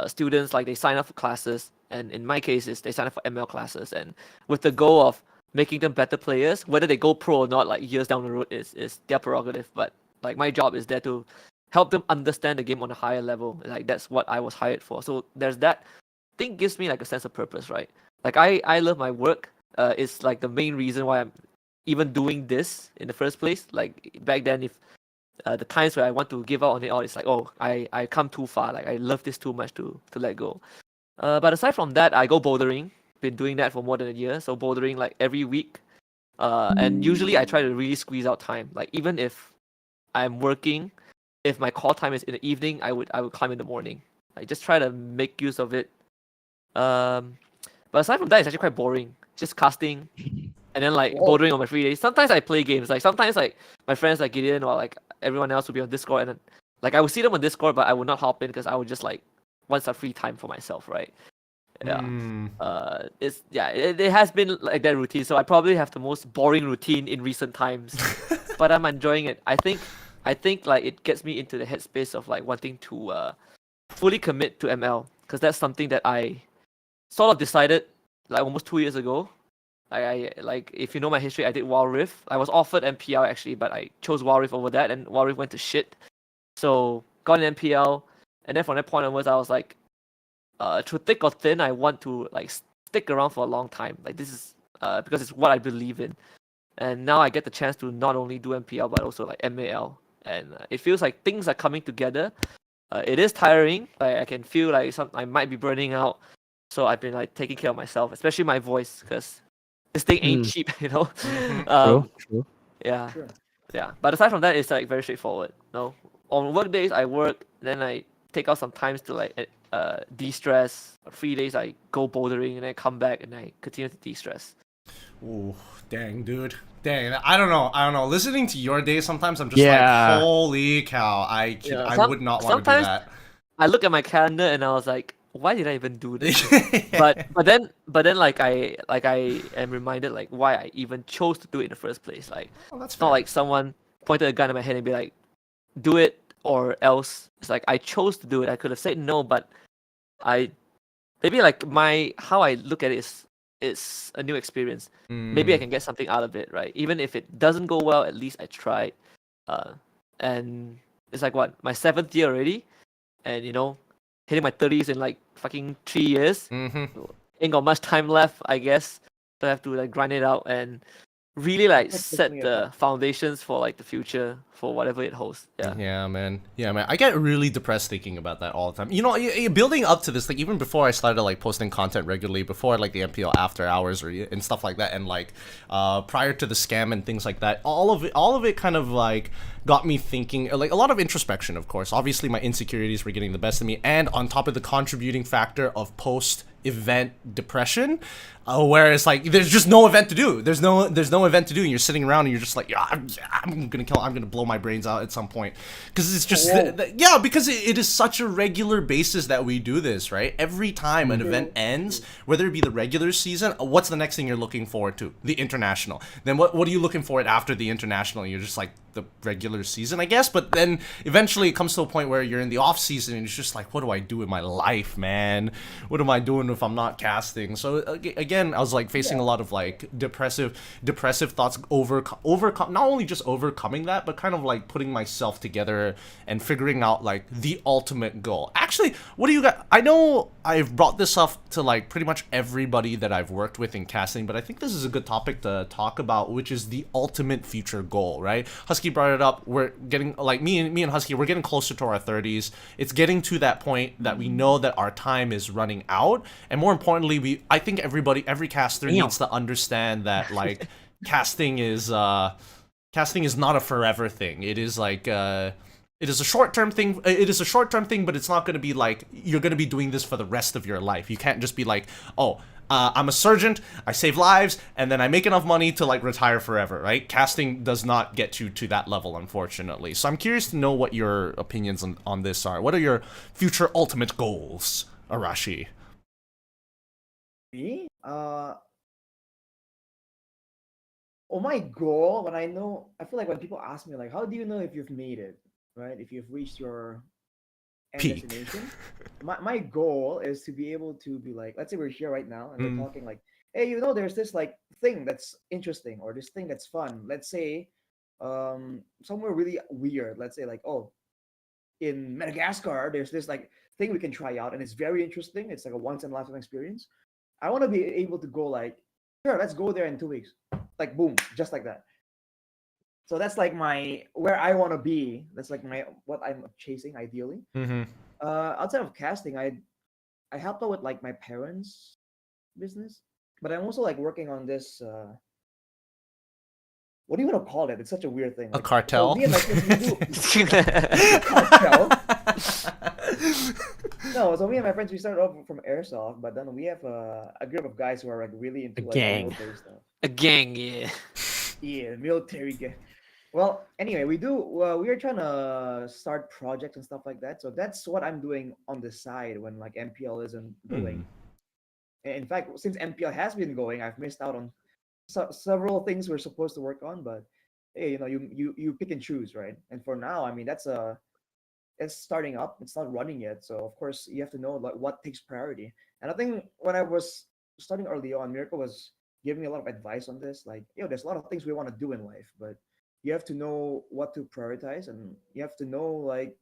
students like they sign up for classes, and in my case is they sign up for ML classes, and with the goal of making them better players. Whether they go pro or not, like years down the road, is their prerogative. But like my job is there to help them understand the game on a higher level. Like that's what I was hired for. So there's that. Thing gives me like a sense of purpose, right? Like I love my work. It's like the main reason why I'm even doing this in the first place. Like back then, if the times where I want to give out on it all, it's like, oh, I come too far. Like I love this too much to let go. But aside from that, I go bouldering. Been doing that for more than a year. So bouldering like every week. And usually I try to really squeeze out time. Like even if I'm working, if my call time is in the evening, I would climb in the morning. I just try to make use of it. But aside from that, it's actually quite boring. Just casting, and then like Whoa. bouldering on my free days. Sometimes I play games. Like sometimes like my friends like Gideon or like everyone else would be on Discord, and then, like I would see them on Discord, but I would not hop in because I would just like want some free time for myself, right? Yeah. It has been like that routine. So I probably have the most boring routine in recent times, but I'm enjoying it. I think like it gets me into the headspace of like wanting to fully commit to ML, because that's something that I sort of decided like almost 2 years ago. I like, if you know my history, I did Wild Rift. I was offered MPL actually, but I chose Wild Rift over that, and Wild Rift went to shit. So got an MPL, and then from that point onwards, I was like, through thick or thin, I want to like stick around for a long time. Like this is because it's what I believe in, and now I get the chance to not only do MPL but also like MAL, and it feels like things are coming together. It is tiring. Like I can feel like I might be burning out. So I've been like taking care of myself, especially my voice, because this thing ain't cheap, you know. True. Yeah, Sure. yeah. But aside from that, it's like very straightforward. No, on work days I work, then I take out some times to like de-stress. On free days I go bouldering, and then come back and I continue to de-stress. Ooh, dang, dude. Dang, I don't know. Listening to your day, sometimes I'm just Yeah. like, holy cow, I would not want to do Sometimes that. I look at my calendar and I was like, why did I even do this? but then like I am reminded like why I even chose to do it in the first place. Like Oh, that's it's not fair. like someone pointed a gun at my head and be like, do it or else. It's like I chose to do it. I could have said no, but maybe like how I look at it is it's a new experience. Maybe I can get something out of it, right? Even if it doesn't go well, at least I tried. And it's like what, my 7th year already, and you know, hitting my 30s in like fucking 3 years. Ain't got much time left, I guess. So I have to like grind it out and really like That's set definitely a the fact. foundations for like the future, for whatever it holds. Yeah. Yeah, man. I get really depressed thinking about that all the time. You know, building up to this, like even before I started like posting content regularly, before like the MPL after hours and stuff like that, and like prior to the scam and things like that, all of it kind of like got me thinking, like a lot of introspection, of course. Obviously, my insecurities were getting the best of me, and on top of the contributing factor of post-event depression, where it's like there's just no event to do. There's no event to do, and you're sitting around and you're just like, yeah, I'm gonna blow my brains out at some point, because it's just because it is such a regular basis that we do this, right? Every time an event ends, whether it be the regular season, what's the next thing you're looking forward to? The international. Then what are you looking for after the international? You're just like, the regular season, I guess, but then eventually it comes to a point where you're in the off season and it's just like, what do I do with my life, man? What am I doing if I'm not casting? So again, I was like facing a lot of like depressive thoughts, overcome, not only just overcoming that, but kind of like putting myself together and figuring out like the ultimate goal. Actually, what do you got? I know I've brought this up to like pretty much everybody that I've worked with in casting, but I think this is a good topic to talk about, which is the ultimate future goal, right? Husky brought it up. We're getting like me and Husky, we're getting closer to our 30s. It's getting to that point that we know that our time is running out, and more importantly, I think every caster needs to understand that like casting is not a forever thing. It is like it is a short-term thing. It is a short-term thing, but it's not going to be like you're going to be doing this for the rest of your life. You can't just be like, oh, I'm a surgeon, I save lives, and then I make enough money to like retire forever, right? Casting does not get you to that level, unfortunately. So I'm curious to know what your opinions on this are. What are your future ultimate goals, Arashi? Me? My goal when I feel like when people ask me like, how do you know if you've made it, right? If you've reached your end Peak. destination, my goal is to be able to be like, let's say we're here right now and we're talking like, hey, there's this like thing that's interesting or this thing that's fun. Let's say, somewhere really weird. Let's say like, oh, in Madagascar, there's this like thing we can try out and it's very interesting. It's like a once in a lifetime experience. I want to be able to go like, sure, let's go there in 2 weeks. Like boom, just like that. So that's like my where I want to be. That's like my what I'm chasing ideally. Mm-hmm. Outside of casting, I helped out with like my parents' business, but I'm also like working on this. What do you want to call it? It's such a weird thing. A Like, cartel. so me and my friends, we do cartel. No, so me and my friends we started off from airsoft, but then we have a group of guys who are like really into like gang. military stuff. A gang, yeah. Yeah, military gang. Well, anyway, we are trying to start projects and stuff like that. So that's what I'm doing on the side when like MPL isn't going. In fact, since MPL has been going, I've missed out on several things we're supposed to work on. But hey, you pick and choose, right? And for now, I mean it's starting up. It's not running yet. So of course you have to know like what takes priority. And I think when I was starting early on, Miracle was giving me a lot of advice on this. Like, there's a lot of things we want to do in life, but you have to know what to prioritize and you have to know like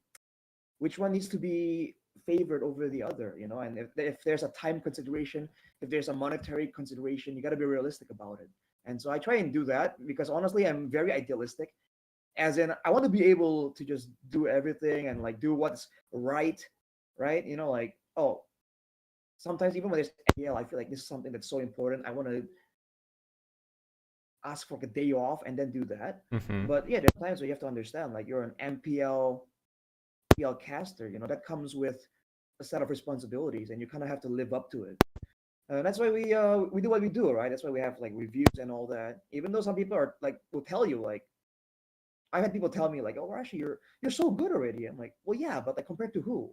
which one needs to be favored over the other, and if there's a time consideration, if there's a monetary consideration, you got to be realistic about it. And so I try and do that because honestly I'm very idealistic, as in I want to be able to just do everything and like do what's right, like, oh, sometimes even when there's MPL, I feel like this is something that's so important, I want to ask for a day off and then do that. Mm-hmm. But yeah, there's times where you have to understand, like, you're an MPL caster, that comes with a set of responsibilities, and you kind of have to live up to it. That's why we do what we do, right? That's why we have like reviews and all that. Even though some people are like will tell you like, I've had people tell me like, oh, actually, you're so good already. I'm like, well, yeah, but like compared to who,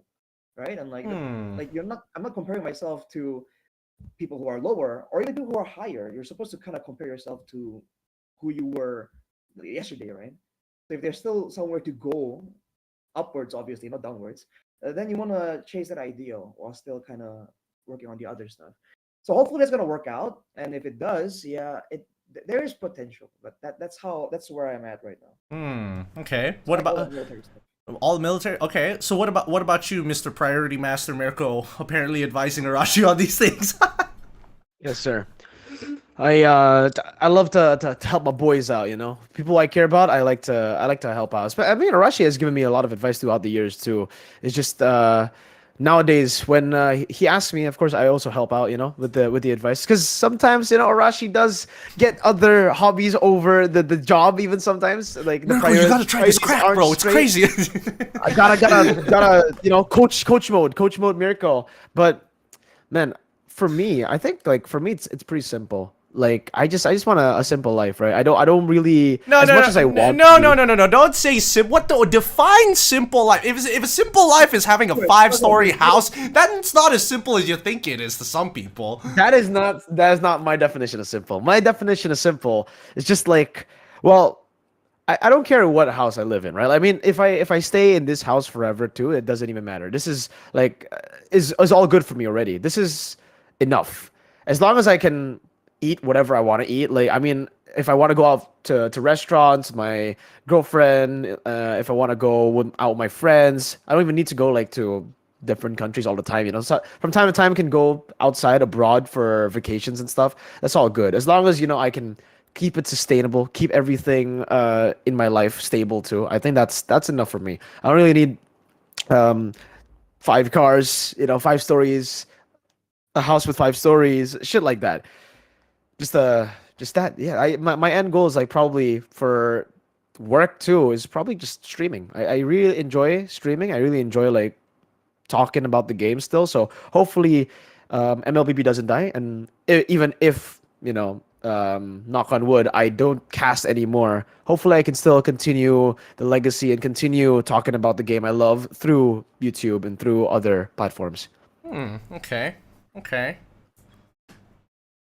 right? And like, like I'm not comparing myself to people who are lower or even people who are higher. You're supposed to kind of compare yourself to who you were yesterday, right? So if there's still somewhere to go upwards, obviously not downwards, then you want to chase that ideal while still kind of working on the other stuff. So hopefully that's gonna work out, and if it does, yeah, there is potential, but that's where I'm at right now. Okay. So What like all about that military stuff. all the military? Okay. So what about you, Mr. Priority Master Mirko? Apparently advising Arashi on these things. Yes, sir. I love to help my boys out, people I care about. I like to help out. I mean, Arashi has given me a lot of advice throughout the years too. It's just nowadays when he asks me, of course I also help out, with the advice, because sometimes Arashi does get other hobbies over the job, even sometimes like the Mirko, you gotta try this priorities crack, aren't bro. It's straight. crazy. I gotta coach mode Miracle. But man, for me, I think like for me it's pretty simple. Like I just want a simple life, right? I don't really as much as I want. No. Don't say simple. What the define simple life? If a simple life is having a 5-story house, that's not as simple as you think it is to some people. That is not my definition of simple. My definition of simple is just like, well, I don't care what house I live in, right? I mean, if I stay in this house forever too, it doesn't even matter. This is like is all good for me already. This is enough. As long as I can eat whatever I want to eat. Like, I mean, if I want to go out to restaurants, my girlfriend, if I want to go out with my friends, I don't even need to go like to different countries all the time. So from time to time, can go outside abroad for vacations and stuff. That's all good. As long as, I can keep it sustainable, keep everything in my life stable too. I think that's enough for me. I don't really need 5 cars, 5 stories, a house with 5 stories, shit like that. Just that, yeah. My end goal is like probably for work too is probably just streaming. I really enjoy streaming. I really enjoy like talking about the game still. So hopefully, MLBB doesn't die, and even if knock on wood, I don't cast anymore. Hopefully, I can still continue the legacy and continue talking about the game I love through YouTube and through other platforms. Okay.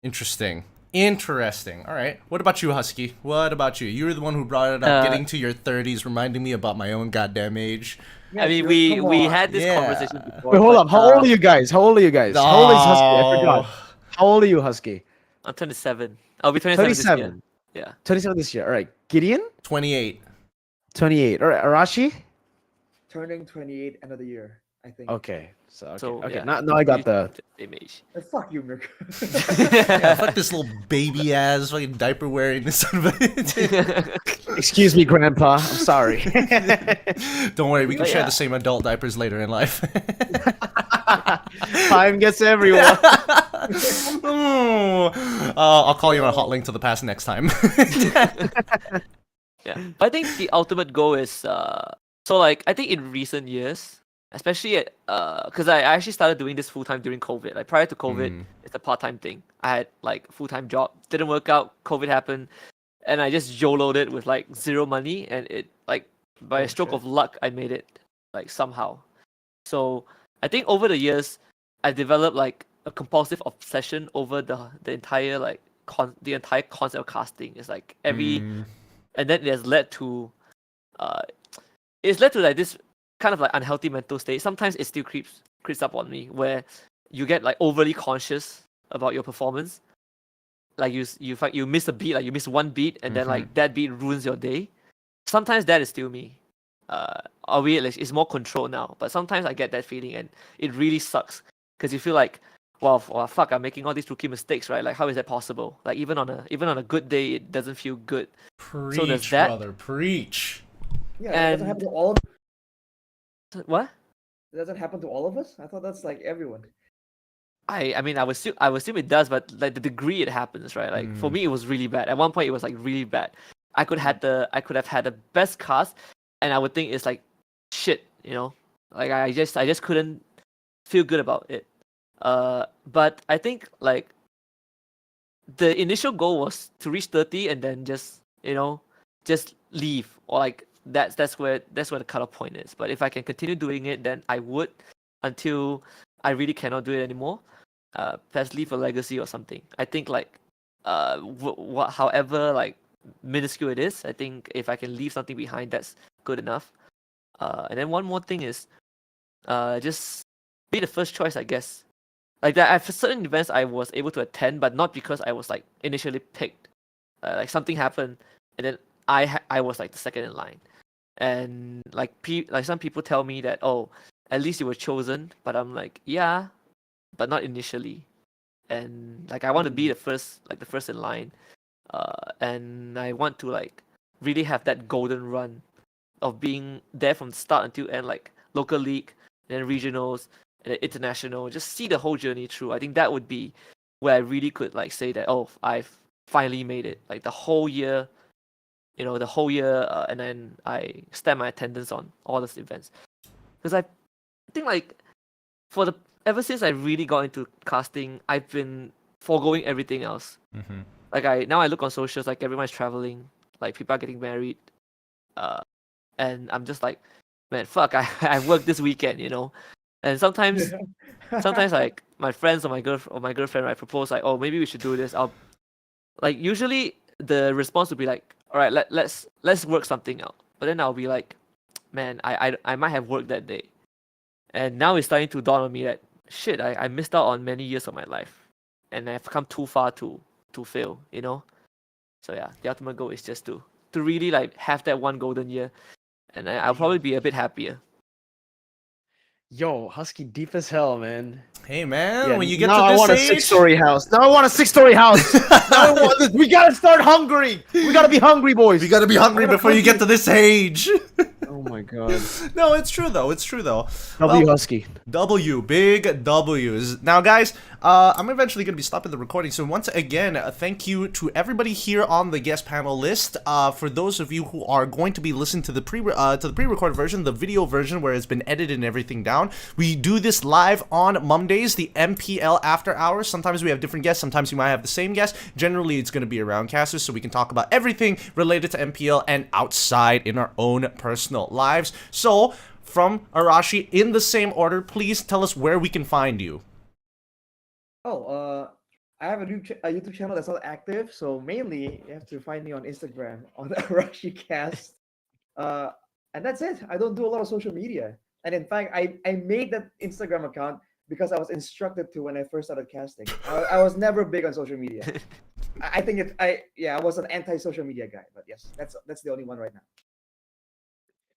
Interesting. Interesting. All right. What about you, Husky? What about you? You were the one who brought it up, getting to your 30s, reminding me about my own goddamn age. Yeah, I mean, sure, we come we on. had this Yeah. conversation before. Wait, hold but, up. How old are you guys? How old are you guys? How old is Husky? I forgot. How old are you, Husky? I'm 27. I'll be 27 this year. 27. Yeah. 27 this year. All right. Gideon? 28. 28. All right. Arashi? Turning 28 end of the year, I think. Okay. Okay. So, Okay. yeah. Now I got the. Same age. Fuck you, Mirko. Yeah, fuck this little baby ass fucking diaper wearing this son of a- Excuse me, Grandpa. I'm sorry. Don't worry, we can But share yeah. the same adult diapers later in life. Time gets everyone. I'll call you on a hot link to the past next time. Yeah. But I think the ultimate goal is so like I think in recent years, especially at because I actually started doing this full time during COVID. Like prior to COVID, it's a part time thing. I had like a full time job, didn't work out, COVID happened, and I just YOLO'd it with like zero money, and it like by a stroke of luck I made it like somehow. So I think over the years I developed like a compulsive obsession over the entire like the entire concept of casting. It's like every and then it has led to it's led to like this kind of like unhealthy mental state. Sometimes it still creeps up on me where you get like overly conscious about your performance. Like you miss a beat, like you miss one beat, and then like that beat ruins your day. Sometimes that is still me. Albeit like, it's more controlled now, but sometimes I get that feeling, and it really sucks because you feel like, wow, fuck, I'm making all these rookie mistakes, right? Like, how is that possible? Like, even on a good day, it doesn't feel good. Preach, So there's that. brother, preach. Yeah, that doesn't happen to all. What? Does that happen to all of us? I thought that's like everyone. I mean, I would assume it does, but like the degree it happens, right? Like for me, it was really bad. At one point, it was like really bad. I could have had the best cast, and I would think it's like shit, you know. Like I just couldn't feel good about it. But I think like the initial goal was to reach 30 and then just leave, or like that's where the cutoff point is. But if I can continue doing it, then I would until I really cannot do it anymore. Perhaps leave a legacy or something. I think like however like minuscule it is, I think if I can leave something behind, that's good enough. And then one more thing is just be the first choice, I guess. Like that, at certain events I was able to attend, but not because I was like initially picked. Like something happened, and then I was like the second in line. And like some people tell me that, oh, at least you were chosen, but I'm like, yeah, but not initially. And like I want to be the first in line, and I want to like really have that golden run of being there from start until end, like local league, then regionals, and then international. Just see the whole journey through. I think that would be where I really could like say that, oh, I've finally made it. Like the whole year, and then I stamp my attendance on all those events. Because I think like ever since I really got into casting, I've been foregoing everything else. Like I look on socials, like everyone's traveling, like people are getting married, and I'm just like, man, fuck, I worked this weekend, you know. And sometimes like my friends or my girlfriend, right, propose like, oh, maybe we should do this. I'll like usually the response would be like, all right, let's work something out. But then I'll be like, man, I might have worked that day. And now it's starting to dawn on me that shit, I missed out on many years of my life, and I've come too far to fail, you know. So yeah, the ultimate goal is just to really like have that one golden year, and I'll probably be a bit happier. Yo, Husky deep as hell, man. Hey man, Yeah, when you get now to this I want age, a 6-story house. Now I want a 6-story house. We gotta start hungry. We gotta be hungry, boys. you gotta be hungry before you get to this age. Oh my god. No, it's true though. It's true though. W Well, Husky. W, big W's. Now, guys, I'm eventually going to be stopping the recording. So once again, thank you to everybody here on the guest panel list. For those of you who are going to be listening to the pre-recorded version, the video version where it's been edited and everything down, we do this live on Mondays, the MPL After Hours. Sometimes we have different guests. Sometimes we might have the same guest. Generally, it's going to be around casters, so we can talk about everything related to MPL and outside in our own personal lives. So, from Arashi, in the same order, please tell us where we can find you. Oh, I have a YouTube channel that's not active, so mainly you have to find me on Instagram on Arashi Cast. Uh, and that's it. I don't do a lot of social media. And in fact, I made that Instagram account because I was instructed to when I first started casting. I was never big on social media. I think I was an anti-social media guy, but yes, that's the only one right now.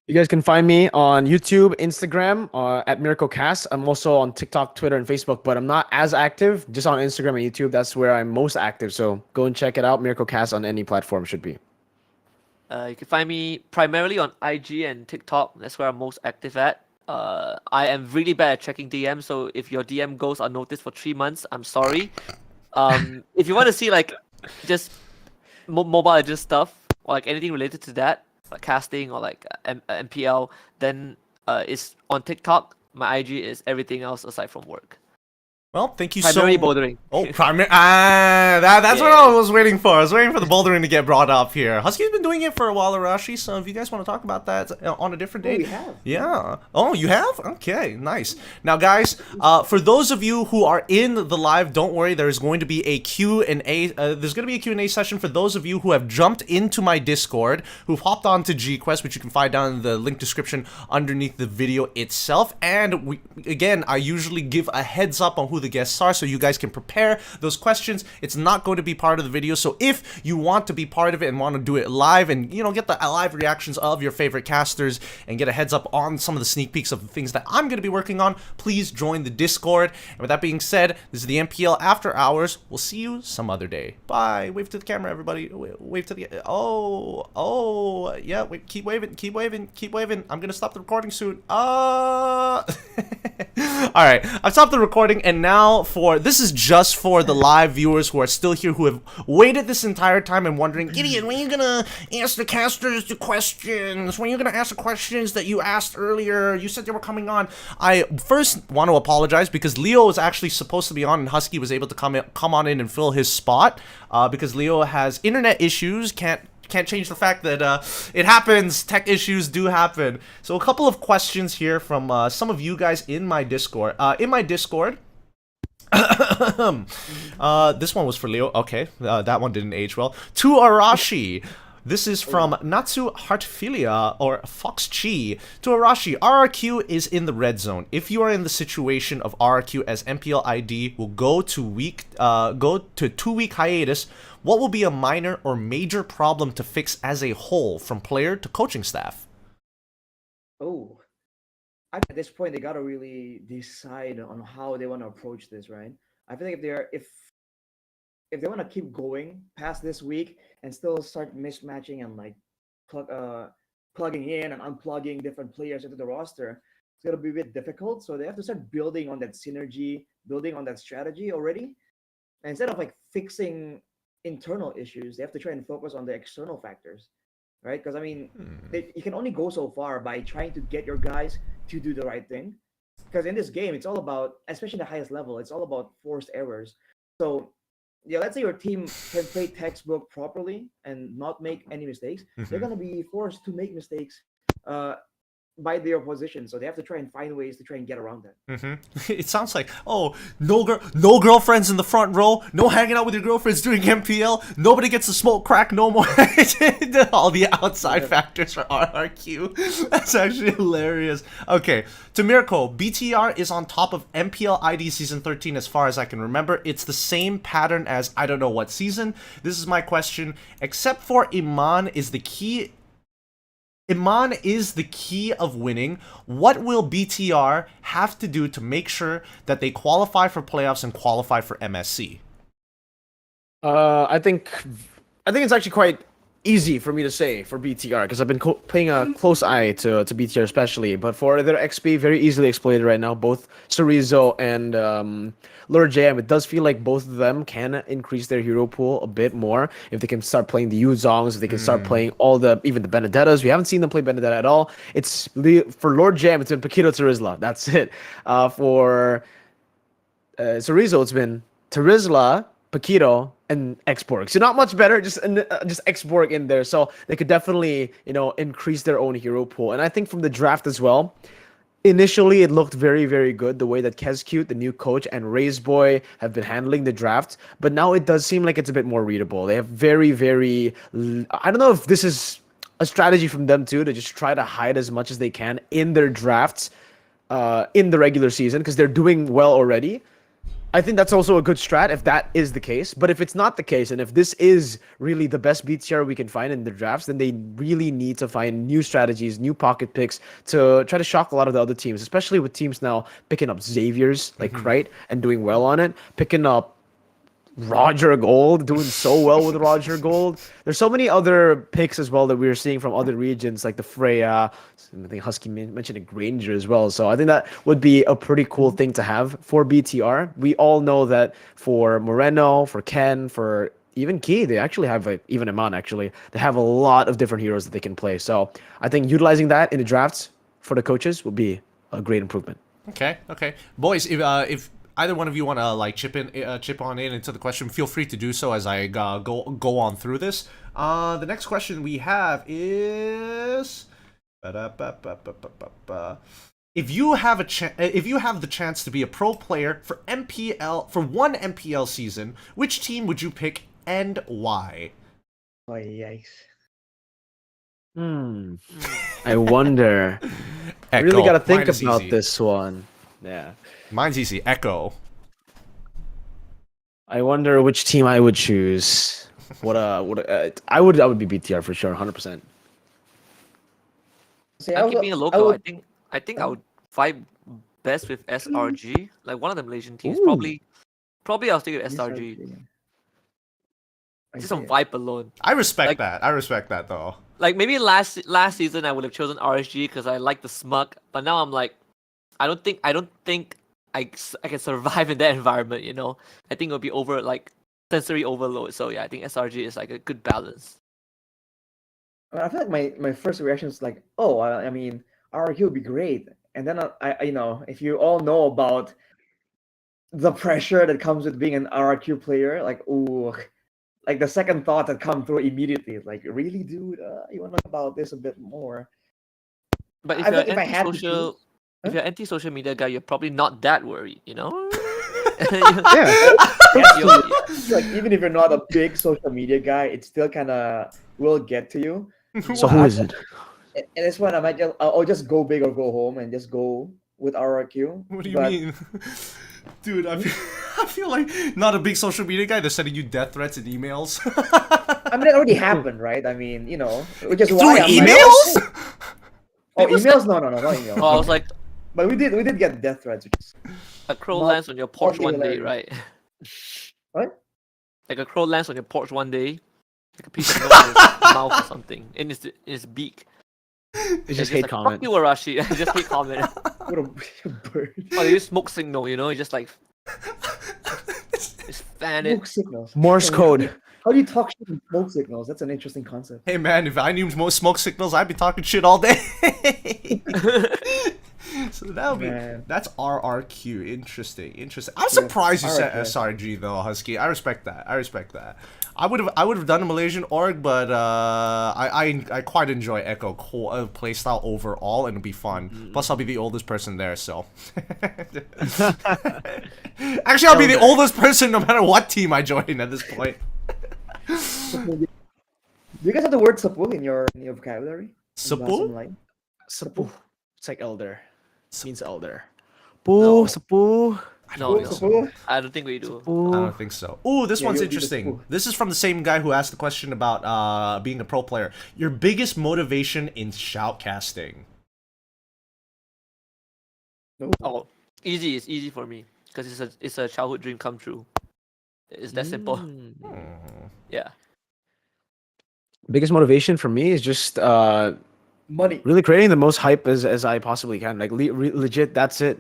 You guys can find me on YouTube, Instagram, at MiracleCast. I'm also on TikTok, Twitter, and Facebook, but I'm not as active. Just on Instagram and YouTube. That's where I'm most active. So go and check it out. MiracleCast on any platform should be. You can find me primarily on IG and TikTok. That's where I'm most active at. I am really bad at checking DMs, so if your DM goes unnoticed for 3 months, I'm sorry. If you want to see like just mobile legend stuff or like anything related to that, like casting or like MPL, then it's on TikTok. My IG is everything else aside from work. Well, thank you Primarily so much. bouldering. Oh, that's what I was waiting for. I was waiting for the bouldering to get brought up here. Husky's been doing it for a while, Arashi, so if you guys want to talk about that on a different day. We have. Yeah. Oh, you have? Okay, nice. Now, guys, for those of you who are in the live, don't worry. There's going to be a Q&A. There's going to be a Q&A session for those of you who have jumped into my Discord, who've hopped onto GQuest, which you can find down in the link description underneath the video itself. And again, I usually give a heads up on who the guests are so you guys can prepare those questions. It's not going to be part of the video, so if you want to be part of it and want to do it live and, you know, get the live reactions of your favorite casters and get a heads up on some of the sneak peeks of the things that I'm going to be working on, please join the Discord. And with that being said, this is the MPL After Hours. We'll see you some other day. Bye. Wave to the camera, everybody. Wave to the... Oh, yeah, wait, keep waving, keep waving, keep waving. I'm going to stop the recording soon. Alright, I've stopped the recording, and now this is just for the live viewers who are still here, who have waited this entire time and wondering, Gideon, when are you gonna ask the casters the questions? When are you gonna ask the questions that you asked earlier? You said they were coming on. I first want to apologize because Leo was actually supposed to be on and Husky was able to come on in and fill his spot because Leo has internet issues, can't change the fact that it happens. Tech issues do happen. So a couple of questions here from some of you guys in my Discord. This one was for Leo. Okay, that one didn't age well. To Arashi. This is from Natsu Heartfilia or Fox Chi. To Arashi, RRQ is in the red zone. If you are in the situation of RRQ as MPL ID will go to 2-week hiatus, what will be a minor or major problem to fix as a whole from player to coaching staff? Oh, at this point, they gotta really decide on how they want to approach this, right? I feel like if they want to keep going past this week and still start mismatching and like plugging in and unplugging different players into the roster, it's gonna be a bit difficult. So they have to start building on that synergy, building on that strategy already. And instead of like fixing internal issues, they have to try and focus on the external factors, right? Because I mean, you can only go so far by trying to get your guys to do the right thing. Because in this game, it's all about, especially the highest level, it's all about forced errors. So yeah, let's say your team can play textbook properly and not make any mistakes. They're gonna be forced to make mistakes by their position, so they have to try and find ways to try and get around that. It sounds like, oh, no girlfriends in the front row, no hanging out with your girlfriends during MPL, nobody gets to smoke crack no more. All the outside factors for RRQ. That's actually hilarious. Okay, to Mirko, BTR is on top of MPL ID Season 13 as far as I can remember. It's the same pattern as I don't know what season. This is my question. Except for Iman is the key of winning. What will BTR have to do to make sure that they qualify for playoffs and qualify for MSC? I think it's actually quite easy for me to say for BTR because I've been paying a close eye to BTR especially. But for their XP, very easily exploited right now. Both Chorizo and Lord JM, it does feel like both of them can increase their hero pool a bit more if they can start playing the Yuzongs, if they can start playing even the Benedettas. We haven't seen them play Benedetta at all. It's for Lord JM, it's been Paquito Terizla. That's it. For Chorizo, it's been Terizla, Paquito, and Xborg. So not much better, just Xborg in there. So they could definitely, increase their own hero pool. And I think from the draft as well, initially it looked very, very good the way that Kescute, the new coach, and Ray's Boy have been handling the draft. But now it does seem like it's a bit more readable. They have very, very. I don't know if this is a strategy from them too to just try to hide as much as they can in their drafts in the regular season because they're doing well already. I think that's also a good strat if that is the case. But if it's not the case, and if this is really the best BTR we can find in the drafts, then they really need to find new strategies, new pocket picks to try to shock a lot of the other teams, especially with teams now picking up Xavier's, like, right, and doing well on it, picking up Roger Gold, doing so well with Roger Gold. There's so many other picks as well that we're seeing from other regions, like the Freya. I think Husky mentioned a Granger as well. So I think that would be a pretty cool thing to have for BTR. We all know that for Moreno, for Ken, for even Key, they actually have even Iman actually. They have a lot of different heroes that they can play. So I think utilizing that in the drafts for the coaches will be a great improvement. Okay, boys. If either one of you want to like chip on in into the question, feel free to do so as I go on through this. The next question we have is, if you have the chance to be a pro player for one MPL season, which team would you pick and why? Oh, yikes. I wonder. I really got to think about this one. Yeah. Mine's easy. Echo. I wonder which team I would choose. I would be BTR for sure, 100%. See, I'm keeping a local. would- I think I would vibe best with SRG, like one of the Malaysian teams. Ooh. Probably I'll stick with SRG. Just on vibe alone. I respect that. I respect that though. Like maybe last season I would have chosen RSG because I like the smug, but now I'm like, I don't think I can survive in that environment. You know, I think it'll be sensory overload. So yeah, I think SRG is like a good balance. I feel like my first reaction is like, oh, I mean, RQ would be great. And then I if you all know about the pressure that comes with being an RQ player, like, ooh, like the second thought that come through immediately, like, really, dude, you want to know about this a bit more? But if I you're think if I had to choose- if you're anti-social media guy, you're probably not that worried, you know? Yeah. Like, even if you're not a big social media guy, it still kind of will get to you. So who is it? And it's when I'll just go big or go home and just go with RRQ. What do you mean? Dude, I feel like not a big social media guy. They're sending you death threats and emails. I mean, it already happened, right? I mean, which is Through why I'm emails? like, oh, emails? No, not emails. Well, I was like, But we did get death threats, which is a crow Not- lands on your porch not one day, hilarious. right? What? Like a crow lands on your porch one day, like a piece of milk in its mouth or something, in its beak. It's just It's hate like, comment. Fuck you, Arashi. I just hate comment. what a bird. Oh, they use smoke signal, you know? You just like just fan it. Smoke signals. Morse code. How do you talk shit in smoke signals? That's an interesting concept. Hey man, if I knew most smoke signals, I'd be talking shit all day. So that's RRQ. Interesting. I'm surprised you said RRQ. SRG though, Husky. I respect that. I would have done a Malaysian org, but I quite enjoy Echo playstyle overall, and it'll be fun. Plus, I'll be the oldest person there, so. Actually, I'll be the oldest person no matter what team I join at this point. Do you guys have the word sapul in your vocabulary? Sapul? Sapu. It's like elder. Means elder. Poo, sapu. No, Sapul? I don't think we do. I don't think so. Ooh, this Yeah, one's you'll be the interesting. fool. This is from the same guy who asked the question about being a pro player. Your biggest motivation in shoutcasting? Oh, easy. It's easy for me because it's a childhood dream come true. It's that simple. Yeah. Biggest motivation for me is just Money. really creating the most hype as I possibly can. Like legit, that's it.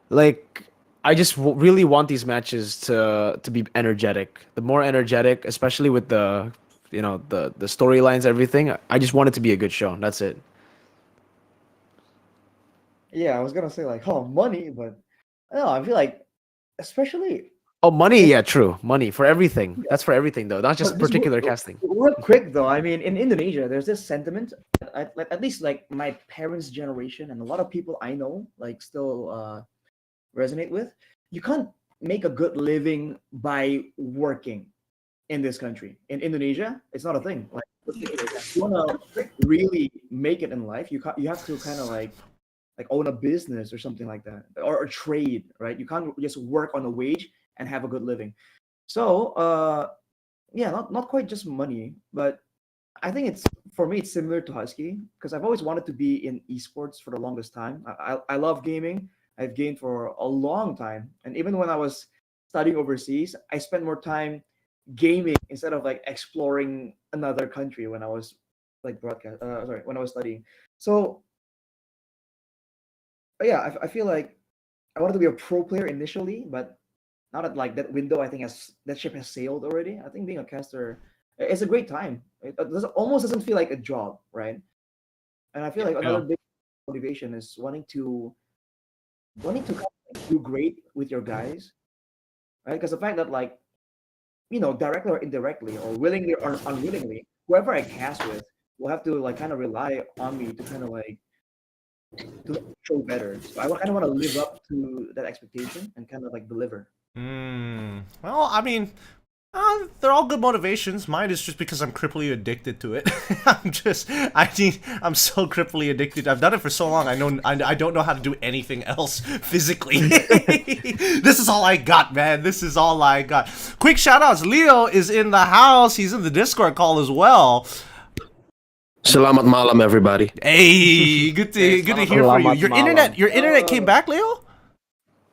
Like I just really want these matches to be energetic. The more energetic, especially with the the storylines, everything. I just want it to be a good show. That's it. Yeah, I was gonna say like, oh, money, but I don't know. I feel like, especially Oh, money. Yeah, true. Money for everything. That's for everything, though. Not just But just particular casting. real quick though, I mean, in Indonesia, there's this sentiment, at least like my parents' generation and a lot of people I know, like still resonate with. You can't make a good living by working in this country. In Indonesia, it's not a thing. Like, if you wanna really make it in life, you have to kind of like own a business or something like that, or a trade, right? You can't just work on a wage and have a good living. So, yeah, not quite just money, but I think it's for me it's similar to Husky because I've always wanted to be in esports for the longest time. I love gaming. I've gamed for a long time, and even when I was studying overseas, I spent more time gaming instead of like exploring another country when I was like when I was studying. So yeah, I feel like I wanted to be a pro player initially, but now that like that window, I think that ship has sailed already. I think being a caster, it's a great time. Almost doesn't feel like a job, right? And I feel like another big motivation is wanting to kind of like do great with your guys, right? Because the fact that like directly or indirectly, or willingly or unwillingly, whoever I cast with will have to like kind of rely on me to kind of like to show better. So I kind of want to live up to that expectation and kind of like deliver. Well, I mean, they're all good motivations. Mine is just because I'm cripply addicted to it. I'm so cripply addicted. I've done it for so long. I don't know how to do anything else physically. This is all I got, man. This is all I got. Quick shoutouts. Leo is in the house. He's in the Discord call as well. Salamat malam, everybody. Hey, good to hear from you. Your internet came back, Leo?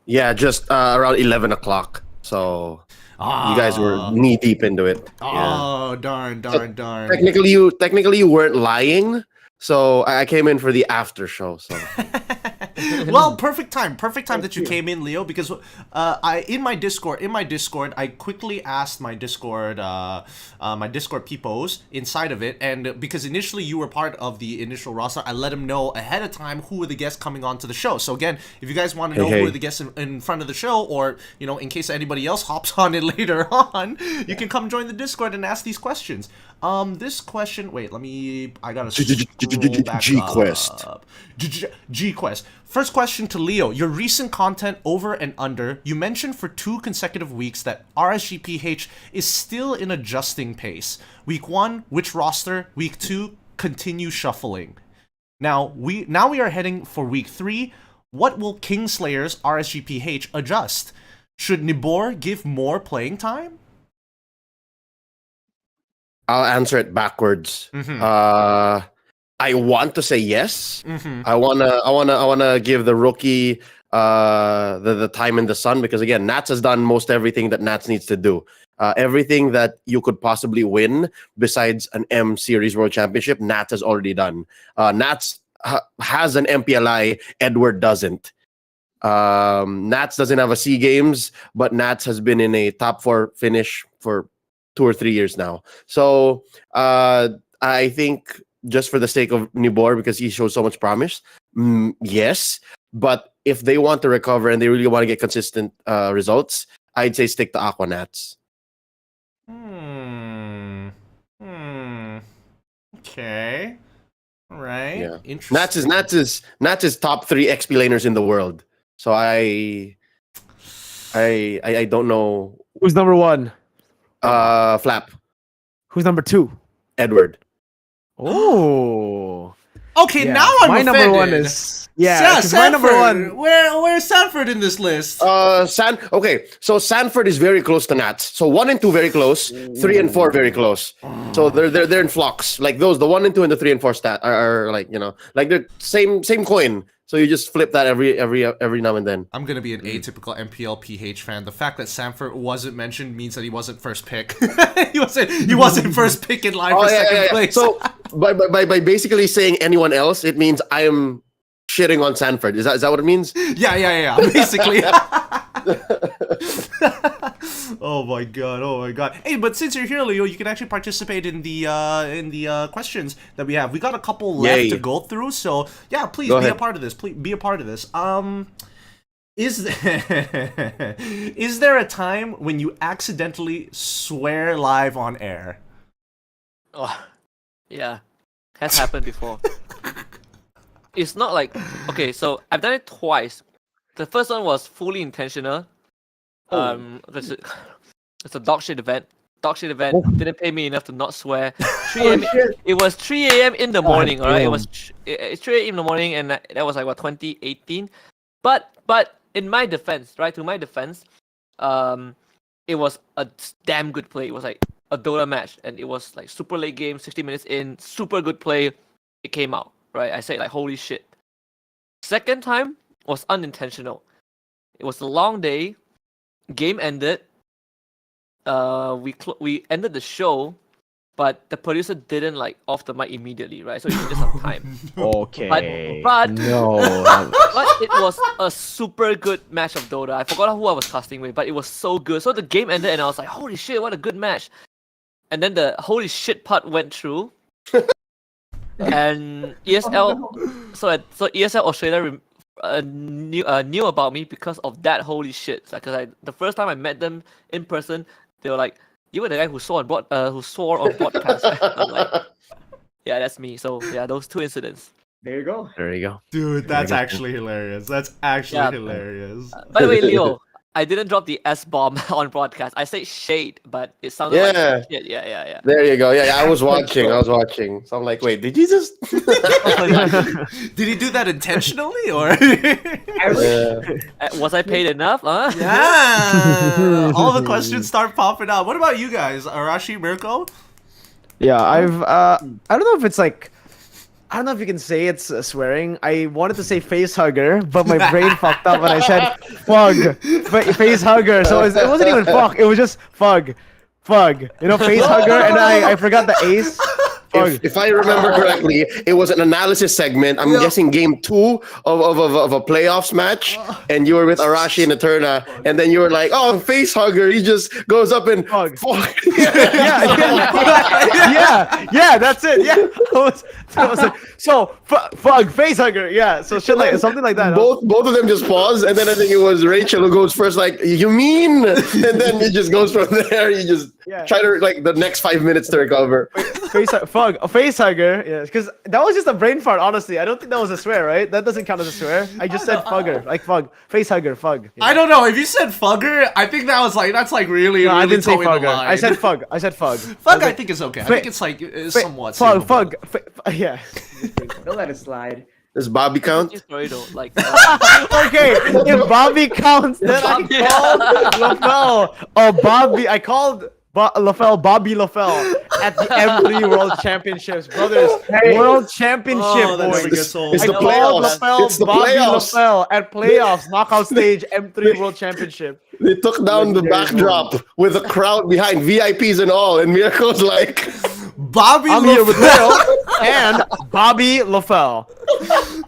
Yeah, just around 11 o'clock. So you guys were knee deep into it. Oh, darn. Technically, you weren't lying. So I came in for the after show. So. Well, perfect time that you came in, Leo, because in my Discord, I quickly asked my Discord peoples inside of it, and because initially you were part of the initial roster, I let them know ahead of time who were the guests coming on to the show. So again, if you guys want to know who are the guests in front of the show, or in case anybody else hops on it later on, you can come join the Discord and ask these questions. This question, wait, I gotta scroll back G-Quest. up. G-Quest. First question to Leo. Your recent content over and under, you mentioned for 2 consecutive weeks that RSGPH is still in adjusting pace. Week 1, which roster? Week 2, continue shuffling. Now we are heading for week 3. What will Kingslayer's RSGPH adjust? Should Nibor give more playing time? I'll answer it backwards. I want to say yes. I wanna give the rookie the time in the sun, because again, Nats has done most everything that Nats needs to do. Everything that you could possibly win besides an M Series World Championship, Nats has already done. Nats has an MPLI, Edward doesn't. Nats doesn't have a SEA Games, but Nats has been in a top 4 finish for 2 or 3 years now. So I think, just for the sake of Nibor, because he shows so much promise, yes. But if they want to recover and they really want to get consistent results, I'd say stick to Aquanats. Okay. All right. Yeah. Interesting. Nats is top 3 XP laners in the world. So I don't know. Who's number 1? Flap. Who's number 2? Edward. Oh. Okay, Yeah. now I'm my offended. number 1 is my Sanford. number 1. Where's Sanford in this list? Okay, so Sanford is very close to Nats. So 1 and 2 very close, 3 and 4 very close. So they're in flux. Like those, the 1 and 2 and the 3 and 4 stat are like like they're same coin. So you just flip that every now and then. I'm gonna be an atypical MPL PH fan. The fact that Sanford wasn't mentioned means that he wasn't first pick. he wasn't first pick in line for second place. So by basically saying anyone else, it means I am shitting on Sanford. Is that what it means? Yeah. Basically. Oh my god. Hey, but since you're here, Leo, you can actually participate in the questions that we have. We got a couple left to go through, so yeah, please be a part of this. Please be a part of this. Is is there a time when you accidentally swear live on air? Oh, yeah, has happened before. It's not like okay, so I've done it twice. The first one was fully intentional. It's a, it's a dog shit event. Dog shit event didn't pay me enough to not swear. 3 a.m. It was 3 a.m. in the morning. Alright, it's 3 a.m. in the morning, and that was like what 2018. But in my defense, right? To my defense, it was a damn good play. It was like a Dota match, and it was like super late game, 60 minutes in, super good play. It came out, right? I said like holy shit. Second time was unintentional. It was a long day. Game ended. We ended the show, but the producer didn't like off the mic immediately, right? So it needed some time. Okay. But no. but it was a super good match of Dota. I forgot who I was casting with, but it was so good. So the game ended, and I was like, holy shit, what a good match! And then the holy shit part went through, and ESL. So ESL Australia knew about me because of that holy shit. Because the first time I met them in person, they were like, "You were the guy who swore on podcast." I'm like, yeah, that's me. So yeah, those two incidents. There you go. There you go. Dude, that's actually hilarious. That's actually hilarious. By the way, Leo, I didn't drop the S bomb on broadcast. I said shade, but it sounded like shit. Yeah. There you go. Yeah, I was watching. So I'm like, wait, did you just? Did he do that intentionally or? Was I paid enough? Huh? Yeah. All the questions start popping up. What about you guys, Arashi, Mirko? Yeah, I don't know if it's like, I don't know if you can say it's swearing. I wanted to say face hugger, but my brain fucked up and I said fug, face hugger. So it wasn't even fuck. It was just fug. You know, face hugger, and I forgot the ace. If I remember correctly, it was an analysis segment. I'm guessing game 2 of a playoffs match, and you were with Arashi and Eterna, and then you were like, "Oh, face hugger." He just goes up and Fug. yeah, that's it. Yeah, I was like, so fug, face hugger. Yeah, so shit like something like that. Both of them just pause, and then I think it was Rachel who goes first, like, "You mean?" And then it just goes from there. You just try to like the next 5 minutes to recover. A face hugger, yeah, because that was just a brain fart. Honestly, I don't think that was a swear, right? That doesn't count as a swear. I just said fugger, like fug, face hugger, fug. Yeah. I don't know. If you said fugger, I think that's really. No, really I didn't say towing the fugger. line. I said fug. Fug, I think is okay. I think it's like somewhat. Fug. Yeah. Don't let it slide. Does Bobby count? Story though, like. Okay, if Bobby counts, then I called LaFell. Oh, Bobby, I called Bobby LaFell at the M3 World Championships, brothers. World Championship, boys. It's I the called playoffs. LaFell, It's the Bobby playoffs. LaFell at playoffs, knockout stage, M3 World Championship. They took down the backdrop with a crowd behind, VIPs and all, and Miracle's like, Bobby I'm here with Leo and Bobby LaFell.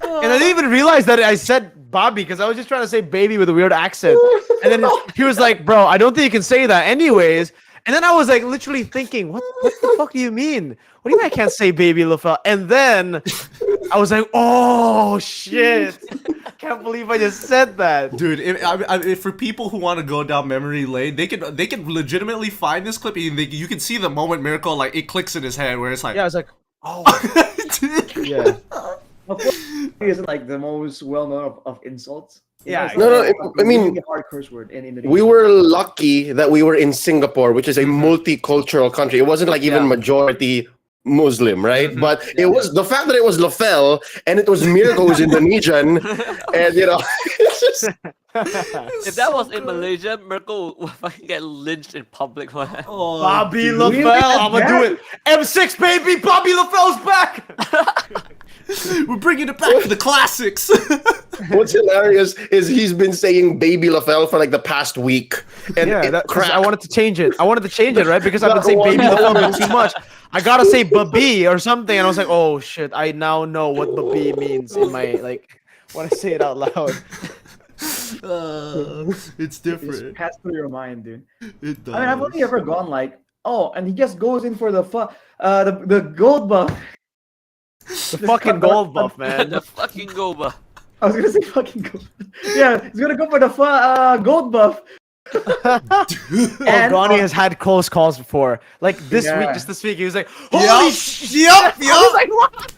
And I didn't even realize that I said Bobby because I was just trying to say baby with a weird accent. And then he was like, bro, I don't think you can say that anyways. And then I was like literally thinking, what the fuck do you mean? What do you mean I can't say baby LaFell? And then I was like, oh shit. I can't believe I just said that. Dude, if for people who want to go down memory lane, they can legitimately find this clip. And you can see the moment Miracle, like, it clicks in his head where it's like... Yeah, I was like, oh. Yeah. He isn't like the most well-known of insults. Yeah. No, I mean, a hard curse word in Indonesia. we were lucky that we were in Singapore, which is a multicultural country. It wasn't like even majority Muslim, right? But it was the fact that it was Lafel and it was Mirko who's Indonesian, and you know, it's just... If that was in Malaysia, Merkel would fucking get lynched in public. Oh, Bobby dude. LaFell, I'm gonna do it. M6 baby, Bobby LaFell's back. We're bringing it back to the classics. What's hilarious is he's been saying baby LaFell for like the past week, and I wanted to change it. Right? Because I've been saying baby LaFell too much. I gotta say baby or something, and I was like, oh shit, I now know what baby means in my when I say it out loud. It's different. It passed through your mind, dude. It does. I mean, I've only ever gone like, oh, and he just goes in for the gold buff. The fucking gold buff, man. The fucking Goba. I was gonna say fucking gold. Yeah, he's gonna go for the gold buff. Oh, Ronnie has had close calls before. Like this week, Yeah. just this week, he was like, "Holy shit!" Yep. I was like, "What?"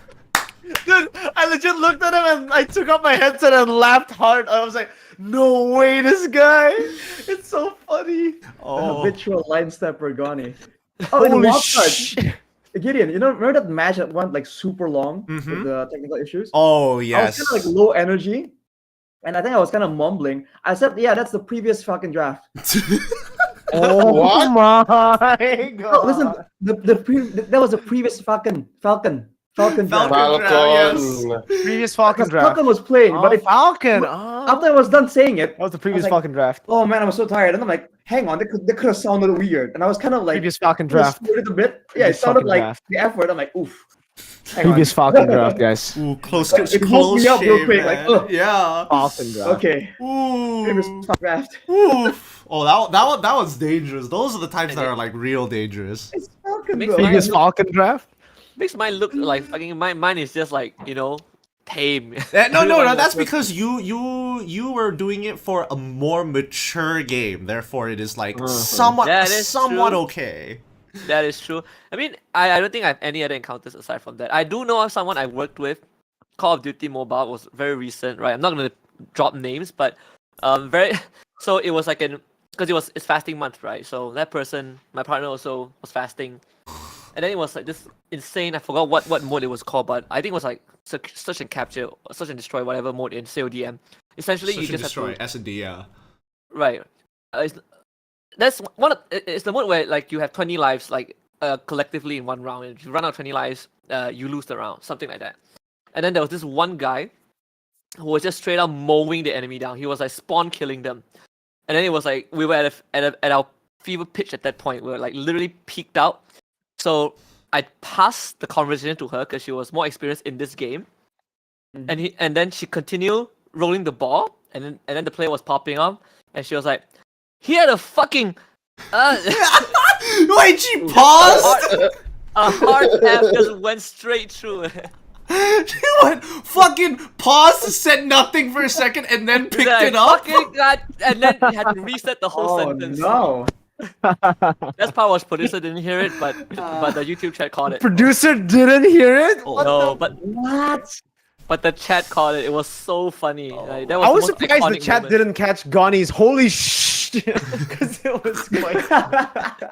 Dude, I legit looked at him and I took off my headset and laughed hard. I was like, "No way, this guy! It's so funny." Oh. Habitual line stepper Goni. Oh, in Holy wildcard, shit! Gideon, remember that match that went like super long Mhm. with the technical issues? Oh I was yes. kind of like low energy, and I think I was kind of mumbling. I said, "Yeah, that's the previous fucking draft." Oh What? my god! Oh, listen, that was the previous Falcon draft. Falcon. Falcon. Previous Falcon Because draft. Falcon was playing, Oh, but if Falcon. after I was done saying it, That was the previous like, Falcon draft. oh man, I was so tired, and I'm like, hang on, that could have sounded weird, and I was kind of like, Previous Falcon kinda draft. slowed it a bit. Yeah, it Previous sounded Falcon like draft. the F word. I'm like, oof. Hang Previous on. Falcon draft, guys. Ooh, close It woke me up real shave, quick, like, man. ugh. Yeah. Falcon draft. Okay, previous Ooh. draft. Oof. Oh, that was dangerous. Those are the types that are like real dangerous. It's Falcon, Makes bro. Previous Falcon draft. Makes mine look like fucking mine is just like, tame. No. That's because you were doing it for a more mature game. Therefore, it is like somewhat That is somewhat true. okay. That is true. I mean, I don't think I have any other encounters aside from that. I do know of someone I worked with. Call of Duty Mobile was very recent, right? I'm not gonna drop names, but very. So it was like because it's fasting month, right? So that person, my partner, also was fasting, and then it was like this insane. I forgot what mode it was called, but I think it was like search and capture, search and destroy, whatever mode in CODM. Essentially, Search you and just destroy have to S&D. Yeah. right. That's one of it's the mode where like you have 20 lives like collectively in one round, and if you run out of 20 lives, you lose the round, something like that. And then there was this one guy who was just straight up mowing the enemy down. He was like spawn killing them, and then it was like we were at our fever pitch at that point. We were like literally peaked out. So I passed the conversation to her because she was more experienced in this game, and then she continued rolling the ball, and then the player was popping up, and she was like, "He had a fucking Wait, she paused. a hard tap just went straight through." She went fucking paused, said nothing for a second, and then picked Like, it up. fucking God, and then had to reset the whole Oh sentence. no! That's part was producer didn't hear it, but the YouTube chat caught it. Producer didn't hear it. No, but What? the chat caught it. It was so funny. Like, that was I the was most surprised the iconic chat moment. didn't catch Gonnie's holy shit because it was quite.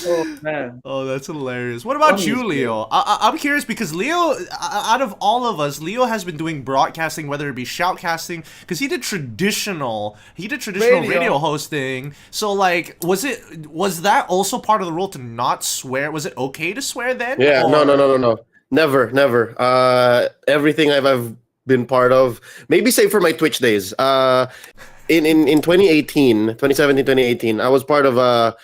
Oh man. Oh, that's hilarious. What about Funny you, is Leo? I'm curious because Leo, out of all of us, Leo has been doing broadcasting, whether it be shoutcasting, because he did traditional radio hosting. So, like, was that also part of the rule to not swear? Was it okay to swear then? Yeah, Or- no. Never. Everything I've been part of, maybe say for my Twitch days. In 2017, I was part of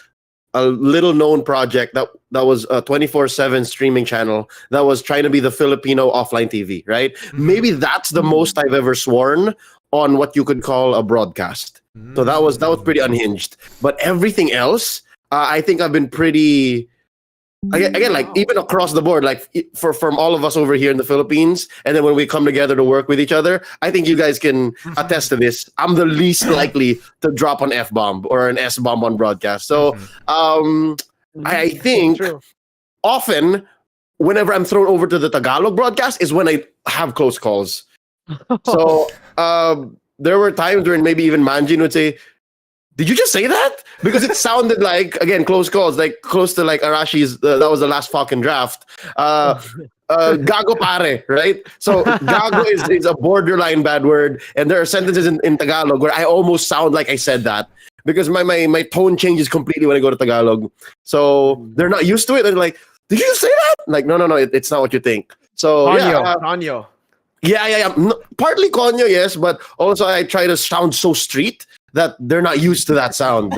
a little known project that was a 24/7 streaming channel that was trying to be the Filipino offline TV, right? Maybe that's the most I've ever sworn on what you could call a broadcast. So that was pretty unhinged. But everything else, I think I've been pretty. Again, like even across the board, like from all of us over here in the Philippines, and then when we come together to work with each other, I think you guys can attest to this. I'm the least likely to drop an F-bomb or an S-bomb on broadcast. So I think True. often whenever I'm thrown over to the Tagalog broadcast is when I have close calls. So there were times when maybe even Manjin would say, "Did you just say that?" Because it sounded like, again, close calls, like close to like Arashi's, that was the last fucking draft. Gago pare, right? So gago is a borderline bad word. And there are sentences in Tagalog where I almost sound like I said that because my tone changes completely when I go to Tagalog. So they're not used to it. They're like, "Did you just say that?" Like, no, it's not what you think. So Konyo. yeah. Partly Konyo, yes, but also I try to sound so street that they're not used to that sound.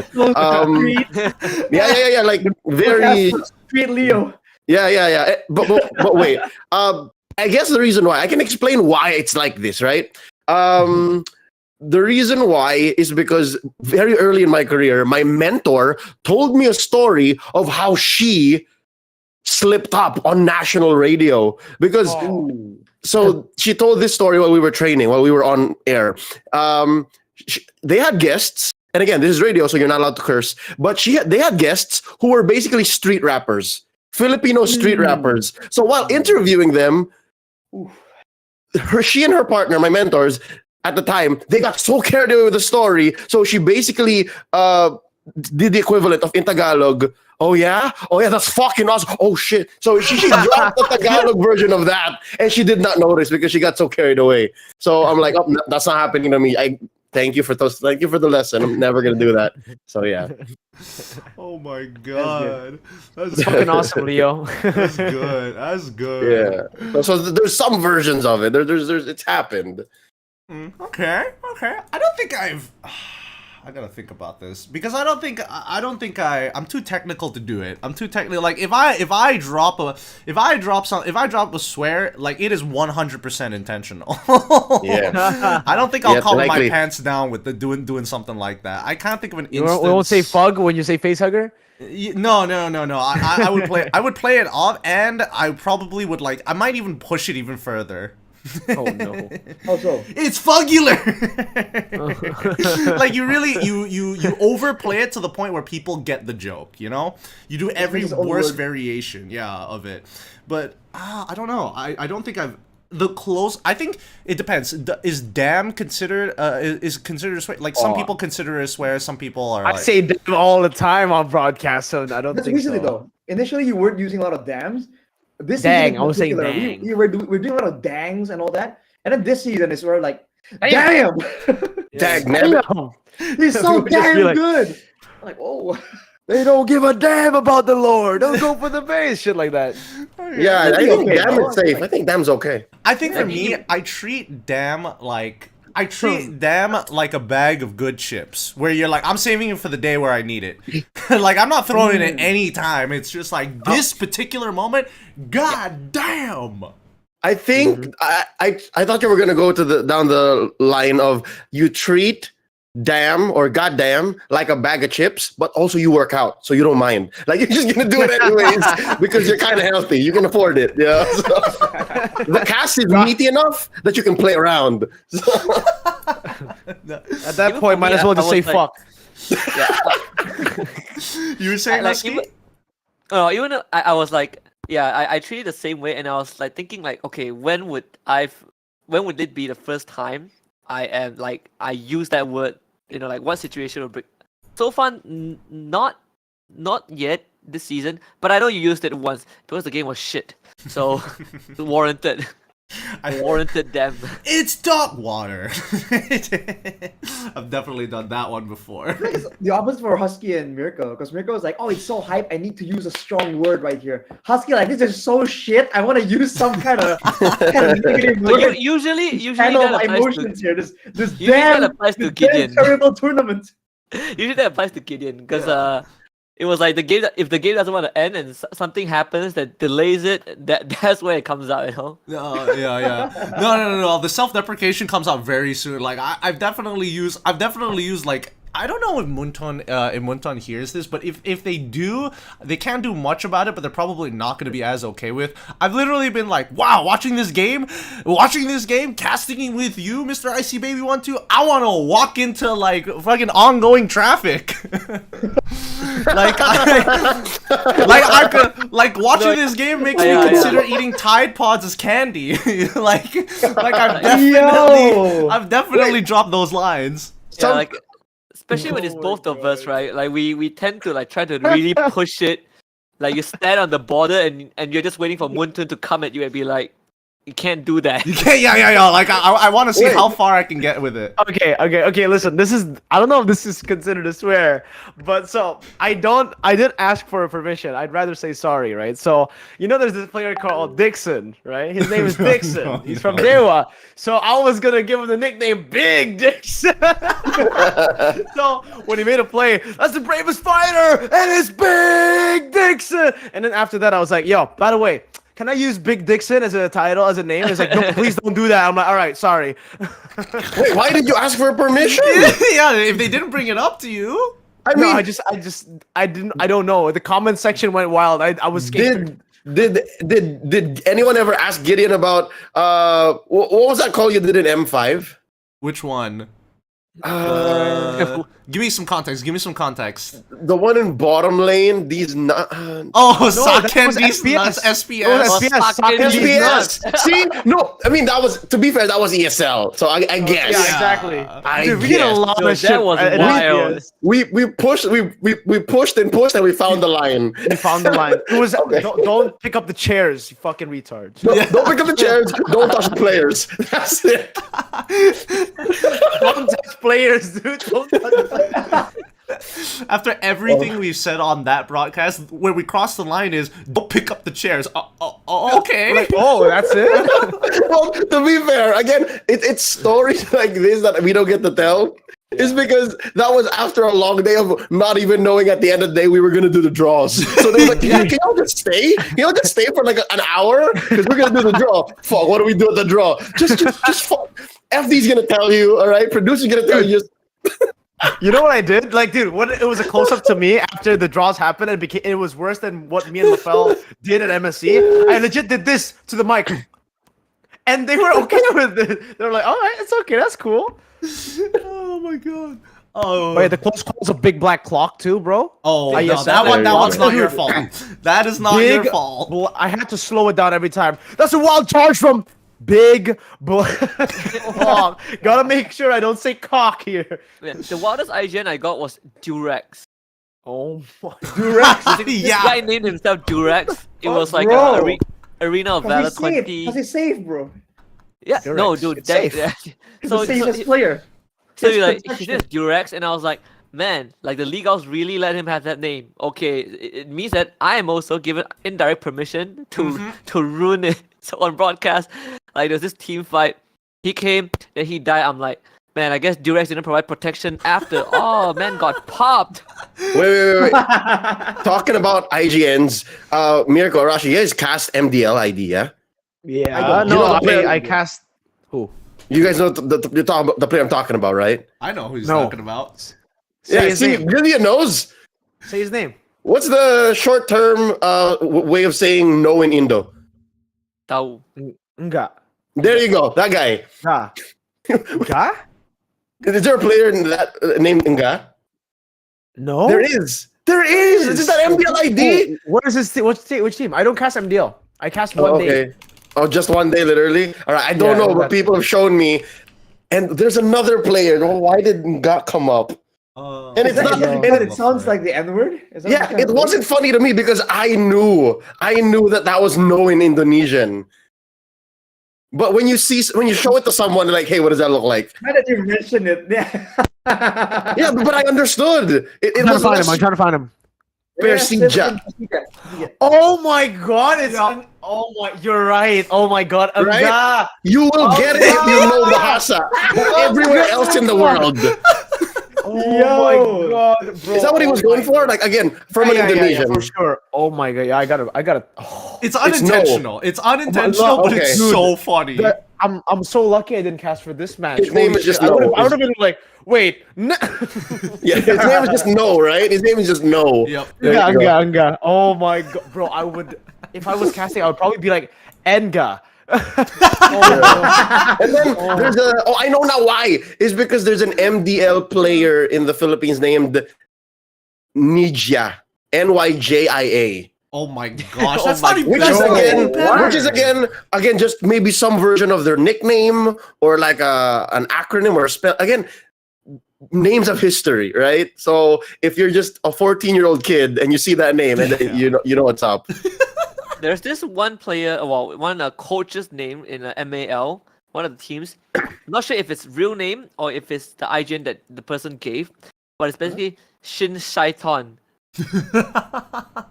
Yeah. Like very. Street Leo. Yeah. But wait. I guess the reason why I can explain why it's like this, right? The reason why is because very early in my career, my mentor told me a story of how she slipped up on national radio because. so she told this story while we were training, while we were on air. They had guests, and again, this is radio, so you're not allowed to curse. But they had guests who were basically street rappers, Filipino street rappers. So while interviewing them, she and her partner, my mentors at the time, they got so carried away with the story. So she basically did the equivalent of in Tagalog. Oh yeah, that's fucking awesome. Oh shit. So she dropped the Tagalog version of that, and she did not notice because she got so carried away. So I'm like, oh, that's not happening to me. Thank you for the lesson. I'm never gonna do that. So yeah. Oh my god, It's fucking awesome, Leo. That's good. That's good. Yeah. So there's some versions of it. There's it's happened. Okay. I don't think I gotta think about this because I don't think I'm too technical to do it. I'm too technical. Like if I drop a swear, like it is 100% intentional. Yeah. I don't think I'll calm my likely. pants down with the doing something like that. I can't think of an We instance. won't say fug when you say face hugger. No. I would play it off, and I probably would I might even push it even further. Oh no. Also, It's fugular. Like you really you overplay it to the point where people get the joke, you know? You do every his own worst word. variation, of it. But I don't know. I don't think I've I think it depends. Is damn considered is considered a swear? Like some people consider it a swear, some people are I like, say damn all the time on broadcast, so I don't that's think recently so. though. Initially, you weren't using a lot of dams. This Dang, season in I was saying particular, dang. we're doing a lot of dangs and all that. And then this season is where like, damn, Dag nabbit. he's so Everyone just be damn like- good. I'm like, oh, They don't give a damn about the Lord. Don't go for the base, shit like that. Yeah, I think Okay, damn bro. is safe. I think damn's okay. I think for Yeah, me, you- I treat damn like a bag of good chips, where you're like, I'm saving it for the day where I need it. Like I'm not throwing it any time. It's just like this particular moment. God damn. I think I thought you were gonna go down the line of you treat damn or goddamn like a bag of chips, but also you work out, so you don't mind. Like you're just gonna do it anyways because you're kind of healthy. You can afford it. Yeah. So, the cast is meaty enough that you can play around. So, At that Even point, for might me, as well I just say was like- fuck. You were saying like Husky? even though I was like, I treat it the same way, and I was like thinking like, okay, when would it be the first time I use that word? You know, like what situation would break? So far, not yet this season, but I know you used it once because the game was shit, so warranted. I Warranted them. It's dog water. I've definitely done that one before. it's the opposite for Husky and Mirko, because Mirko was like, oh, it's so hype. I need to use a strong word right here. Husky like, this is so shit. I want to use some kind of negative But word. usually Handle that my applies emotions here. This Usually that applies to this damn Gideon. terrible tournament. Usually that applies to Gideon because it was like if the game doesn't want to end and something happens that delays it, that's where it comes out, you know. Yeah. No. The self-deprecation comes out very soon. Like I've definitely used like, I don't know if Munton hears this, but if they do, they can't do much about it, but they're probably not going to be as okay with. I've literally been like, wow, watching this game, casting with you, Mr. Icy Baby 1-2. I want to walk into like fucking ongoing traffic. like watching this game makes me Yeah. consider eating Tide Pods as candy. like Yo! I've definitely dropped those lines. Yeah, like especially when it's both of us, right? Like we tend to like try to really push it. Like you stand on the border and you're just waiting for Muntun to come at you and be like, you can't do that. You can't, yeah. Like I want to see how far I can get with it. Okay. Listen, I don't know if this is considered a swear, but so I didn't ask for permission. I'd rather say sorry, right? So there's this player called Dixon, right? His name is Dixon. He's from Dewa. So I was gonna give him the nickname Big Dixon. So when he made a play, that's the bravest fighter, and it's Big Dixon. And then after that, I was like, yo, by the way, can I use Big Dixon as a title, as a name? It's like, no, please don't do that. I'm like, all right, sorry. wait, why did you ask for permission? Yeah, if they didn't bring it up to you. I don't know. The comment section went wild. I was scared. Did anyone ever ask Gideon about what was that call you did in M5? Which one? Uh, Give me some context. Give me some context. the one in bottom lane. These not. Oh, that Saken was these SPS. nuts. Oh, SPS. SPS. Fucking Soccer these nuts. SPS. See, no, I mean that was to be fair, that was ESL. So I guess. Yeah, exactly. I Dude, we did a guess. lot Yo, of shit. that was at wild. SPS. We pushed and pushed and we found the line. We found the line. It was Okay. don't pick up the chairs, you fucking retards. Don't pick up the chairs. Don't touch the players. That's it. Don't touch players, dude. Don't touch After everything we've said on that broadcast, where we cross the line is don't pick up the chairs. Okay. Like, oh, that's it. Well, to be fair, again, it's stories like this that we don't get to tell. Is because that was after a long day of not even knowing at the end of the day we were gonna do the draws. So they were like, "Yeah, can y'all just stay? Can y'all just stay for like an hour? Because we're gonna do the draw. Fuck, what do we do at the draw? Just fuck. FD's gonna tell you, all right? Producer's gonna tell you. Just You know what I did? Like, dude, when it was a close up to me after the draws happened, it was worse than what me and LaFell did at MSC. I legit did this to the mic, and they were okay with it. They were like, "All right, it's okay, that's cool." Oh my god. Oh. Wait, the close call's a big black clock too, bro. Oh, I no, guess that that one's not dude. your fault. That is not your fault. I had to slow it down every time. That's a wild charge from big black clock. Gotta make sure I don't say cock here. Yeah, the wildest IGN I got was Durex. Oh my. This Yeah. guy named himself Durex. It was like Bro. a arena of valor 20. Cause he's safe, bro. Yeah, no, Durex, dude. it's safe. He's So, the safest so, player. so He you're has like, he protection. says Durex, and I was like, man, like the league house really let him have that name. Okay, it means that I am also given indirect permission to ruin it. So on broadcast, like there's this team fight. He came, then he died. I'm like, man, I guess Durex didn't provide protection after. Oh, man got popped. Wait. Talking about IGNs, Mirko, Arashi, you guys cast MDL ID, yeah? Yeah. don't- No, you know the player- I cast. Who? You guys know you're talking about the player I'm talking about, right? I know who he's No. talking about. Say his see, name. Gideon knows. Say his name. What's the short-term way of saying no in Indo? Tau. Nga. There you go, that guy. Nga. Nga? Is there a player in that named Nga? No. There is. There is. Is that MPL ID? Where is his which team? I don't cast MDL. I cast one day. Oh, just one day, literally. All right, I don't know, but people have shown me. And there's another player. Oh, why did Nga come up? And it's not. But it sounds like the N-word. Yeah, it wasn't funny to me because I knew that was no in Indonesian. But when you show it to someone, like, hey, what does that look like? Now that you mention it, yeah. Yeah, but I understood. It I'm was trying less to find him. Persija. Oh my god, oh my, you're right. Oh my god, Right? Nga. You will get it if you know Bahasa. Everywhere else in the world. Oh Yo. my god, bro. Is that what he was going for? Like again, from an Indonesian. for sure. Oh my god, yeah, I gotta. Oh. It's no. unintentional. It's unintentional, but it's Okay. so funny. I'm so lucky I didn't cast for this match. His name Holy is just shit. I No. would have been like, wait, no. Yeah, his name is just No, right? His name is just No. Yep. There you go. Nga. Oh my god, bro, I would, if I was casting, I would probably be like Nga. And then there's I know now why. It's because there's an MDL player in the Philippines named Nijia. NYJIA. Oh my gosh, Oh that's my not even. Which is that's again, better. just maybe some version of their nickname or like an acronym or a spell. Again, names of history, right? So if you're just a 14-year-old kid and you see that name, and then you know what's up. There's this one player, well, one coach's name in MAL, one of the teams. I'm not sure if it's real name or if it's the IGN that the person gave, but it's basically Shin Shaitan.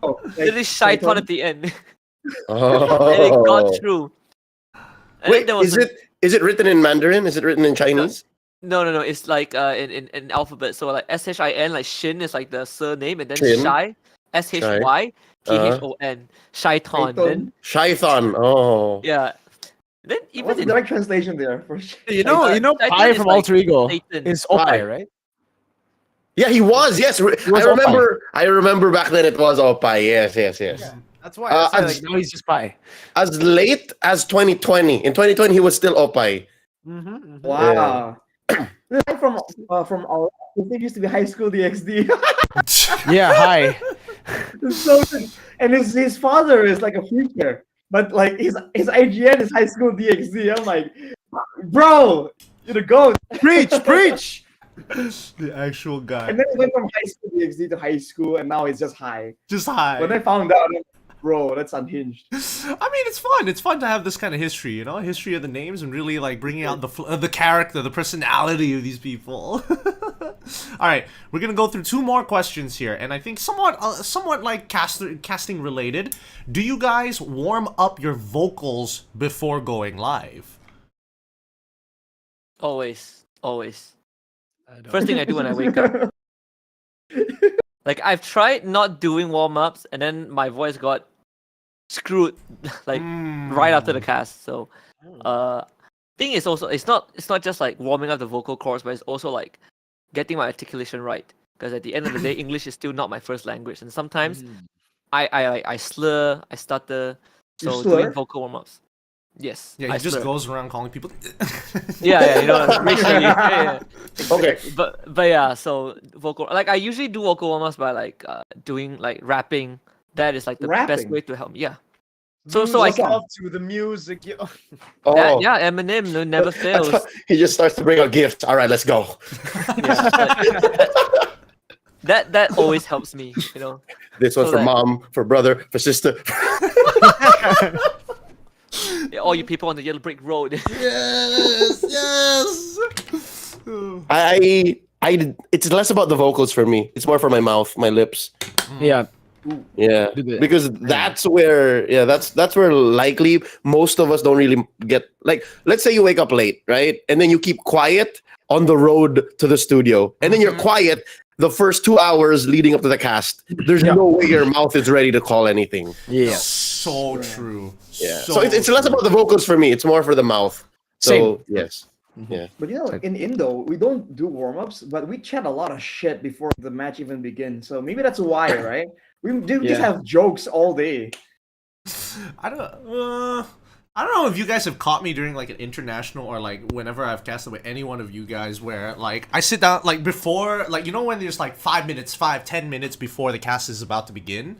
Oh, Literally Shaitan at the end. Oh. And it got through. And Wait, then there was is it written in Mandarin? Is it written in Chinese? No. It's like in alphabet. So like SHIN, like Shin is like the surname, and then Shin. Shai, SHYTHON, Shaitan. Then Shaitan. Oh. yeah. Then even What's the in direct translation there? For sure. You know, Shaitan Pi is from like Alter Ego Satan. is Pi. Pi, right? Yeah, he was. Yes, was I remember back then it was Oppai. Yes. That's why I as, like, now he's just Pai. as late as 2020. In 2020, he was still Opay. Wow. This guy from our his name used to be High School DXD. Yeah, hi. It's so good. And his father is like a freaker, but like his IGN is High School DXD. I'm like, bro, you're the goat. Preach, preach. The actual guy. And then he went from High School DXD to high school, and now it's just high. Just high. When I found out, I'm like, bro, that's unhinged. I mean, it's fun. It's fun to have this kind of history, you know, history of the names and really like bringing out the character, the personality of these people. All right, we're gonna go through two more questions here, and I think somewhat like casting related. Do you guys warm up your vocals before going live? Always. First thing I do when I wake up. Like I've tried not doing warm-ups and then my voice got screwed like right after the cast. So thing is also it's not just like warming up the vocal cords, but it's also like getting my articulation right. Because at the end of the day, English is still not my first language. And sometimes I slur, I stutter. So doing vocal warm-ups. Yes. Yeah, he just goes around calling people. yeah, you know, racially. Yeah. Okay. But yeah, so vocal like I usually do vocal warm-ups by like doing like rapping. That is like the best way to help me. Yeah. So I can off to the music. Oh, yeah, Eminem never fails. he just starts to bring out gifts. All right, let's go. That always helps me, you know. This one's So for mom, for brother, for sister. Yeah, all you people on the yellow brick road. Yes. I it's less about the vocals for me. It's more for my mouth, my lips. Yeah. Yeah, because that's where that's where likely most of us don't really get, like, let's say you wake up late, right? And then you keep quiet on the road to the studio. And then you're quiet the first 2 hours leading up to the cast. There's no way your mouth is ready to call anything. Yeah. So true. Yeah. So it's less about the vocals for me. It's more for the mouth. So Same. yes. Yeah. But you know, in Indo, we don't do warm-ups, but we chat a lot of shit before the match even begins. So maybe that's why, right? We just have jokes all day. I don't know if you guys have caught me during like an international or like whenever I've casted with any one of you guys where like I sit down like before, like, you know, when there's like 10 minutes before the cast is about to begin.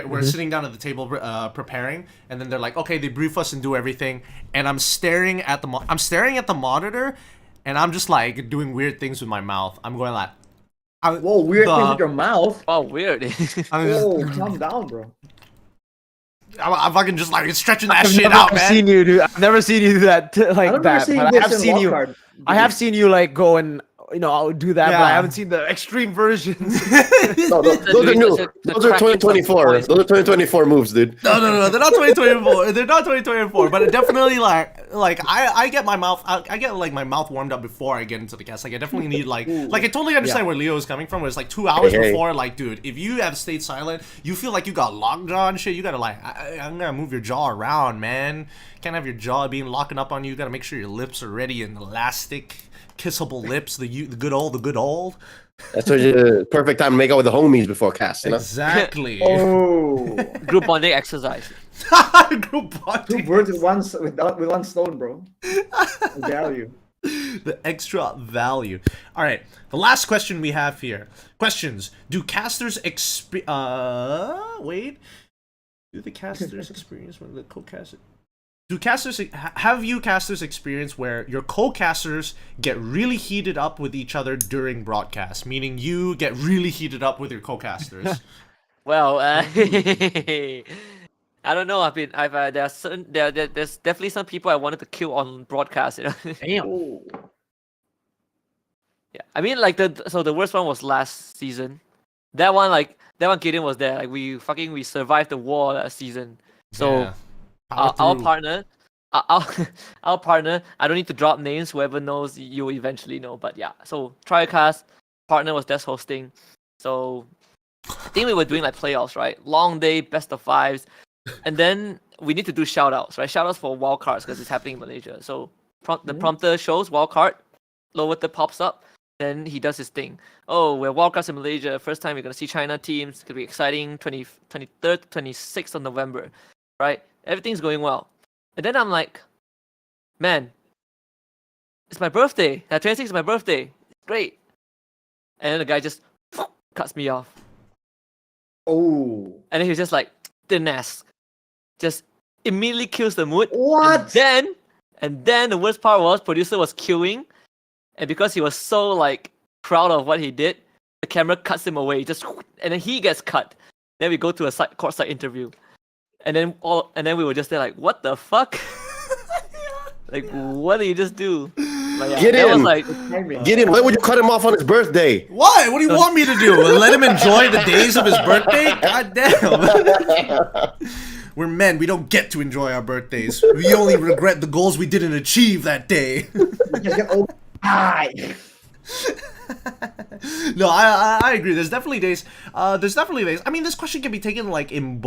We're sitting down at the table preparing, and then they're like, okay, they brief us and do everything, and I'm staring at the monitor, and I'm just like doing weird things with my mouth. I'm going like, whoa, weird things with your mouth. Oh, weird. Whoa, calm down, bro. I'm fucking just like stretching that shit out, man. I've never seen you do that like that. But I have seen you like go and, you know, I'll do that, but I haven't seen the extreme versions. No, those are new. Those are 2024. Those are 2024 moves, dude. No, they're not 2024. They're not 2024. But it definitely like I get my mouth, I get like my mouth warmed up before I get into the cast. Like I definitely need like I totally understand where Leo is coming from. Where it's like 2 hours before. Like, dude, if you have stayed silent, you feel like you got lockjaw and shit. You gotta like I'm gonna move your jaw around, man. Can't have your jaw being locking up on you. You gotta make sure your lips are ready and elastic. Kissable lips, the good old. That's a perfect time to make out with the homies before cast, you know? Exactly. Oh, Group bonding exercise. Group bonding. 2 birds with one stone, bro. Value. The extra value. All right, the last question we have here. Questions: Do casters Do the casters experience when the co-caster? Have you casters experience where your co-casters get really heated up with each other during broadcast? Meaning you get really heated up with your co-casters. Well, I don't know. There's definitely some people I wanted to kill on broadcast. You know? Damn. Yeah, I mean, like the worst one was last season. That one Gideon was there. Like we survived the war last season. So. Yeah. Our partner, our partner. I don't need to drop names. Whoever knows, you will eventually know. But yeah, so TriCast partner was desk hosting. So I think we were doing like playoffs, right? Long day, best of fives, and then we need to do shoutouts, right? Shoutouts for wildcards because it's happening in Malaysia. So the prompter shows wildcard, lower the pops up. Then he does his thing. Oh, we're wildcards in Malaysia. First time we're gonna see China teams. It's gonna be exciting. 23rd, 26th of November, right? Everything's going well. And then I'm like, man, it's my birthday. 26th is my birthday. Great. And then the guy just cuts me off. Oh. And then he was just like, didn't ask. Just immediately kills the mood. What? And then the worst part was producer was queuing. And because he was so like proud of what he did, the camera cuts him away. And then he gets cut. Then we go to a courtside interview. And then we were just there like, what the fuck? Like, what did you just do? Like, yeah, Gideon, was like, Gideon, why would you cut him off on his birthday? Why? What do you want me to do? Let him enjoy the days of his birthday? God damn. We're men. We don't get to enjoy our birthdays. We only regret the goals we didn't achieve that day. Just get over. Hi. No, I agree. There's definitely days. I mean, this question can be taken like in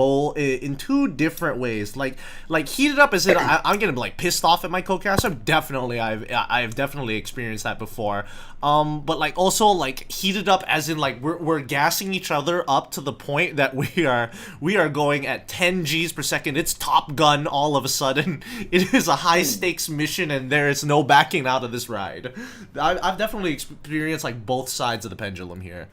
two different ways. Like heated up as in I'm getting like pissed off at my co-caster. I've definitely experienced that before. But like also like heated up as in like we're gassing each other up to the point that we are going at 10 Gs per second. It's Top Gun all of a sudden. It is a high stakes mission and there is no backing out of this ride. I've definitely experienced like both sides of the pendulum here.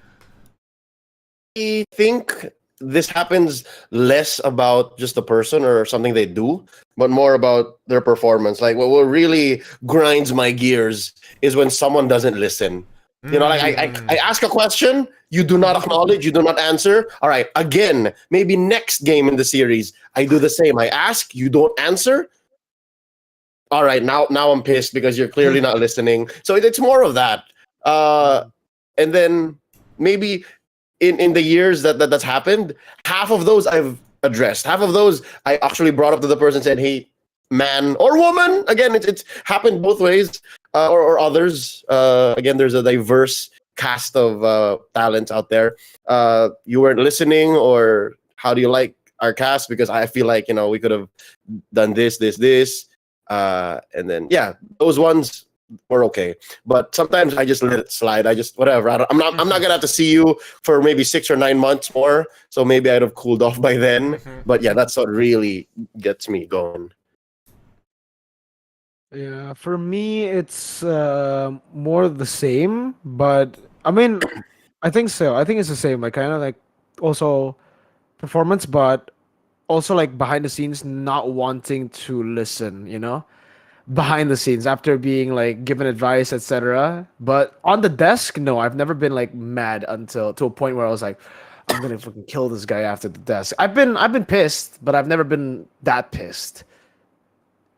I think this happens less about just the person or something they do, but more about their performance. Like what really grinds my gears is when someone doesn't listen. You know, like I ask a question, you do not acknowledge, you do not answer. All right, again, maybe next game in the series, I do the same. I ask, you don't answer. All right, now I'm pissed because you're clearly not listening. So it's more of that. And then maybe in the years that's happened, half of those I've addressed. Half of those I actually brought up to the person and said, hey, man or woman. Again, it's happened both ways. Or others. Again, there's a diverse cast of talents out there. You weren't listening, or how do you like our cast? Because I feel like, we could have done this. And then, yeah, those ones were okay. But sometimes I just let it slide. I just, whatever. I'm not going to have to see you for maybe 6 or 9 months more. So maybe I'd have cooled off by then. But yeah, that's what really gets me going. Yeah, for me, it's more the same, but I mean, I think so. I think it's the same, like kind of like also performance, but also like behind the scenes, not wanting to listen, behind the scenes after being like given advice, etc. But on the desk, no, I've never been like mad until to a point where I was like, I'm gonna fucking kill this guy after the desk. I've been pissed, but I've never been that pissed.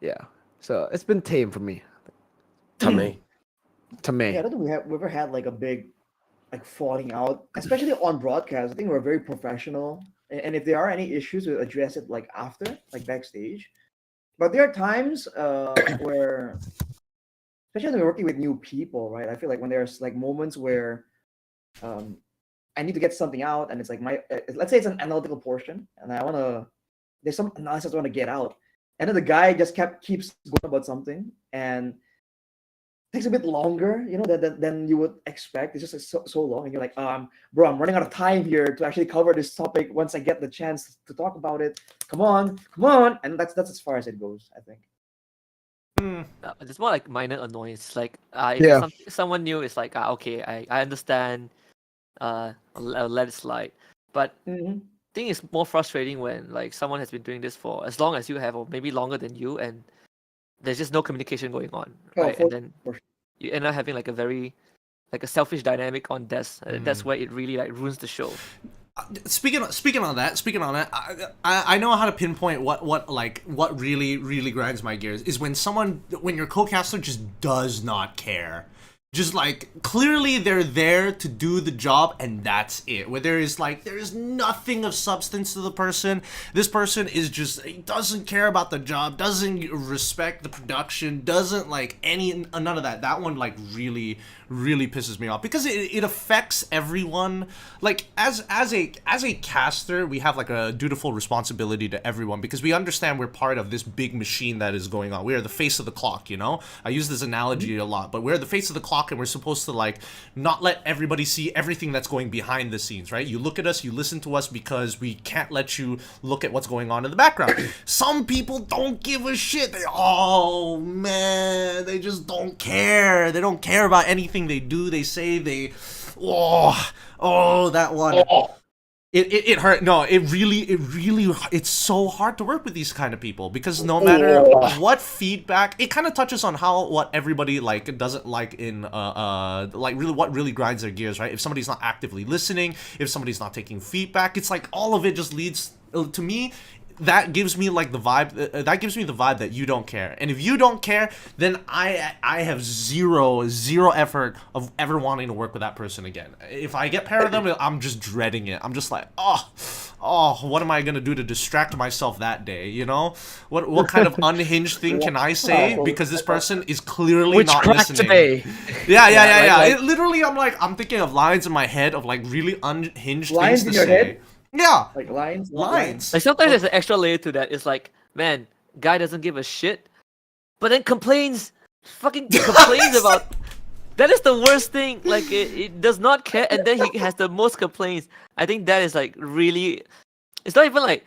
Yeah. So it's been tame for me. Tame. Yeah, I don't think we ever had like a big like falling out, especially on broadcast. I think we're very professional, and if there are any issues, we address it like after, like backstage. But there are times where, especially when we're working with new people, right? I feel like when there's like moments where I need to get something out, and it's like let's say it's an analytical portion, and there's some analysis I want to get out. And then the guy just keeps going about something and takes a bit longer, than you would expect. It's just so long, and you're like, bro, I'm running out of time here to actually cover this topic. Once I get the chance to talk about it, come on, and that's as far as it goes, I think. It's more like minor annoyance. Like, Yeah. if someone new is like, okay, I understand. I'll let it slide. But I think it's more frustrating when like someone has been doing this for as long as you have, or maybe longer than you, and there's just no communication going on, right? And then you end up having like a selfish dynamic on desk. That's where it really like ruins the show. Speaking on that, I know how to pinpoint what really grinds my gears is when your co-caster just does not care. Just like clearly they're there to do the job and that's it. Where there is nothing of substance to the person. This person doesn't care about the job, doesn't respect the production, doesn't like none of that. That one like really really pisses me off because it affects everyone. Like as a caster, we have like a dutiful responsibility to everyone because we understand we're part of this big machine that is going on. We are the face of the clock, you know? I use this analogy a lot, but we're the face of the clock and we're supposed to like not let everybody see everything that's going behind the scenes, right? You look at us, you listen to us because we can't let you look at what's going on in the background. Some people don't give a shit. Oh man, they just don't care. They don't care about anything they do. They say they, that one. It hurt. No, it really, it's so hard to work with these kind of people because no matter what feedback, it kind of touches on what everybody like doesn't like in like really what really grinds their gears, right? If somebody's not actively listening, if somebody's not taking feedback, it's like all of it just leads to me. That gives me like the vibe. That gives me the vibe that you don't care. And if you don't care, then I have zero effort of ever wanting to work with that person again. If I get paired with them, I'm just dreading it. I'm just like, what am I gonna do to distract myself that day? You know, what kind of unhinged thing can I say because this person is clearly not listening? Today. Yeah. It literally, I'm thinking of lines in my head of like really unhinged Lines things in to your say. head? Yeah. Like lines. Like sometimes there's an extra layer to that. It's like, man, guy doesn't give a shit, but then fucking complains about. That is the worst thing. Like it does not care, and then he has the most complaints. I think that is like really. It's not like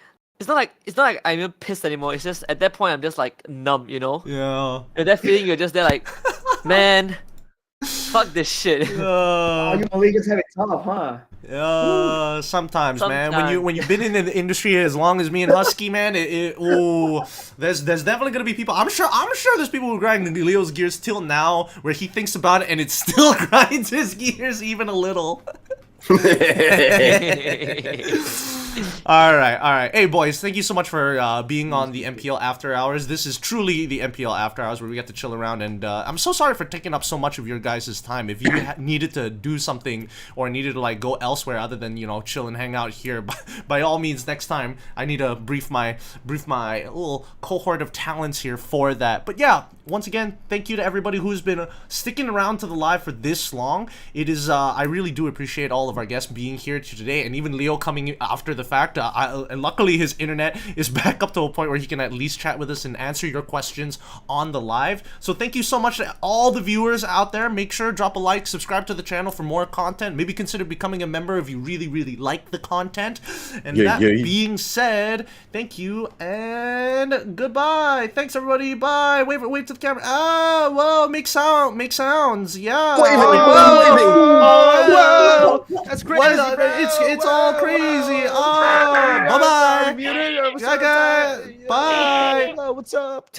I'm even pissed anymore. It's just at that point I'm just like numb, you know. Yeah. And that feeling you're just there like, man, fuck this shit. You Malaysians have it tough, huh? Sometimes, man. When you've been in the industry as long as me and Husky, man, there's definitely gonna be people. I'm sure there's people who grind Leo's gears till now, where he thinks about it and it still grinds his gears even a little. All right. Hey, boys, thank you so much for being on the MPL After Hours. This is truly the MPL After Hours where we get to chill around, and I'm so sorry for taking up so much of your guys' time. If you needed to do something or needed to like go elsewhere other than, you know, chill and hang out here, by all means, next time I need to brief my little cohort of talents here for that. But yeah, once again, thank you to everybody who's been sticking around to the live for this long. It is I really do appreciate all of our guests being here today, and even Leo coming after the fact. And luckily his internet is back up to a point where he can at least chat with us and answer your questions on the live. So thank you so much to all the viewers out there. Make sure drop a like, subscribe to the channel for more content. Maybe consider becoming a member if you really like the content. And being said, thank you and goodbye. Thanks everybody. Bye. Wait to the camera. Whoa, make sounds. Yeah. Whoa. That's crazy. It's all crazy. Bye-bye. Yeah, guys. Bye. What's up?